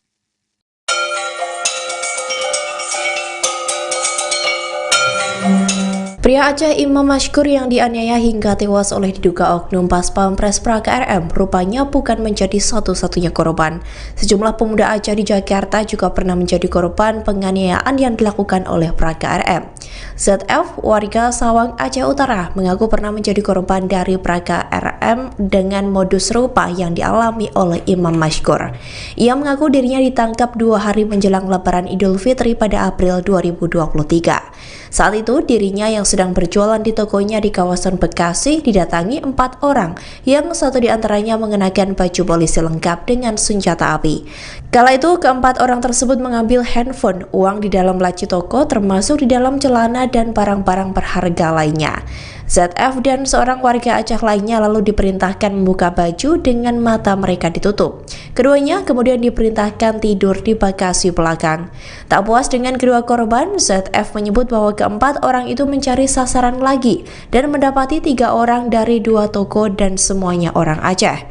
[SPEAKER 2] Pria Aceh Imam Mashkur yang dianiaya hingga tewas oleh diduga oknum Paspampres Praga RM rupanya bukan menjadi satu-satunya korban. Sejumlah pemuda Aceh di Jakarta juga pernah menjadi korban penganiayaan yang dilakukan oleh Praga RM. ZF, warga Sawang, Aceh Utara, mengaku pernah menjadi korban dari Praga RM dengan modus serupa yang dialami oleh Imam Mashkur. Ia mengaku dirinya ditangkap 2 hari menjelang Lebaran Idul Fitri pada April 2023. Saat itu, dirinya yang sedang berjualan di tokonya di kawasan Bekasi didatangi 4 orang, yang satu diantaranya mengenakan baju polisi lengkap dengan senjata api. Kala itu, keempat orang tersebut mengambil handphone, uang di dalam laci toko, termasuk di dalam celana dan barang-barang berharga lainnya. ZF dan seorang warga Aceh lainnya lalu diperintahkan membuka baju dengan mata mereka ditutup. Keduanya kemudian diperintahkan tidur di bagasi belakang. Tak puas dengan kedua korban, ZF menyebut bahwa keempat orang itu mencari sasaran lagi dan mendapati 3 orang dari 2 toko dan semuanya orang Aceh.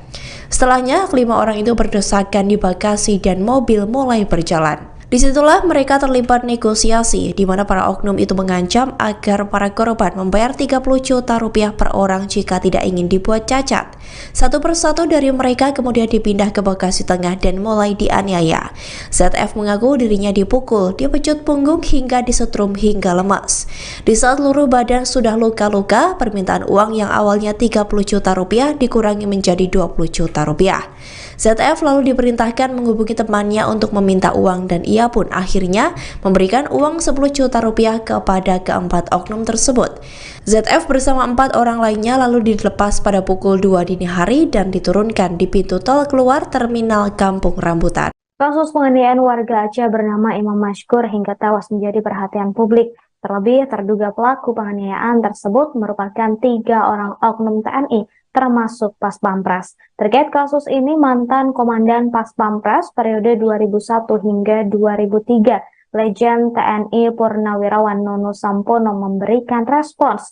[SPEAKER 2] Setelahnya, 5 orang itu berdesakan di bagasi dan mobil mulai berjalan. Disitulah mereka terlibat negosiasi, di mana para oknum itu mengancam agar para korban membayar 30 juta rupiah per orang jika tidak ingin dibuat cacat. Satu persatu dari mereka kemudian dipindah ke Bekasi Tengah dan mulai dianiaya. ZF mengaku dirinya dipukul, dipecut punggung hingga disetrum hingga lemas. Di saat seluruh badan sudah luka-luka, permintaan uang yang awalnya 30 juta rupiah dikurangi menjadi 20 juta rupiah. ZF lalu diperintahkan menghubungi temannya untuk meminta uang dan ia pun akhirnya memberikan uang 10 juta rupiah kepada keempat oknum tersebut. ZF bersama 4 orang lainnya lalu dilepas pada pukul 2 dini hari dan diturunkan di pintu tol keluar terminal Kampung Rambutan.
[SPEAKER 3] Kasus penganiayaan warga Aceh bernama Imam Mashkur hingga tewas menjadi perhatian publik. Terlebih, terduga pelaku penganiayaan tersebut merupakan 3 orang oknum TNI, termasuk Paspampres. Terkait kasus ini, mantan Komandan Paspampres periode 2001 hingga 2003, Letjen TNI Purnawirawan Nono Sampono memberikan respons.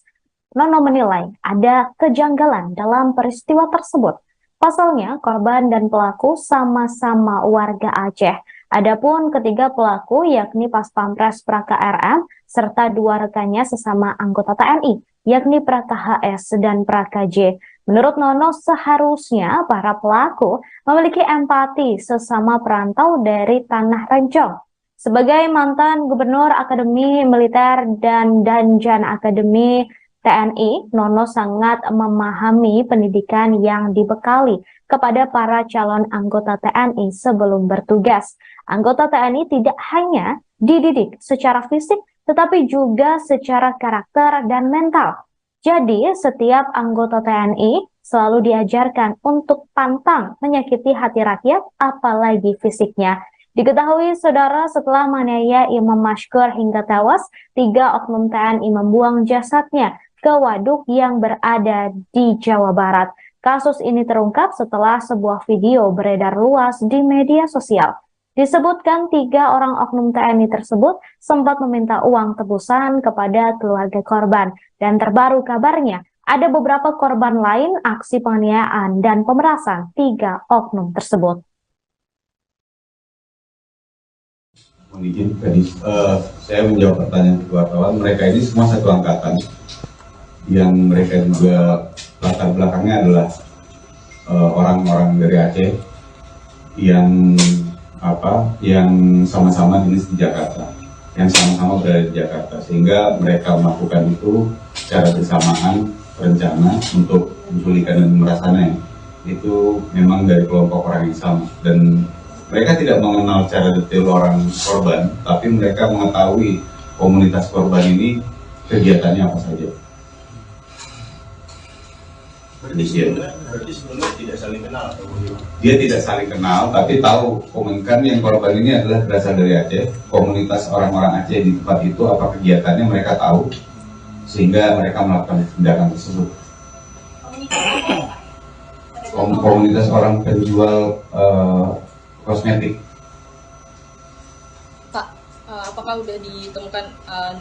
[SPEAKER 3] Nono menilai ada kejanggalan dalam peristiwa tersebut. Pasalnya, korban dan pelaku sama-sama warga Aceh. Adapun ketiga pelaku yakni Paspampres Praga RM serta 2 rekannya sesama anggota TNI yakni Praka HS dan Praka J. Menurut Nono, seharusnya para pelaku memiliki empati sesama perantau dari Tanah Rencong. Sebagai mantan Gubernur Akademi Militer dan Danjan Akademi TNI, Nono sangat memahami pendidikan yang dibekali kepada para calon anggota TNI sebelum bertugas. Anggota TNI tidak hanya dididik secara fisik, tetapi juga secara karakter dan mental. Jadi, setiap anggota TNI selalu diajarkan untuk pantang menyakiti hati rakyat, apalagi fisiknya. Diketahui, saudara, setelah menganiaya Imam Mashkur hingga tewas, 3 oknum TNI membuang jasadnya ke waduk yang berada di Jawa Barat. Kasus ini terungkap setelah sebuah video beredar luas di media sosial. Disebutkan 3 orang oknum TNI tersebut sempat meminta uang tebusan kepada keluarga korban. Dan terbaru kabarnya, ada beberapa korban lain aksi penganiayaan dan pemerasan 3 oknum tersebut.
[SPEAKER 4] Mohon izin, tadi saya menjawab pertanyaan wartawan. Mereka ini semua satu angkatan, yang mereka juga latar belakangnya adalah orang-orang dari Aceh yang sama-sama dinas di Jakarta, yang sama-sama berada di Jakarta, sehingga mereka melakukan itu secara bersamaan, rencana untuk menculikan dan pemerasannya itu memang dari kelompok orang yang sama, dan mereka tidak mengenal secara detail orang korban, tapi mereka mengetahui komunitas korban ini kegiatannya apa saja.
[SPEAKER 9] Berarti sebelumnya tidak saling kenal atau bagaimana?
[SPEAKER 4] Dia tidak saling kenal, tapi tahu komunikan yang korban ini adalah berasal dari Aceh. Komunitas orang-orang Aceh di tempat itu apa kegiatannya mereka tahu, sehingga mereka melakukan tindakan tersebut. Komunitas orang penjual kosmetik.
[SPEAKER 6] Pak, apakah sudah ditemukan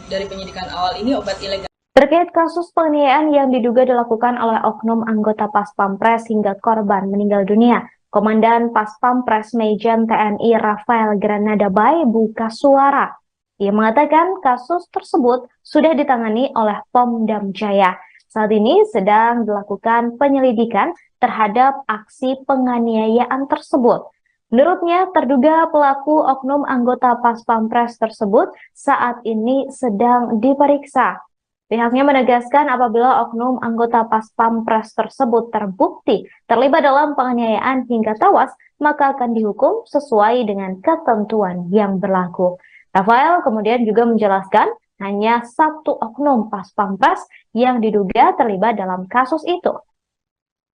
[SPEAKER 6] dari penyidikan awal ini obat ilegal?
[SPEAKER 3] Terkait kasus penganiayaan yang diduga dilakukan oleh oknum anggota Pas Pampres hingga korban meninggal dunia, Komandan Pas Pampres Mejen TNI Rafael Granada Bay buka suara. Ia mengatakan kasus tersebut sudah ditangani oleh Pom Dam Jaya. Saat ini sedang dilakukan penyelidikan terhadap aksi penganiayaan tersebut. Menurutnya, terduga pelaku oknum anggota Pas Pampres tersebut saat ini sedang diperiksa. Pihaknya menegaskan apabila oknum anggota Pas Pampres tersebut terbukti terlibat dalam penganiayaan hingga tewas, maka akan dihukum sesuai dengan ketentuan yang berlaku. Rafael kemudian juga menjelaskan hanya 1 oknum Pas Pampres yang diduga terlibat dalam kasus itu.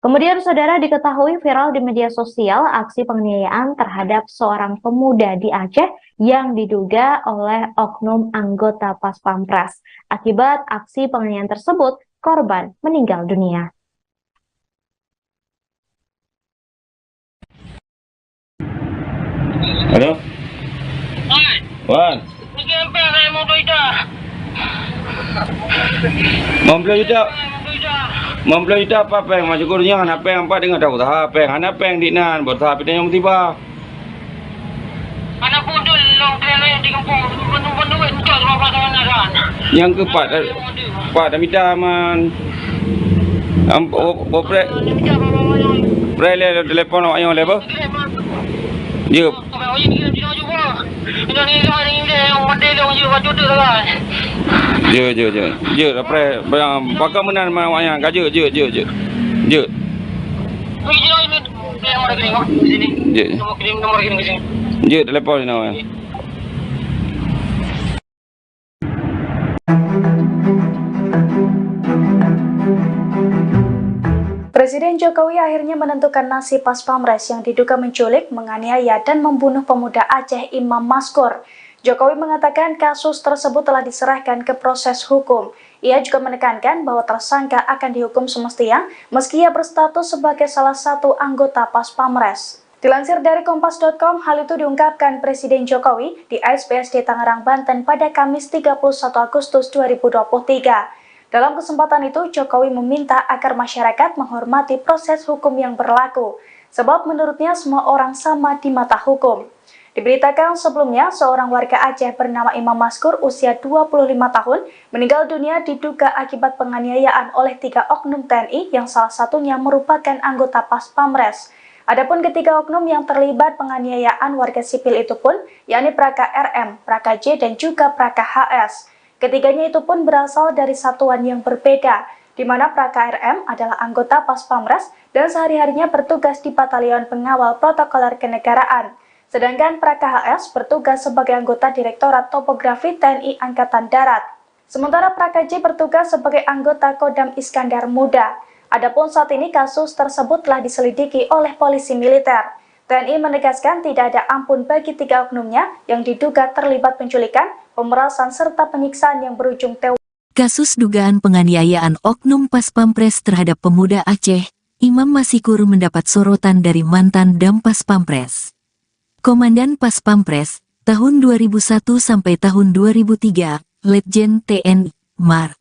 [SPEAKER 3] Kemudian, saudara, diketahui viral di media sosial aksi penganiayaan terhadap seorang pemuda di Aceh yang diduga oleh oknum anggota Pas Pampres. Akibat aksi penganiayaan tersebut, korban meninggal dunia.
[SPEAKER 5] Halo? Wan. Membeli tidak? Membeli tidak apa yang masuk kurnya apa yang apa dengan tahu tahap yang apa yang dinan buat tahap yang tiba.
[SPEAKER 7] Anak bodoh long kena di kampung penuh entar berapa tahun kan.
[SPEAKER 5] Yang keempat Pak dah minta man opre prele telefon ayam lepas. Ya. Je après pakai menan ayam gaje je. Je telepon ni awak.
[SPEAKER 8] Presiden Jokowi akhirnya menentukan nasib Pas Pampres yang diduga menculik, menganiaya, dan membunuh pemuda Aceh Imam Mashkur. Jokowi mengatakan kasus tersebut telah diserahkan ke proses hukum. Ia juga menekankan bahwa tersangka akan dihukum semestinya meski ia berstatus sebagai salah satu anggota Pas Pampres. Dilansir dari Kompas.com, hal itu diungkapkan Presiden Jokowi di ASBSD Tangerang, Banten pada Kamis 31 Agustus 2023. Dalam kesempatan itu, Jokowi meminta agar masyarakat menghormati proses hukum yang berlaku, sebab menurutnya semua orang sama di mata hukum. Diberitakan sebelumnya, seorang warga Aceh bernama Imam Maskur usia 25 tahun meninggal dunia diduga akibat penganiayaan oleh 3 oknum TNI yang salah satunya merupakan anggota Pas Pamres. Adapun ketiga oknum yang terlibat penganiayaan warga sipil itu pun, yakni Praka RM, Praka J, dan juga Praka HS. Ketiganya itu pun berasal dari satuan yang berbeda, di mana Praka RM adalah anggota Pas Pamres dan sehari-harinya bertugas di Batalion Pengawal Protokoler Kenegaraan. Sedangkan Praka HS bertugas sebagai anggota Direktorat Topografi TNI Angkatan Darat. Sementara Praka J bertugas sebagai anggota Kodam Iskandar Muda. Adapun saat ini kasus tersebut telah diselidiki oleh polisi militer. TNI menegaskan tidak ada ampun bagi 3 oknumnya yang diduga terlibat penculikan, pemerasan, serta penyiksaan yang berujung tewas.
[SPEAKER 1] Kasus dugaan penganiayaan oknum Pas Pampres terhadap pemuda Aceh, Imam Maskur mendapat sorotan dari mantan Dampas Pampres. Komandan Pas Pampres, tahun 2001 sampai tahun 2003, Letjen TNI, Mar.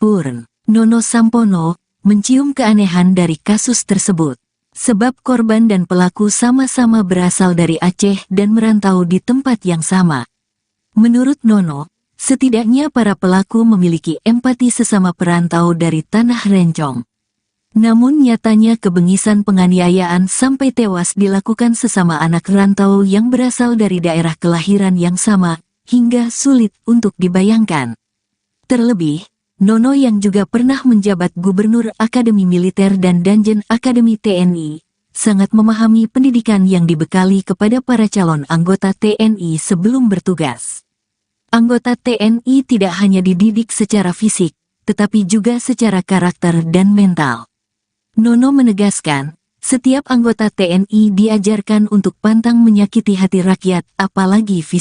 [SPEAKER 1] Purn. Nono Sampono, mencium keanehan dari kasus tersebut. Sebab korban dan pelaku sama-sama berasal dari Aceh dan merantau di tempat yang sama. Menurut Nono, setidaknya para pelaku memiliki empati sesama perantau dari Tanah Rencong. Namun nyatanya kebengisan penganiayaan sampai tewas dilakukan sesama anak rantau yang berasal dari daerah kelahiran yang sama, hingga sulit untuk dibayangkan. Terlebih, Nono yang juga pernah menjabat Gubernur Akademi Militer dan Danjen Akademi TNI, sangat memahami pendidikan yang dibekali kepada para calon anggota TNI sebelum bertugas. Anggota TNI tidak hanya dididik secara fisik, tetapi juga secara karakter dan mental. Nono menegaskan, setiap anggota TNI diajarkan untuk pantang menyakiti hati rakyat, apalagi fisik.